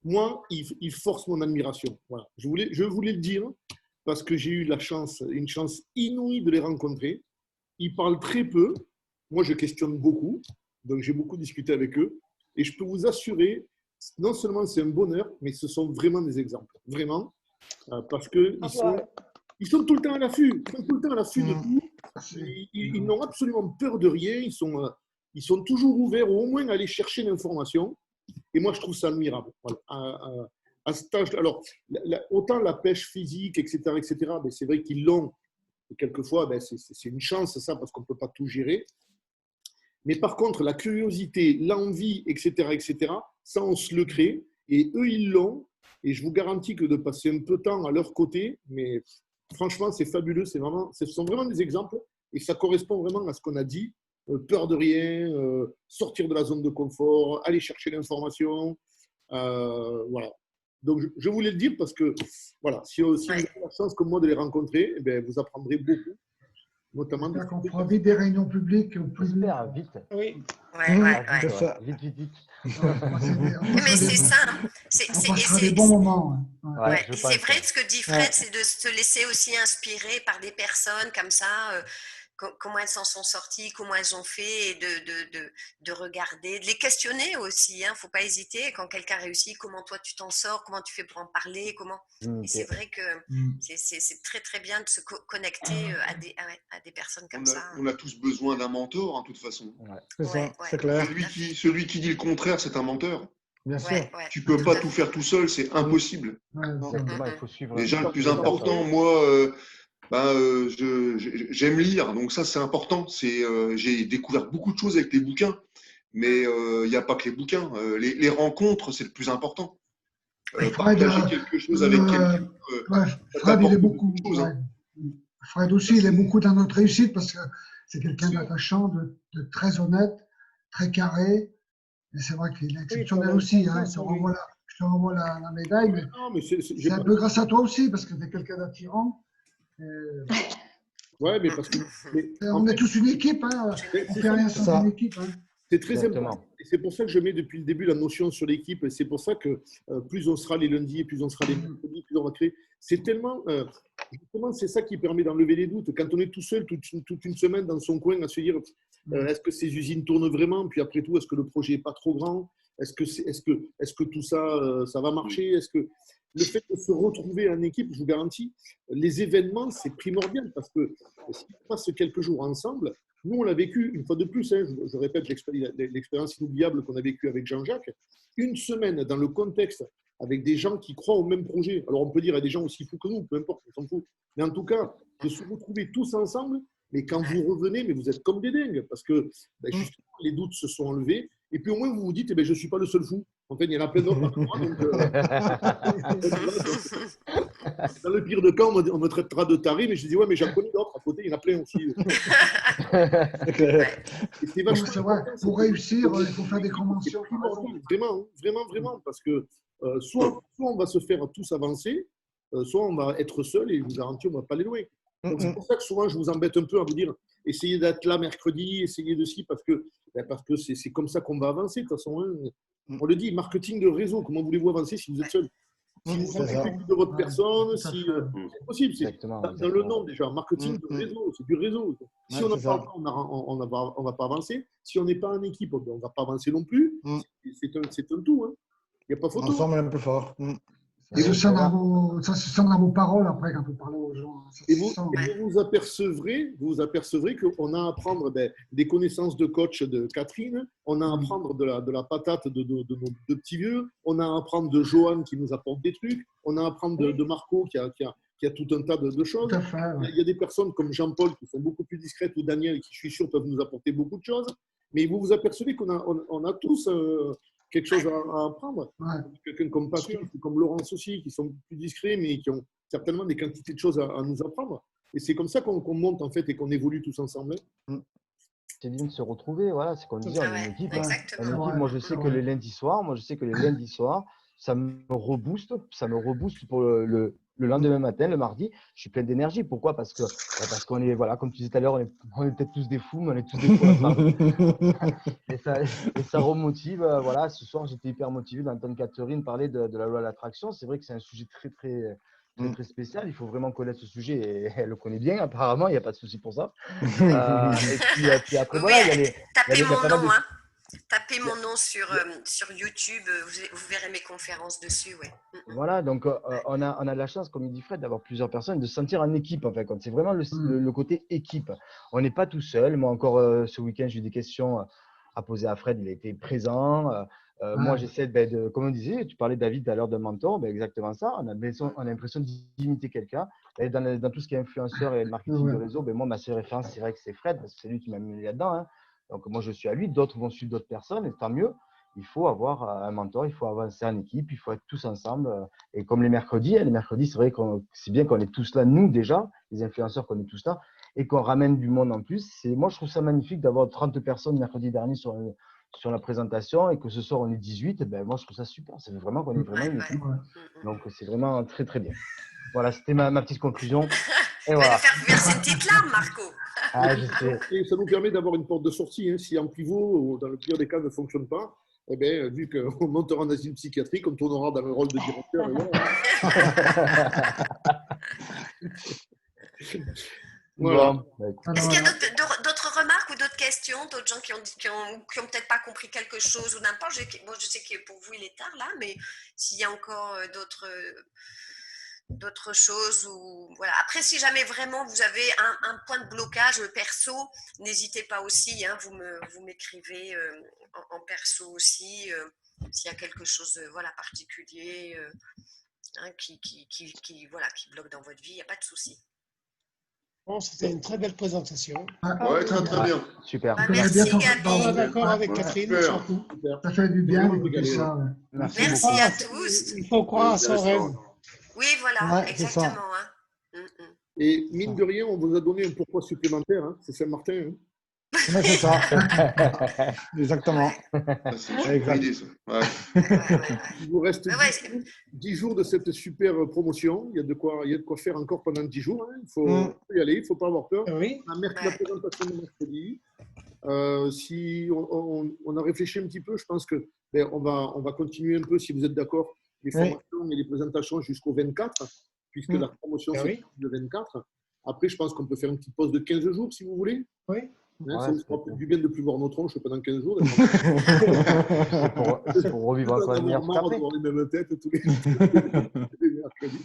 moi, ils forcent mon admiration. Voilà. Je voulais le dire, parce que j'ai eu une chance inouïe de les rencontrer. Ils parlent très peu. Moi, je questionne beaucoup. Donc, j'ai beaucoup discuté avec eux. Et je peux vous assurer, non seulement c'est un bonheur, mais ce sont vraiment des exemples. Vraiment. Parce qu'ils sont tout le temps à l'affût. Ils sont tout le temps à l'affût de tout. Ils n'ont absolument peur de rien. Ils sont toujours ouverts, au moins à aller chercher l'information. Et moi, je trouve ça admirable. Voilà. À cet âge, alors, autant la pêche physique, etc., ben, c'est vrai qu'ils l'ont. Et quelquefois, ben, c'est une chance, ça, parce qu'on ne peut pas tout gérer. Mais par contre, la curiosité, l'envie, etc., ça, on se le crée. Et eux, ils l'ont. Et je vous garantis que de passer un peu de temps à leur côté, mais franchement, c'est fabuleux. Ce sont vraiment des exemples. Et ça correspond vraiment à ce qu'on a dit. peur de rien, sortir de la zone de confort, aller chercher l'information. Voilà. Donc, je voulais le dire parce que, voilà, si vous avez la chance comme moi de les rencontrer, eh bien, vous apprendrez beaucoup, notamment. J'espère qu'on fera vite des réunions publiques au plus vite. Vite. Oui. Vite. Mais c'est ça. On passera des bons moments. Ouais. Et c'est vrai, ce que dit Fred, c'est de se laisser aussi inspirer par des personnes comme ça, comment elles s'en sont sorties, comment elles ont fait, et de regarder, de les questionner aussi. Il ne faut pas hésiter. Quand quelqu'un réussit, comment toi tu t'en sors, comment tu fais pour en parler, Et c'est vrai que c'est très très bien de se connecter à des personnes comme ça. On a tous besoin d'un mentor, de toute façon. C'est ça, c'est clair. Celui qui dit le contraire, c'est un menteur. Bien sûr. Tu peux pas tout faire tout seul, c'est impossible. Exactement, il faut suivre. Déjà, le plus important, moi, j'aime lire, donc ça, c'est important. J'ai découvert beaucoup de choses avec les bouquins, mais il n'y a pas que les bouquins. Les rencontres, c'est le plus important. Partager quelque chose avec quelqu'un. Fred, il est beaucoup. Fred aussi, il est beaucoup dans notre réussite parce que c'est quelqu'un d'attachant, de très honnête, très carré. Et c'est vrai qu'il est exceptionnel aussi. Je te renvoie la médaille, mais c'est un peu grâce à toi aussi, parce que tu es quelqu'un d'attirant. Ouais, mais parce que. On est tous une équipe, on ne fait rien sans une équipe. C'est très important. Et c'est pour ça que je mets depuis le début la notion sur l'équipe. Et c'est pour ça que plus on sera les lundis, et plus on sera les mercredis, plus on va créer. C'est tellement. Justement, c'est ça qui permet d'enlever les doutes. Quand on est tout seul toute une semaine dans son coin à se dire est-ce que ces usines tournent vraiment? Puis après tout, est-ce que le projet n'est pas trop grand? Est-ce que tout ça, ça va marcher? Est-ce que le fait de se retrouver en équipe, je vous garantis, les événements, c'est primordial parce que si on passe quelques jours ensemble, nous, on l'a vécu une fois de plus. Je répète l'expérience inoubliable qu'on a vécue avec Jean-Jacques. Une semaine dans le contexte avec des gens qui croient au même projet. Alors, on peut dire à des gens aussi fous que nous, peu importe, on s'en fout. Mais en tout cas, de se retrouver tous ensemble, mais quand vous revenez, mais vous êtes comme des dingues parce que justement, les doutes se sont enlevés. Et puis au moins, vous vous dites, je ne suis pas le seul fou. En fait, il y en a plein d'autres. Dans le pire de cas, on me traitera de taré, mais je dis, ouais, mais j'en connais d'autres à côté, il y en a plein aussi. C'est vrai, pour réussir, il faut faire des conventions. Vraiment, parce que soit on va se faire tous avancer, soit on va être seul et je vous garantis, on ne va pas aller loin. Donc, c'est pour ça que souvent, je vous embête un peu à vous dire, essayez d'être là mercredi, essayez de ci, parce que c'est comme ça qu'on va avancer. De toute façon, on le dit, marketing de réseau, comment voulez-vous avancer si vous êtes seul? Si vous occupez de votre personne, c'est possible. C'est dans le nom déjà, marketing de réseau, c'est du réseau. Si on n'a pas on ne va pas avancer. Si on n'est pas en équipe, on ne va pas avancer non plus. C'est un tout. Il n'y a pas photo. Ensemble, un peu fort. Ça se sent dans vos paroles après quand vous parlez aux gens. Et vous vous apercevrez qu'on a à apprendre des connaissances de coach de Catherine, on a à apprendre de la patate de nos deux petits vieux, on a à apprendre de Johan qui nous apporte des trucs, on a à apprendre de Marco qui a tout un tas de choses. Il y a des personnes comme Jean-Paul qui sont beaucoup plus discrètes ou Daniel qui, je suis sûr, peuvent nous apporter beaucoup de choses. Mais vous vous apercevez qu'on a tous quelque chose à apprendre. Quelqu'un comme Patrick, comme Laurence aussi, qui sont plus discrets, mais qui ont certainement des quantités de choses à nous apprendre. Et c'est comme ça qu'on monte, en fait, et qu'on évolue tous ensemble. C'est bien de se retrouver, voilà, c'est qu'on dit, on est une équipe. Exactement. Moi, je sais que les lundis soirs, ça me rebooste pour le lendemain matin, le mardi, je suis plein d'énergie. Pourquoi? Parce qu'on est, voilà, comme tu disais tout à l'heure, on est peut-être tous des fous, mais on est tous des fous. et ça remotive. Voilà, ce soir, j'étais hyper motivé d'entendre Catherine parler de la loi de l'attraction. C'est vrai que c'est un sujet très spécial. Il faut vraiment connaître ce sujet et elle le connaît bien, apparemment, il n'y a pas de souci pour ça. Et puis après, voilà, il y a les. Tapez mon nom, Tapez mon nom sur YouTube, vous verrez mes conférences dessus. Voilà, donc on a de la chance, comme il dit Fred, d'avoir plusieurs personnes, de se sentir en équipe. En fait, c'est vraiment le côté équipe. On n'est pas tout seul. Moi, encore ce week-end, j'ai eu des questions à poser à Fred. Il a été présent. Moi, j'essaie comme on disait, tu parlais, David, tout à l'heure d'un mentor. Exactement ça. On a l'impression d'imiter quelqu'un. Dans tout ce qui est influenceur et le marketing de réseau, moi, ma seule référence, c'est vrai que c'est Fred, parce que c'est lui qui m'a mis là-dedans. Donc, moi, je suis à lui. D'autres vont suivre d'autres personnes, et tant mieux. Il faut avoir un mentor, il faut avancer en équipe, il faut être tous ensemble. Et comme les mercredis, c'est vrai que c'est bien qu'on est tous là, nous déjà, les influenceurs, qu'on est tous là. et qu'on ramène du monde en plus. Moi, je trouve ça magnifique d'avoir 30 personnes mercredi dernier sur la présentation et que ce soir on est 18. Ben, moi, je trouve ça super. C'est vraiment qu'on est vraiment une équipe. Donc, c'est vraiment très, très bien. Voilà, c'était ma petite conclusion. Et Tu vas voilà. nous faire verser une petite larme, Marco. Ah, je sais. Et ça nous permet d'avoir une porte de sortie. Hein. Si un pivot, dans le pire des cas, ne fonctionne pas, eh bien, vu qu'on montera en asile psychiatrique, on tournera dans le rôle de directeur. Et voilà. Bon, bah, écoute. Est-ce qu'il y a d'autres remarques ou d'autres questions, d'autres gens qui ont peut-être pas compris quelque chose ou n'importe. Bon, je sais que pour vous il est tard là, mais s'il y a encore d'autres choses ou voilà. Après, si jamais vraiment vous avez un point de blocage perso, n'hésitez pas aussi. Hein, vous m'écrivez en perso aussi s'il y a quelque chose de particulier hein, qui bloque dans votre vie. Il n'y a pas de souci. Bon, c'était une très belle présentation. Ouais, très très bien. Super. Merci Gabi. Je suis d'accord avec Catherine. Ça fait du bien d'écouter ça. Merci Merci à tous. Il faut croire à son rêve. Oui, voilà, exactement. Hein. Et mine de rien, on vous a donné un pourquoi supplémentaire. Hein. C'est Saint-Martin. Hein. Ouais, c'est ça. Exactement. C'est une super idée, ça. Ouais. Il vous reste 10 jours de cette super promotion. Il y a de quoi faire encore pendant 10 jours. Hein. Il faut y aller, il ne faut pas avoir peur. Oui. La présentation de mercredi. Si on a réfléchi un petit peu, je pense que on va continuer un peu, si vous êtes d'accord, les formations et les présentations jusqu'au 24, puisque la promotion c'est le 24. Après, je pense qu'on peut faire une petite pause de 15 jours, si vous voulez. Oui. Hein, ça vous fera du bien de ne plus voir nos tronches pendant 15 jours. C'est pour revivre encore une meilleure marre d'avoir les mêmes têtes tous les mercredis.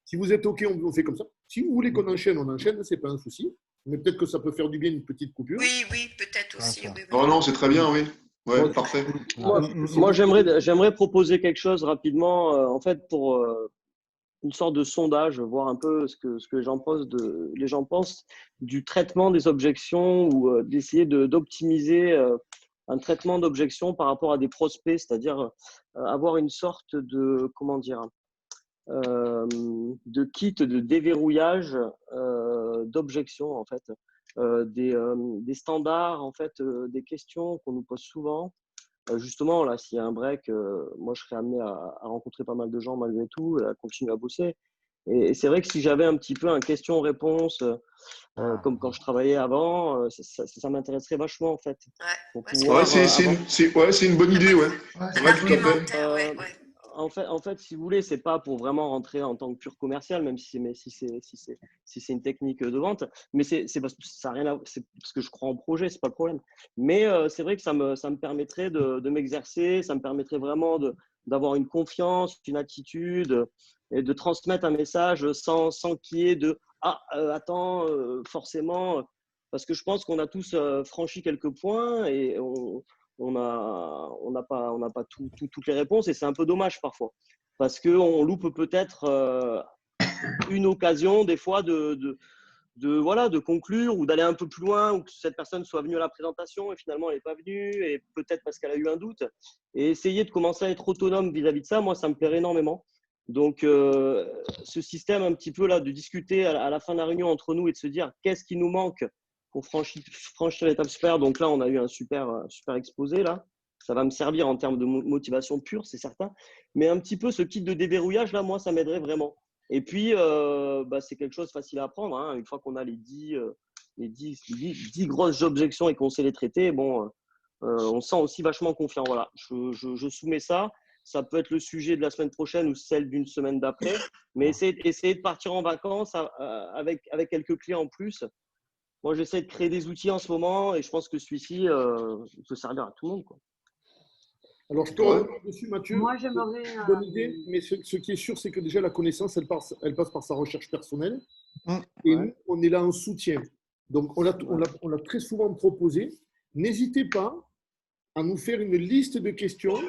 Si vous êtes OK, on fait comme ça. Si vous voulez qu'on enchaîne, on enchaîne, c'est pas un souci. Mais peut-être que ça peut faire du bien une petite coupure. Oui, peut-être aussi. Oui. Oh non, c'est très bien, oui. Ouais, parfait. Moi j'aimerais proposer quelque chose rapidement, en fait, pour une sorte de sondage, voir un peu ce que les gens pensent du traitement des objections ou d'essayer d'optimiser un traitement d'objections par rapport à des prospects, c'est-à-dire avoir une sorte de, de kit de déverrouillage d'objections, en fait. Des standards, en fait, des questions qu'on nous pose souvent. Justement, là, s'il y a un break, moi, je serais amené à rencontrer pas mal de gens malgré tout, à continuer à bosser. Et c'est vrai que si j'avais un petit peu un question-réponse, comme quand je travaillais avant, ça m'intéresserait vachement, en fait. C'est une bonne idée, ouais. Ouais, tout à fait. En fait, si vous voulez, c'est pas pour vraiment rentrer en tant que pur commercial, même si c'est une technique de vente, mais c'est parce que ça a rien à, c'est parce que je crois en projet, c'est pas le problème. Mais c'est vrai que ça me permettrait de m'exercer, ça me permettrait vraiment d'avoir une confiance, une attitude et de transmettre un message sans qu'il y ait de attends forcément, parce que je pense qu'on a tous franchi quelques points et on n'a pas toutes les réponses et c'est un peu dommage parfois parce qu'on loupe peut-être une occasion des fois de conclure ou d'aller un peu plus loin ou que cette personne soit venue à la présentation et finalement elle n'est pas venue et peut-être parce qu'elle a eu un doute et essayer de commencer à être autonome vis-à-vis de ça, moi ça me plairait énormément. Donc ce système un petit peu là de discuter à la fin de la réunion entre nous et de se dire qu'est-ce qui nous manque pour franchir l'étape supérieure. Donc là, on a eu un super exposé. Là. Ça va me servir en termes de motivation pure, c'est certain. Mais un petit peu ce kit de déverrouillage, là, moi, ça m'aiderait vraiment. Et puis, c'est quelque chose de facile à apprendre. Hein. Une fois qu'on a les 10 grosses objections et qu'on sait les traiter, bon, on se sent aussi vachement confiant. Voilà. Je soumets ça. Ça peut être le sujet de la semaine prochaine ou celle d'une semaine d'après. Mais essayer de partir en vacances avec quelques clés en plus. Moi, j'essaie de créer des outils en ce moment et je pense que celui-ci peut servir à tout le monde. Quoi. Alors, je te reviens dessus, Mathieu. Moi, j'aimerais. Bonne idée, mais ce qui est sûr, c'est que déjà, la connaissance, elle passe par sa recherche personnelle. Et nous, on est là en soutien. Donc, on l'a très souvent proposé. N'hésitez pas à nous faire une liste de questions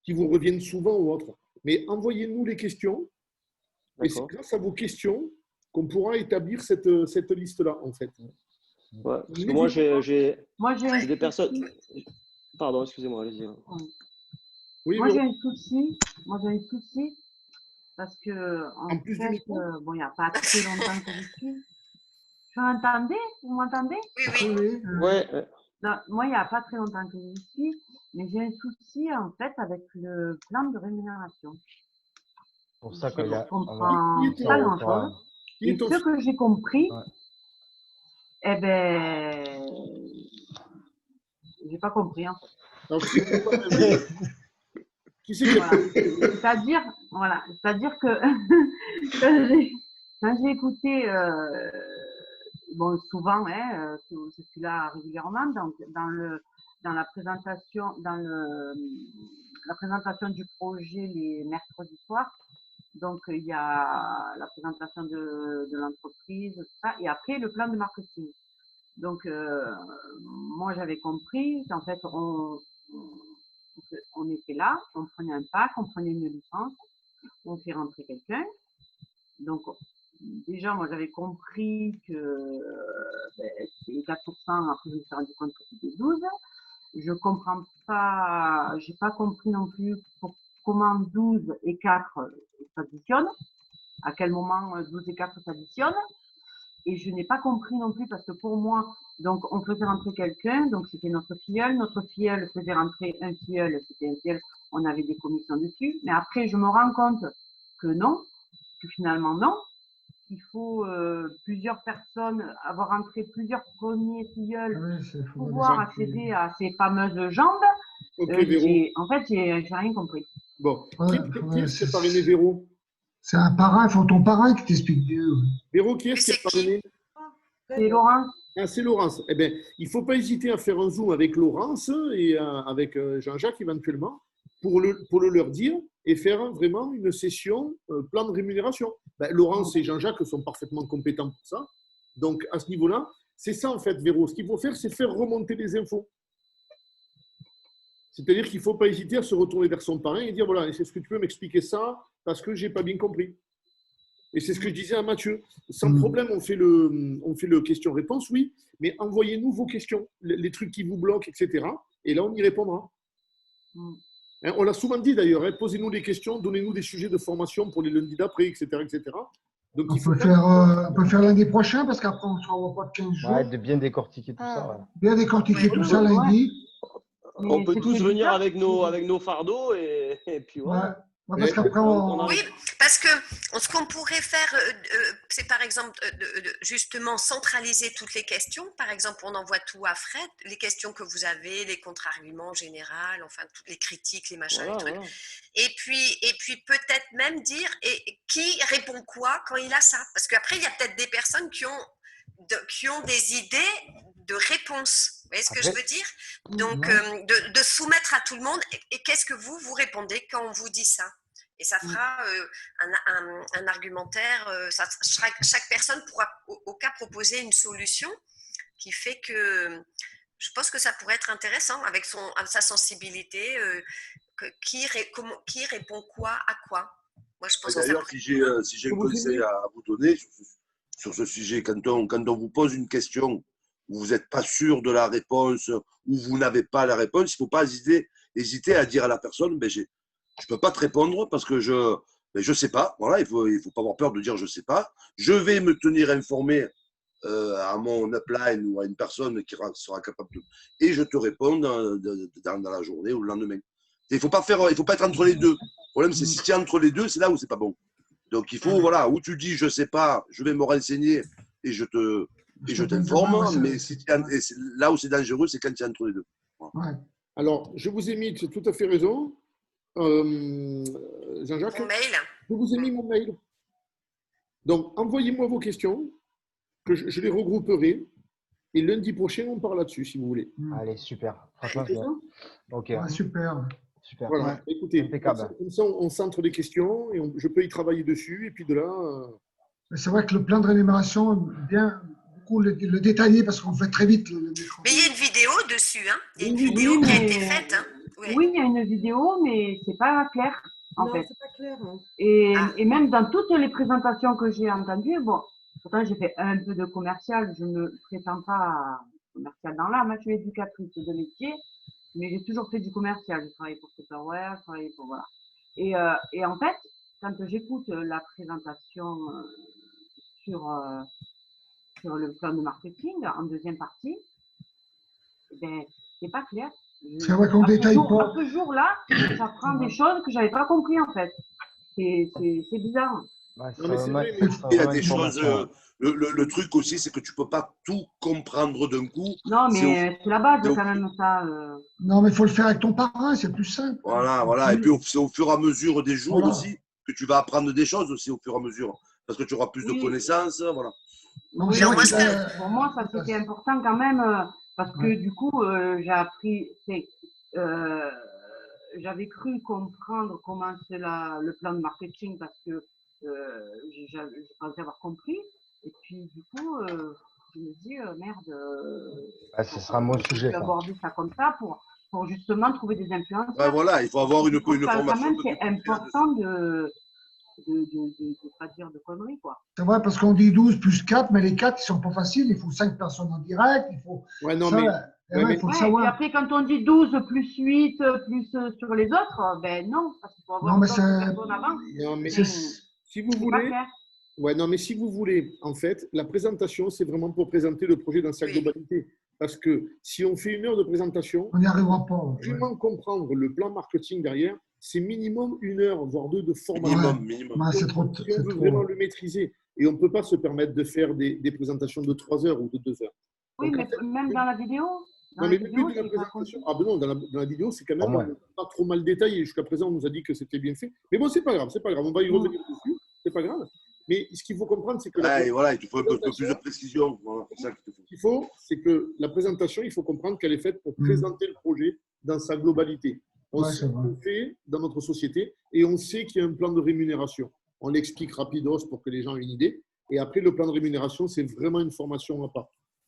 qui vous reviennent souvent ou autres. Mais envoyez-nous les questions. Et c'est grâce à vos questions qu'on pourra établir cette liste-là, en fait. Ouais, parce que moi, j'ai des personnes… Pardon, excusez-moi, allez-y. Oui, moi, j'ai un souci. Parce que, en fait, bon, il n'y a pas très longtemps que je suis. Je m'entendais? Vous m'entendez? Oui, oui. Oui, Ouais. Non, moi, il n'y a pas très longtemps que j'y suis, mais j'ai un souci en fait avec le plan de rémunération. C'est pour ça Je qu'il y ne a. comprends Qui est pas ton- grand-chose. qui est Et ton ce que j'ai compris, Ouais. eh ben, j'ai pas compris en fait. Alors, qui c'est qui a Voilà. C'est-à-dire que quand j'ai écouté, bon, souvent, hein, je suis là régulièrement, donc dans la présentation, la présentation du projet les mercredis soirs. Donc, il y a la présentation de l'entreprise, tout ça, et après le plan de marketing. Donc, moi, j'avais compris qu'en fait, on était là, on prenait un pack, on prenait une licence, on fait rentrer quelqu'un. Donc, déjà, moi, j'avais compris que c'était 4%, après, je me suis rendu compte que c'était 12%. Je comprends pas, j'ai pas compris non plus comment 12 et 4 s'additionnent, à quel moment 12 et 4 s'additionnent. Et je n'ai pas compris non plus parce que pour moi, donc on faisait rentrer quelqu'un, donc c'était notre filleul faisait rentrer un filleul, c'était un filleul, on avait des commissions dessus. Mais après, je me rends compte que non, que finalement non. Il faut plusieurs personnes, avoir rentré plusieurs premiers filleuls pour pouvoir accéder à ces fameuses jambes. Ok, Véro. En fait, j'ai rien compris. Bon, qui est-ce qui a parrainé Véro? C'est un parrain, il faut ton parrain qui t'explique mieux. Véro, qui est-ce qui a parrainé? C'est Laurence. Ah, c'est Laurence. Eh bien, il ne faut pas hésiter à faire un zoom avec Laurence et avec Jean-Jacques éventuellement pour le leur dire et faire vraiment une session plan de rémunération. Ben, Laurence et Jean-Jacques sont parfaitement compétents pour ça. Donc, à ce niveau-là, c'est ça en fait, Véro. Ce qu'il faut faire, c'est faire remonter les infos. C'est-à-dire qu'il ne faut pas hésiter à se retourner vers son parrain et dire, voilà, est-ce que tu peux m'expliquer ça parce que je n'ai pas bien compris. Et c'est ce que je disais à Mathieu. Sans problème, on fait le question-réponse, oui, mais envoyez-nous vos questions, les trucs qui vous bloquent, etc. Et là, on y répondra. Hein, on l'a souvent dit d'ailleurs, hein, posez-nous des questions, donnez-nous des sujets de formation pour les lundis d'après, etc., etc. Donc, on peut faire lundi prochain parce qu'après, on ne se revoit pas de 15 jours. Ouais, de bien décortiquer tout ça. Ouais. Bien décortiquer tout ça lundi. On peut tous venir avec nos fardeaux et puis voilà. Ouais, parce qu'après, Oui, parce que ce qu'on pourrait faire, c'est par exemple justement centraliser toutes les questions. Par exemple, on envoie tout à Fred, les questions que vous avez, les contre-arguments en général, enfin toutes les critiques, les machins, les trucs. Voilà. Et puis peut-être même dire qui répond quoi quand il a ça. Parce qu'après, il y a peut-être des personnes qui ont des idées de réponses. Vous voyez ce que je veux dire? Donc, de soumettre à tout le monde. Et qu'est-ce que vous répondez quand on vous dit ça? Et ça fera un argumentaire. Chaque personne pourra au cas proposer une solution qui fait que je pense que ça pourrait être intéressant avec sa sensibilité. Qui répond quoi à quoi? Moi, je pense que d'ailleurs, si j'ai un conseil à vous donner sur ce sujet, quand on vous pose une question où vous n'êtes pas sûr de la réponse, où vous n'avez pas la réponse, il ne faut pas hésiter à dire à la personne, ben, je ne peux pas te répondre parce que je ne sais pas. Voilà, il faut pas avoir peur de dire je ne sais pas. Je vais me tenir informé à mon upline ou à une personne qui sera capable de… Et je te réponds dans la journée ou le lendemain. Il ne faut pas être entre les deux. Le problème, c'est si tu es entre les deux, c'est là où c'est pas bon. Donc, il faut, voilà, où tu dis je ne sais pas, je vais me renseigner et je t'informe, mais là où c'est dangereux, c'est quand tu es entre les deux. Voilà. Alors, je vous ai mis, tu as tout à fait raison, Jean-Jacques. Mon mail. Je vous ai mis mon mail. Donc, envoyez-moi vos questions, que je les regrouperai, et lundi prochain, on parle là-dessus, si vous voulez. Allez, super. Franchement, c'est bien. Ok. Super. Super. Voilà, Ouais. écoutez, comme ça, on centre les questions et je peux y travailler dessus, et puis de là… C'est vrai que le plan de rémunération, bien beaucoup le détailler parce qu'on fait très vite. Mais il y a une vidéo dessus, hein? Il y a une vidéo qui a été faite. Hein? Oui, il y a une vidéo, mais c'est pas clair, en fait. C'est pas clair. Hein. Et même dans toutes les présentations que j'ai entendues, bon, pourtant j'ai fait un peu de commercial, je ne prétends pas à commercial dans l'âme, je suis éducatrice de métier, mais j'ai toujours fait du commercial. J'ai travaillé pour Tupperware, j'ai travaillé pour… Voilà. Et en fait, quand j'écoute la présentation sur sur le plan de marketing, en deuxième partie, eh ben, c'est pas clair. C'est vrai qu'on détaille pas. À ce jour-là, j'apprends des choses que j'avais pas compris en fait. C'est bizarre. Ouais, Non, mais c'est vrai, Il y a des choses. Le truc aussi, c'est que tu peux pas tout comprendre d'un coup. Non, mais c'est la base quand même ça. Non, mais il faut le faire avec ton parrain, c'est plus simple. Voilà. Et puis c'est au fur et à mesure des jours Voilà. aussi que tu vas apprendre des choses aussi au fur et à mesure. Parce que tu auras plus de connaissances. Voilà. Donc, Oui, c'est vrai moi, que pour moi, ça c'était important quand même parce que du coup, j'ai appris. J'avais cru comprendre comment c'est le plan de marketing parce que je pensais avoir compris. Et puis du coup, je me dis merde. Ce sera mon sujet. Je vais aborder ça comme ça pour justement trouver des influenceurs. Ouais, voilà, il faut avoir une Quand formation. même, c'est important de pas dire de conneries, quoi. c'est vrai parce qu'on dit 12 plus 4, mais les 4, ils sont pas faciles. Il faut 5 personnes en direct. Il faut Ouais, non, ça, mais- il faut le Et puis savoir. après, quand on dit 12 plus 8 plus sur les autres, ben non, parce qu'il faut avoir Non, mais d'autres c'est- personnes avant. Non, mais C'est- si vous C'est pas voulez, clair. ouais, non, mais si vous voulez, en fait, la présentation, c'est vraiment pour présenter le projet dans sa Oui. globalité. Parce que si on fait 1 heure de présentation, On n'y arrivera pas. ouais. vraiment comprendre le plan marketing derrière, c'est minimum 1 heure, voire 2 de formation. Minimum. Ouais, c'est trop. Si on c'est veut trop. vraiment le maîtriser. Et on ne peut pas se permettre de faire des présentations de 3 heures ou de 2 heures. Oui, Donc, mais en fait, même dans la vidéo. Dans non, la mais le vidéo, but de la c'est pas présentation, compris. ah ben non, dans la vidéo, c'est quand même Pour moi. pas trop mal détaillé. Jusqu'à présent, on nous a dit que c'était bien fait. Mais bon, c'est pas grave, on va y revenir dessus, c'est pas grave. Mais ce qu'il faut comprendre, c'est que Ouais, et voilà, il te faut un peu plus de précision. Voilà, c'est ça qu'il te faut. ce qu'il faut, c'est que la présentation, il faut comprendre qu'elle est faite pour présenter le projet dans sa globalité. On Ouais, sait c'est ce vrai. qu'on fait dans notre société et on sait qu'il y a un plan de rémunération. On l'explique rapidos pour que les gens aient une idée. Et après, le plan de rémunération, c'est vraiment une formation à part.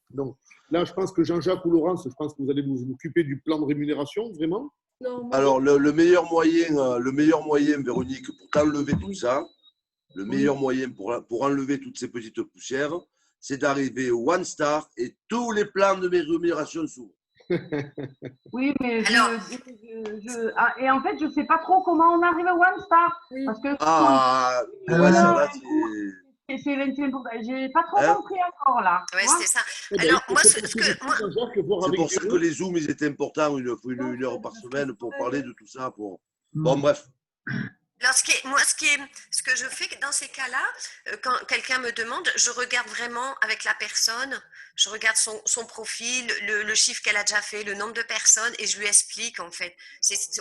Donc là, je pense que Jean-Jacques ou Laurence, je pense que vous allez vous occuper du plan de rémunération, vraiment. Non, moi, Alors, le meilleur moyen, Véronique, pour t'enlever tout ça, le meilleur moyen pour enlever toutes ces petites poussières, c'est d'arriver au One Star et tous les plans de rémunération s'ouvrent. Oui, mais Alors- et en fait, je sais pas trop comment on arrive à One Star. Oui. Parce que Ouais, ça là, c'est 25%. J'ai pas trop Hein compris encore là. Ouais, tu vois. c'est ça. Eh ben, Alors, il faut moi, se ce poser que des questions, Jean-Jacques, voir c'est avec pour ça que Véro. les Zooms, ils étaient importants, une heure par semaine pour parler de tout ça. Bon, bref. Alors, ce que je fais dans ces cas-là, quand quelqu'un me demande, je regarde vraiment avec la personne, je regarde son profil, le chiffre qu'elle a déjà fait, le nombre de personnes, et je lui explique en fait.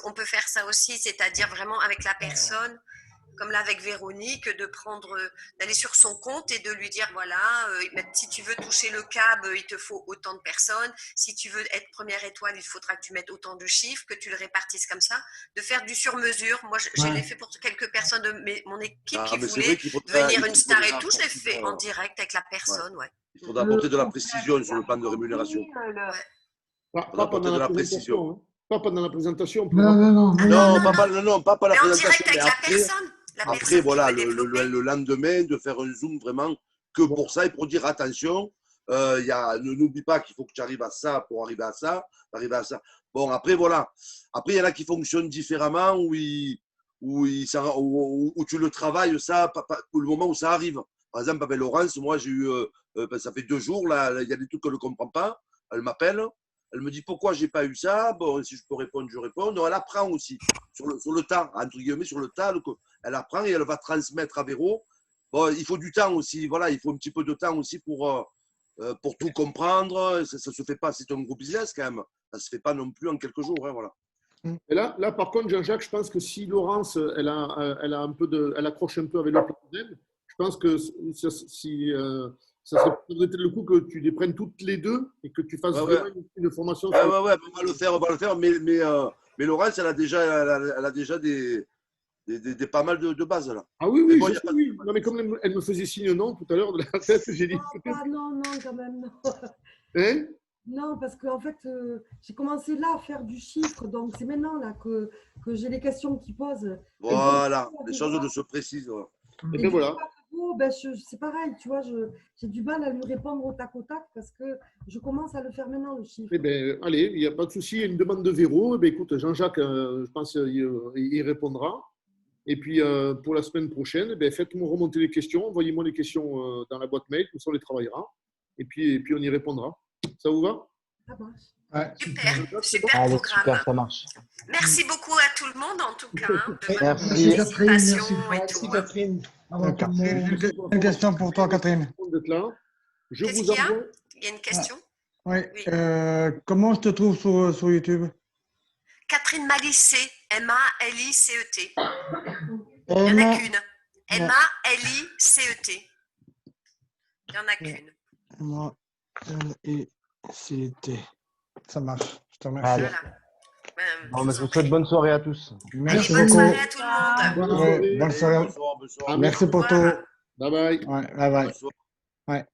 On peut faire ça aussi, c'est-à-dire vraiment avec la personne, comme là avec Véronique, d'aller sur son compte et de lui dire voilà, si tu veux toucher le câble, il te faut autant de personnes. Si tu veux être première étoile, il faudra que tu mettes autant de chiffres, que tu le répartisses comme ça, de faire du sur-mesure. Moi, je l'ai fait pour quelques personnes de mon équipe qui mais c'est voulaient vrai qu'il faudrait- devenir il une faudrait star et tout. Je l'ai apporter fait de- en direct avec la personne, ouais. Il faudra apporter de la précision sur le plan de rémunération. Pas On va apporter pendant de la la précision. présentation. Hein. Pas pendant la présentation. Non, non, non. Non, pas la Mais en présentation. direct avec mais la après, personne. La après, personne qui voilà, veut développer. le lendemain, de faire un zoom vraiment que pour ça et pour dire attention, n'oublie pas qu'il faut que tu arrives à ça pour arriver à ça, arriver à ça. Bon, après, voilà. Après, il y en a qui fonctionnent différemment où tu le travailles, ça, pour le moment où ça arrive. Par exemple, avec Laurence, moi, j'ai eu, ça fait 2 jours, là, il y a des trucs qu'elle ne comprend pas. Elle m'appelle. Elle me dit pourquoi j'ai pas eu ça. Bon, si je peux répondre, je réponds. Donc, elle apprend aussi sur le tas, entre guillemets, sur le tas. Elle apprend et elle va transmettre à Véro. Bon, il faut du temps aussi. Voilà, il faut un petit peu de temps aussi pour tout comprendre. Ça se fait pas. C'est un gros business quand même. Ça se fait pas non plus en quelques jours. Hein, voilà. Et là, par contre, Jean-Jacques, je pense que si Laurence, elle accroche un peu avec le plan d'elle, je pense que ça serait peut-être le coup que tu les prennes toutes les deux et que tu fasses vraiment une formation. Ouais, on va le faire. Mais Laurence, elle a déjà des pas mal de bases là. Ah oui, oui, bon, je sais, oui. Non, mais comme elle me faisait signe non tout à l'heure de la tête, j'ai dit. Non, quand même, non. Hein? Non, parce qu'en fait, j'ai commencé là à faire du chiffre, donc c'est maintenant là que j'ai les questions qui posent. Voilà, les choses ne se précisent. Voilà. Et bien voilà. C'est pareil, tu vois, j'ai du mal à lui répondre au tac parce que je commence à le faire maintenant, le chiffre. Eh bien, allez, il n'y a pas de souci, il y a une demande de Véro. Eh bien, écoute, Jean-Jacques, je pense qu'il répondra. Et puis, pour la semaine prochaine, faites-moi remonter les questions, envoyez-moi les questions dans la boîte mail, comme ça on les travaillera. et puis on y répondra. Ça vous va? Ça marche. Ouais. Super, super Allez, programme. super, ça marche. Merci beaucoup à tout le monde, en tout cas, hein, de votre Merci. Catherine, merci participation et Merci tout. hein. Catherine. Au revoir tout le monde. J'ai une question pour toi, Catherine. D'être là. Je Qu'est-ce vous qu'il y a? envoie. Il y a une question? Oui. Oui. Comment je te trouve sur YouTube? Catherine Malicé, M-A-L-I-C-E-T. Il n'y en a qu'une. M-A-L-I-C-E-T. Il n'y en a qu'une. M-A-L-I-C-T. Ça marche. Je te remercie. Allez. Voilà. Bon, mais je vous souhaite bonne soirée à tous. Allez, Merci bonne beaucoup. soirée à tout le monde. Bonne Ouais, soirée. bonne soirée. Bonsoir. Merci pour Au tout. revoir. Bye bye. Ouais, bye bye. Bonsoir. Ouais.